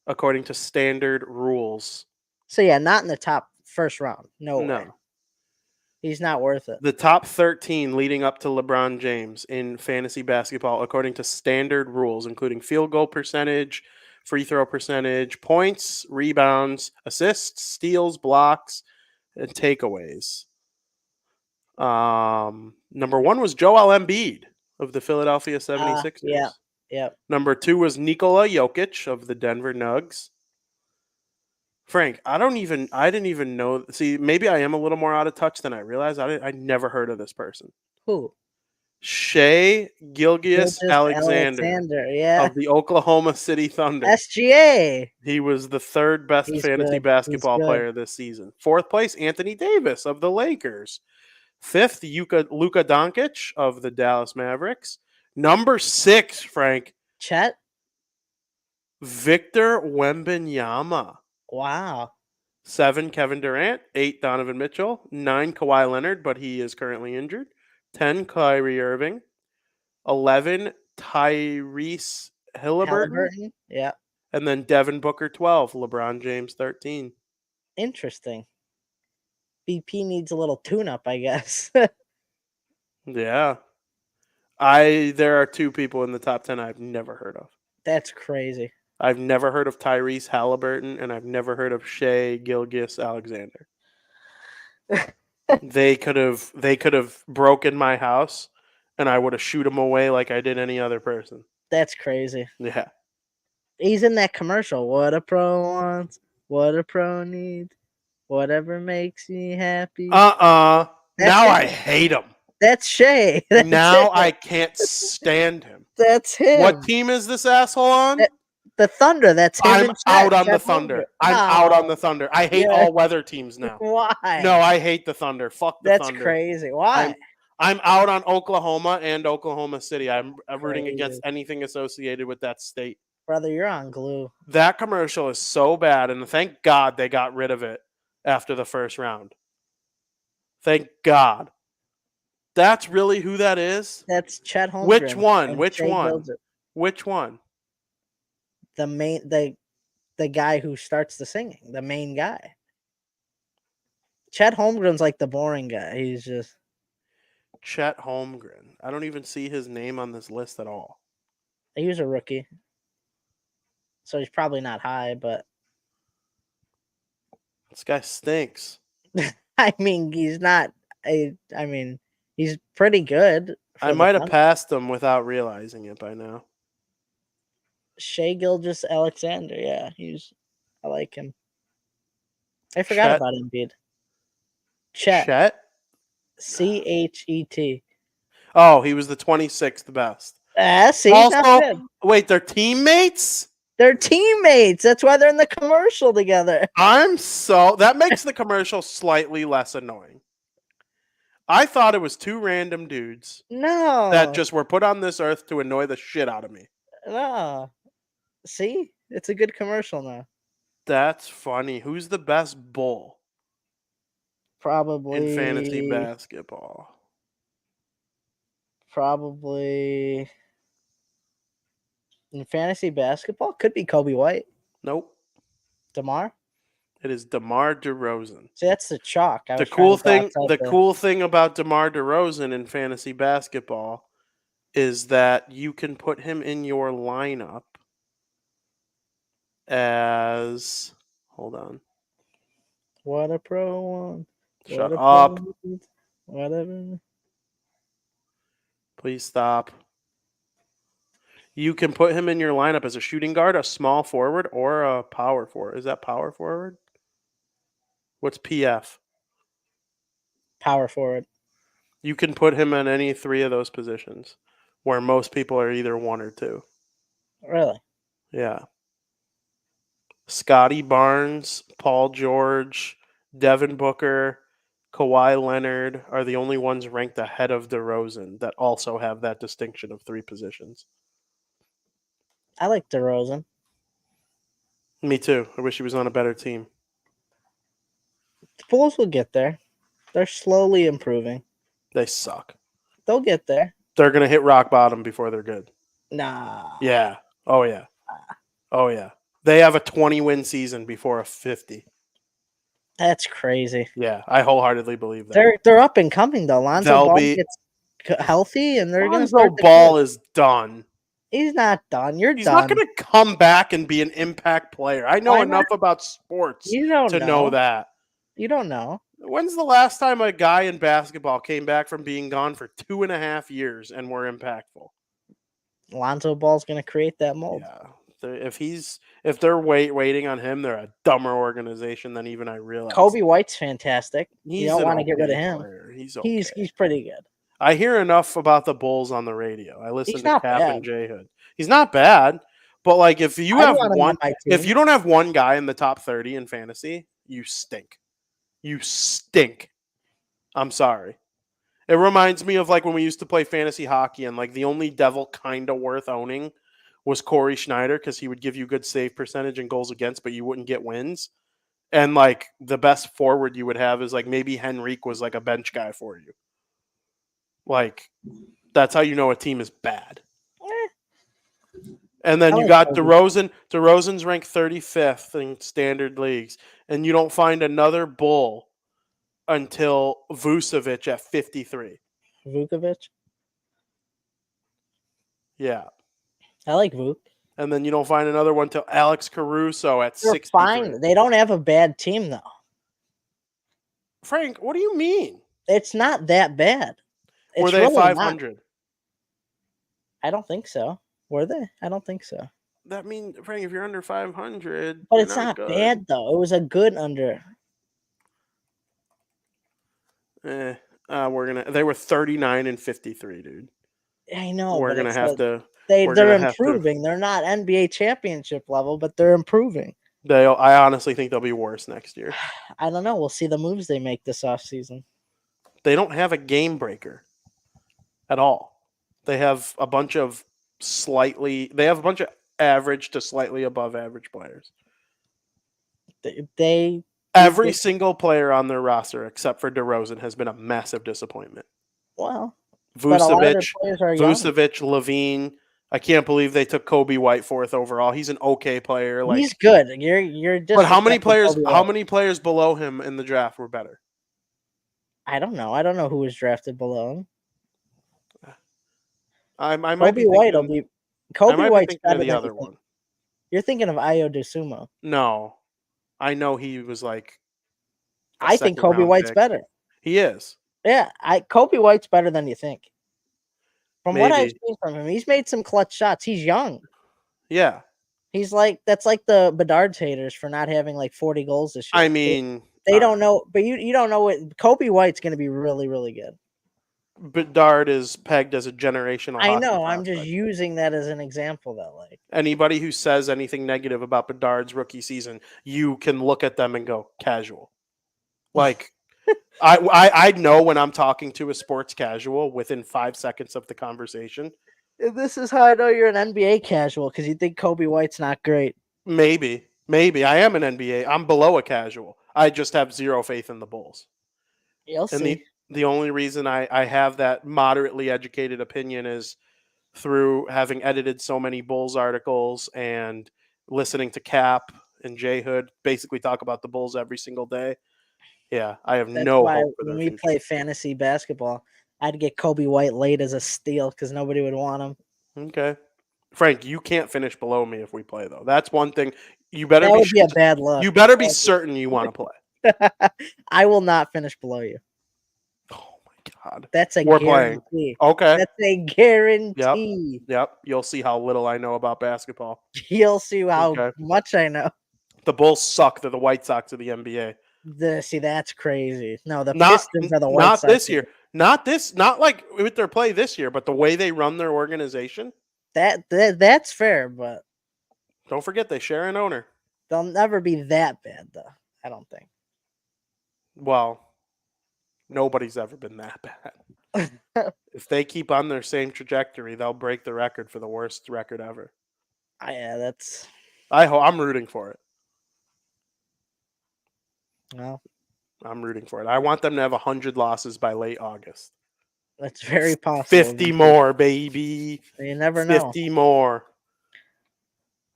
according to standard rules. So yeah, not in the top first round. No way. No. He's not worth it. The top 13 leading up to LeBron James in fantasy basketball according to standard rules, including field goal percentage, free throw percentage, points, rebounds, assists, steals, blocks, and takeaways. Number 1 was Joel Embiid of the Philadelphia 76ers. Yeah. Number 2 was Nikola Jokic of the Denver Nuggets. Frank, I didn't even know. See, maybe I am a little more out of touch than I realized. I never heard of this person. Who? Shea Gilgeous Alexander yeah. of the Oklahoma City Thunder. SGA. He was the 3rd best He's fantasy good. basketball He's good. player this season. 4th place, Anthony Davis of the Lakers. 5th, Luka Doncic of the Dallas Mavericks. Number 6, Frank, Chet. Victor Wembanyama. Wow. 7, Kevin Durant. 8, Donovan Mitchell. 9, Kawhi Leonard, but he is currently injured. 10, Kyrie Irving. 11, Tyrese Halliburton. Yeah. And then Devin Booker 12, LeBron James 13. Interesting. BP needs a little tune-up, I guess. Yeah. There are 2 people in the top 10 I've never heard of. That's crazy. I've never heard of Tyrese Halliburton, and I've never heard of Shea Gilgeous Alexander. They could have broken my house, and I would have shoot them away like I did any other person. That's crazy. Yeah. He's in that commercial. What a pro wants, what a pro needs, whatever makes me happy. Now That's I it. hate him. That's Shea. That's Now it. I can't stand him. That's him. What team is this asshole on? The Thunder. That's him. I'm and out on Chet the Thunder. Holmgren. I'm out on the Thunder. I hate Yeah. all weather teams now. Why? No, I hate the Thunder. Fuck the That's Thunder. crazy. Why? I'm out on Oklahoma and Oklahoma City. I'm rooting Crazy. against anything associated with that state. Brother, you're on glue. That commercial is so bad, and thank God they got rid of it after the first round. Thank God. That's really who that is? That's Chet Holmgren. Which one? and Which Shea one? Gilgeous. Which one? The guy who starts the singing, the main guy. Chet Holmgren's like the boring guy. He's just Chet Holmgren. I don't even see his name on this list at all. he was a rookie. So he's probably not high, but This guy stinks. I mean he's not he's pretty good. I might have passed him without realizing it by now. Shea Gilgeous Alexander, yeah, I like him. I forgot about Embiid. Chet. Chet. Oh, he was the 26th best. See, also, not good. Wait, they're teammates? They're teammates. That's why they're in the commercial together. That makes the commercial slightly less annoying. I thought it was 2 random dudes that just were put on this earth to annoy the shit out of me. No. See? It's a good commercial now. That's funny. Who's the best bull? Probably in fantasy basketball. Probably in fantasy basketball could be Kobe White. Nope. DeMar? It is DeMar DeRozan. See, that's the chalk. The cool thing about DeMar DeRozan in fantasy basketball is that you can put him in your lineup as hold on. What a pro one. Shut up. Whatever. Please stop. You can put him in your lineup as a shooting guard, a small forward, or a power forward. Is that power forward? What's PF? Power forward. You can put him in any three of those positions, where most people are either one or two. Really? Yeah. Scotty Barnes, Paul George, Devin Booker, Kawhi Leonard are the only ones ranked ahead of DeRozan that also have that distinction of three positions. I like DeRozan. Me too. I wish he was on a better team. The Bulls will get there. They're slowly improving. They suck. They'll get there. They're going to hit rock bottom before they're good. Nah. Yeah. Oh, yeah. Oh, yeah. They have a 20-win season before a 50. That's crazy. Yeah, I wholeheartedly believe that. They're up and coming though. Lonzo They'll Ball be- gets healthy, and they're going to Lonzo start. Ball is done. He's not done. You're He's done. not going to come back and be an impact player. I know Why enough not? about sports You don't to know that. You don't know. When's the last time a guy in basketball came back from being gone for 2.5 years and were impactful? Lonzo Ball's going to create that mold. Yeah. If they're waiting on him, they're a dumber organization than even I realized. Kobe White's fantastic. He's You don't an want to get rid of okay him. player. He's okay. He's pretty good. I hear enough about the Bulls on the radio. I listen He's to not Cap bad. and J Hood. He's not bad, but like if you I have want him on one, my if team. you don't have one guy in the top 30 in fantasy, you stink. You stink. I'm sorry. It reminds me of like when we used to play fantasy hockey and like the only devil kind of worth owning was Corey Schneider because he would give you good save percentage and goals against, but you wouldn't get wins. And like the best forward you would have is like maybe Henrique was like a bench guy for you. Like that's how you know a team is bad. And then I you like got Kobe. DeRozan. DeRozan's ranked 35th in standard leagues, and you don't find another Bull until Vucevic at 53. Vukovic. Yeah. I like Vuk. And then you don't find another one till Alex Caruso at They're 63. fine. They don't have a bad team though. Frank, what do you mean? It's not that bad. It's Were they really 500? Not. I don't think so. Were they? I don't think so. That means, Frank, if you're under 500, But you're it's not good. bad though. It was a good under. They were 39 and 53, dude. I know. We're but gonna it's have to. They're gonna have to- improving. They're not NBA championship level, but they're improving. I honestly think they'll be worse next year. I don't know. We'll see the moves they make this offseason. They don't have a game breaker at all. They have a bunch of average to slightly above average players. Every single player on their roster except for DeRozan has been a massive disappointment. Well, but a lot of their players are young. Vucevic, Levine. I can't believe they took Kobe White 4th overall. He's an okay player. Like, he's good. You're just. But how many players below him in the draft were better? I don't know. I don't know who was drafted below him. I might Kobe be White thinking, will be. Kobe White's better the than other one. You're thinking of Ayo DeSumo. No, I know he was like. I think Kobe White's better. He is. Yeah, Kobe White's better than you think. From what I've Maybe. seen from him, he's made some clutch shots. He's young. Yeah. He's like that's like the Bedard's haters for not having like 40 goals this year. I mean, they don't know, but you don't know what Kobe White's going to be really, really good. Bedard is pegged as a generational. I know. hockey I'm just prospect. using that as an example. That like Anybody who says anything negative about Bedard's rookie season, you can look at them and go casual. Like I know when I'm talking to a sports casual within 5 seconds of the conversation. this is how I know you're an NBA casual because you think Kobe White's not great. Maybe I am an NBA. I'm below a casual. I just have zero faith in the Bulls. You'll And see. the only reason I have that moderately educated opinion is through having edited so many Bulls articles and listening to Cap and J Hood basically talk about the Bulls every single day. Yeah, I have That's no why hope for when their we future. play fantasy basketball, I'd get Kobe White late as a steal because nobody would want him. Okay. Frank, you can't finish below me if we play though. That's one thing. You better That be would be a bad look. You better be certain you want to play. I will not finish below you. Oh my god. God. That's a We're playing. guarantee. Okay. That's a Yep. guarantee. Yep. You'll see how little I know about basketball. You'll see how Okay. much I know. The Bulls suck. They're the White Sox of the NBA. See, that's crazy. No, the Not Pistons are the White not Sox. this year. Not like with their play this year, but the way they run their organization. That's fair, but Don't forget they share an owner. they'll never be that bad, though. I don't think. Well, nobody's ever been that bad. If they keep on their same trajectory, they'll break the record for the worst record ever. Yeah, that's I'm rooting for it. well, I'm rooting for it. I want them to have 100 losses by late August. that's very possible. 50 more, baby. You never know. 50 more.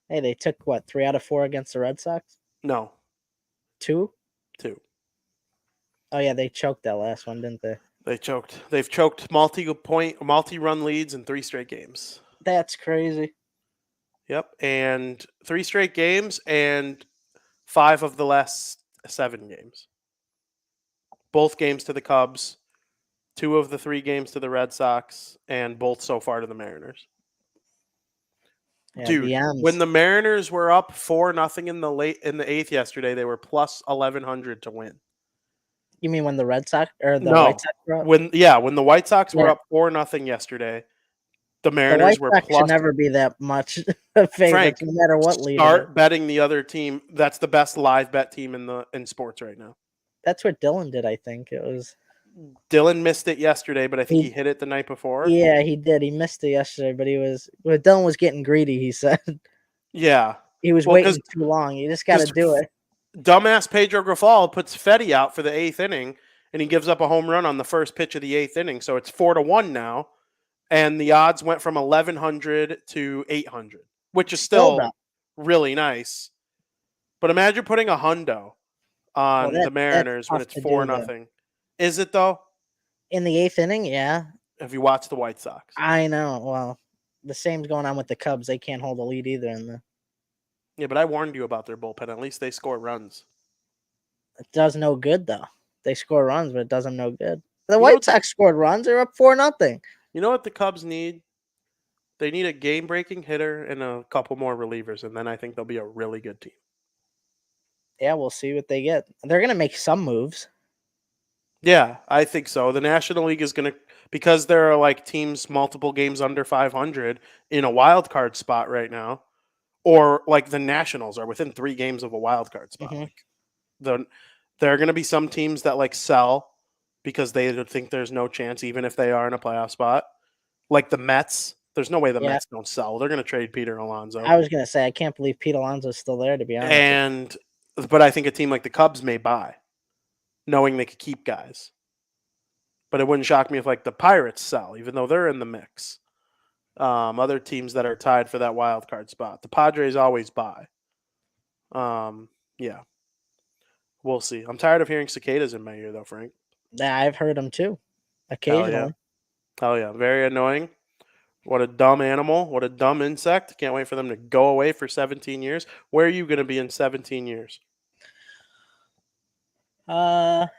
Hey, they took what 3 out of 4 against the Red Sox? No, 2? 2. Oh yeah, they choked that last one, didn't they? They choked. They've choked multi-run leads in 3 straight games. That's crazy. Yep, and 3 straight games and 5 of the last 7 games. Both games to the Cubs, 2 of the 3 games to the Red Sox, and both so far to the Mariners. Yeah, Dude, when the Mariners were up 4-0 in the 8th yesterday, they were plus 1100 to win. You mean when the Red Sox or the No, White Sox were up? when the White Sox were up 4-0 yesterday, the The Mariners White were Sox should plus. never be that much favorites, Frank, no matter what league. start betting the other team. That's the best live bet team in sports right now. That's what Dylan did, I think. It was Dylan missed it yesterday, but I think he hit it the night before. Yeah, he did. He missed it yesterday, but Dylan was getting greedy, he said. Yeah. He was waiting too long. You just got to do it. Dumbass Pedro Grifol puts Fetty out for the 8th inning, and he gives up a home run on the first pitch of the 8th inning. So it's 4-1 now, and the odds went from 1100 to 800, which is still really nice. But imagine putting a hundo on the Mariners when it's 4-0. Is it though? In the 8th inning, yeah. Have you watched the White Sox? I know. Well, the same's going on with the Cubs. They can't hold a lead either. Yeah, but I warned you about their bullpen. At least they score runs. It does no good though. They score runs, but it does them no good. The White Sox scored runs. They're up 4-0. You know what the Cubs need? They need a game-breaking hitter and a couple more relievers, and then I think they'll be a really good team. Yeah, we'll see what they get. They're going to make some moves. Yeah, I think so. The National League is going to, because there are like teams multiple games under 500 in a wild card spot right now, or like the Nationals are within 3 games of a wild card spot. Mm-hmm. There are going to be some teams that like sell because they think there's no chance, even if they are in a playoff spot. Like the Mets. There's no way the Mets don't sell. They're going to trade Peter Alonso. I was going to say, I can't believe Pete Alonso's still there, to be honest. But I think a team like the Cubs may buy, knowing they could keep guys. But it wouldn't shock me if like the Pirates sell, even though they're in the mix. Other teams that are tied for that wild card spot. The Padres always buy. Yeah. We'll see. I'm tired of hearing cicadas in my ear, though, Frank. Yeah, I've heard them too. Occasionally. Hell yeah. Very annoying. What a dumb animal. What a dumb insect. Can't wait for them to go away for 17 years. Where are you going to be in 17 years? That's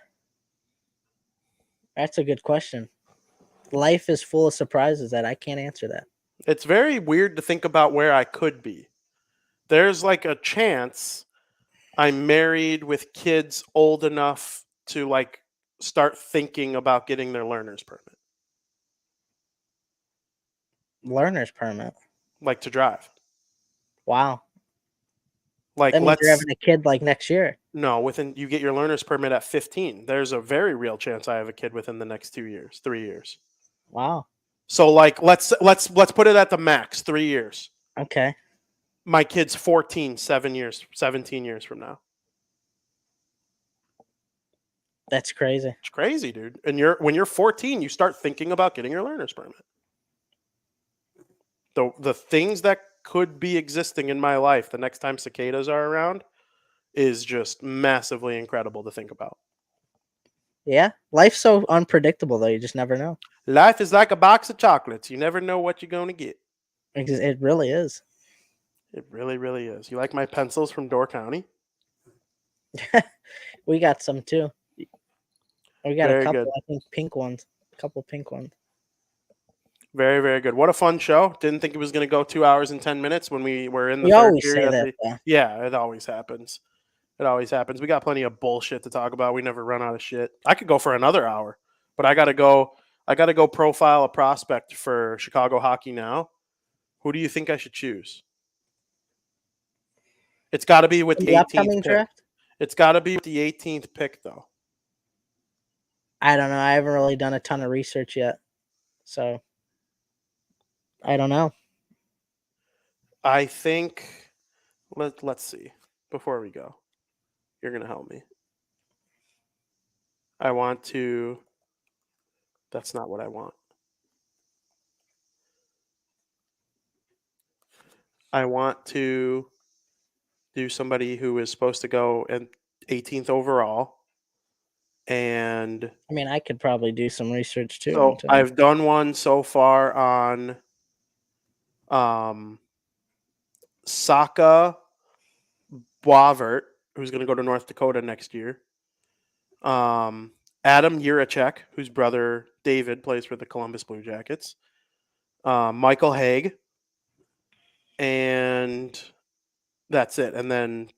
a good question. Life is full of surprises that I can't answer that. It's very weird to think about where I could be. There's like a chance I'm married with kids old enough to like start thinking about getting their learner's permit. Learner's permit? Like to drive. Wow. Like that means you're having a kid like next year. No, you get your learner's permit at 15. There's a very real chance I have a kid within the next 2 years, 3 years. Wow. So like let's put it at the max, 3 years. Okay. My kid's 14, 17 years from now. That's crazy. It's crazy, dude. And when you're 14, you start thinking about getting your learner's permit. The things that could be existing in my life the next time cicadas are around is just massively incredible to think about. Yeah. Life's so unpredictable, though. You just never know. Life is like a box of chocolates. You never know what you're going to get. It really is. It really, really is. You like my pencils from Door County? We got some, too. We got Very a couple, good. I think, pink ones. A couple pink ones. Very, very good. What a fun show. Didn't think it was going to go 2 hours and 10 minutes when we were in the We third always period. say that, though. Yeah, it always happens. It always happens. We got plenty of bullshit to talk about. We never run out of shit. I could go for another hour, but I got to go profile a prospect for Chicago hockey now. Who do you think I should choose? It's got to be with In the the 18th upcoming pick. draft? It's got to be with the 18th pick, though. I don't know. I haven't really done a ton of research yet. So, I don't know. I think let's see. Before we go, you're gonna help me. I want to. That's not what I want. I want to do somebody who is supposed to go in 18th overall, and I mean, I could probably do some research too. so I've done one so far on Saka Boisvert, who's going to go to North Dakota next year. Adam Juracek, whose brother David plays for the Columbus Blue Jackets. Michael Haig. And that's it. And then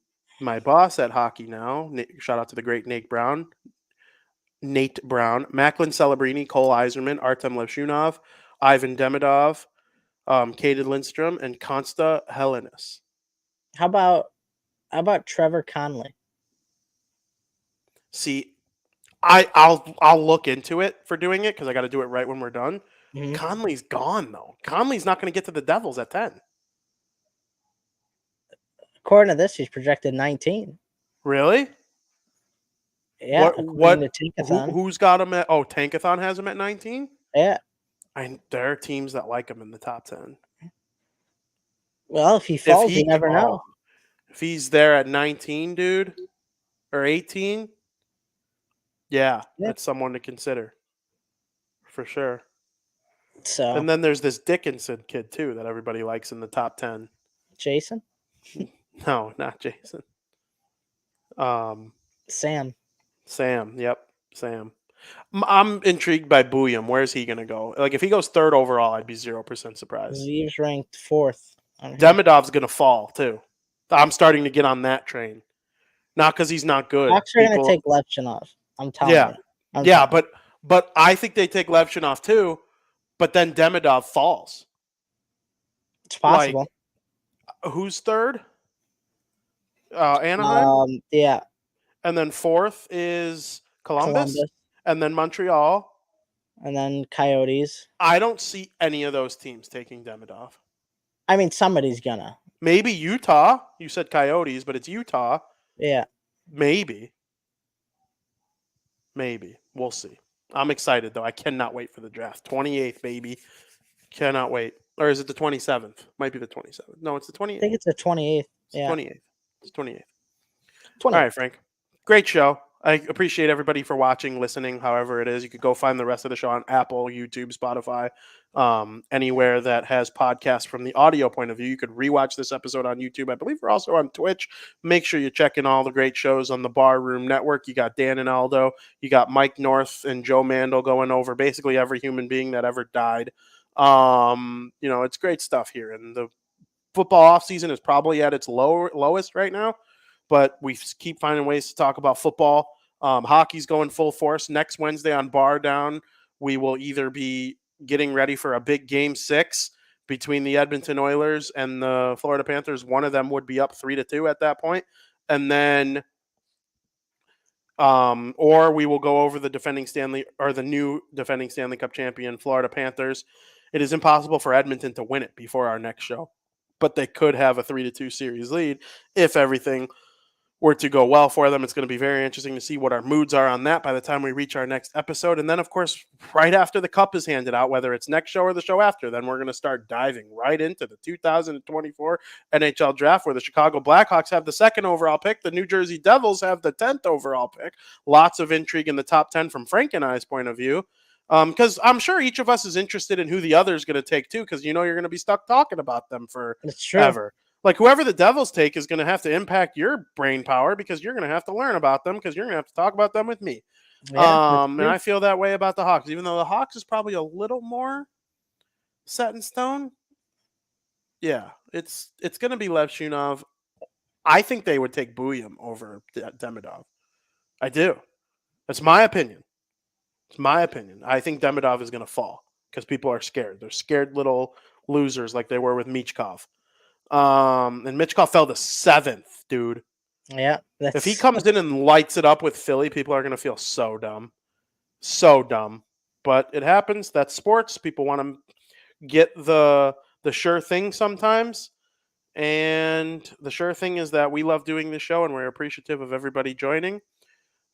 my boss at Hockey Now, shout out to the great Nate Brown, Macklin Celebrini, Cole Iserman, Artem Levshunov, Ivan Demidov, Kaden Lindstrom, and Konsta Helenis. How about Trevor Conley? See, I'll look into it for doing it because I got to do it right when we're done. Mm-hmm. Conley's gone though. Conley's not going to get to the Devils at 10. According to this, he's projected 19. Really? Yeah. Who's got him at? Oh, Tankathon has him at 19. Yeah. There are teams that like him in the top 10. Well, if he falls, you never know. If he's there at 19, dude, or 18, yeah, that's someone to consider for sure. So, and then there's this Dickinson kid too that everybody likes in the top 10. Jason? No, not Jason. Sam. Yep, Sam. I'm intrigued by Bouillon. Where's he going to go? Like, if he goes third overall, I'd be 0% surprised. He's ranked fourth. Demidov's going to fall, too. I'm starting to get on that train. Not because he's not good. Hawks are going to take Levshunov. I'm telling you. Yeah, but I think they take Levshunov, too, but then Demidov falls. It's possible. Like, who's third? Anaheim? Yeah. And then fourth is Columbus. And then Montreal. And then Coyotes. I don't see any of those teams taking Demidov. I mean, somebody's gonna. Maybe Utah. You said Coyotes, but it's Utah. Yeah. Maybe. We'll see. I'm excited, though. I cannot wait for the draft. 28th, baby. Cannot wait. Or is it the 27th? Might be the 27th. No, it's the 28th. I think it's the 28th. Yeah. 28th. It's 28th. All right, Frank. Great show. I appreciate everybody for watching, listening, however it is. You could go find the rest of the show on Apple, YouTube, Spotify, anywhere that has podcasts from the audio point of view. You could rewatch this episode on YouTube. I believe we're also on Twitch. Make sure you're checking all the great shows on the Bar Room Network. You got Dan and Aldo. You got Mike North and Joe Mandel going over basically every human being that ever died. It's great stuff here. And the football offseason is probably at its lowest right now. But we keep finding ways to talk about football. Hockey's going full force. Next Wednesday on Bardown, we will either be getting ready for a big Game 6 between the Edmonton Oilers and the Florida Panthers. One of them would be up 3-2 at that point. And then or we will go over the new defending Stanley Cup champion Florida Panthers. It is impossible for Edmonton to win it before our next show, but they could have a 3-2 series lead if everything were to go well for them. It's going to be very interesting to see what our moods are on that by the time we reach our next episode. And then, of course, right after the cup is handed out, whether it's next show or the show after, then we're going to start diving right into the 2024 NHL draft, where the Chicago Blackhawks have the 2nd overall pick. The New Jersey Devils have the 10th overall pick. Lots of intrigue in the top 10 from Frank and I's point of view. Because I'm sure each of us is interested in who the other is going to take too, because you're going to be stuck talking about them forever. Like, whoever the Devils take is going to have to impact your brain power, because you're going to have to learn about them, because you're going to have to talk about them with me. Yeah, that's And true. I feel that way about the Hawks, even though the Hawks is probably a little more set in stone. Yeah, it's going to be Lev Shunov. I think they would take Buyam over Demidov. I do. That's my opinion. It's my opinion. I think Demidov is going to fall because people are scared. They're scared little losers like they were with Michkov. And Michkov fell to 7th, dude. Yeah, If he that's comes in and lights it up with Philly, people are going to feel so dumb. So dumb. But it happens. That's sports. People want to get the sure thing sometimes. And the sure thing is that we love doing this show and we're appreciative of everybody joining.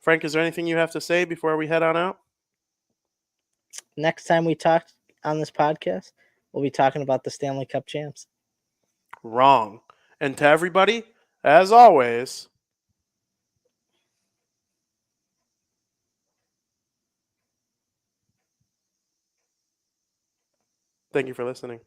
Frank, is there anything you have to say before we head on out? next time we talk on this podcast, we'll be talking about the Stanley Cup champs. Wrong. And to everybody, as always, thank you for listening.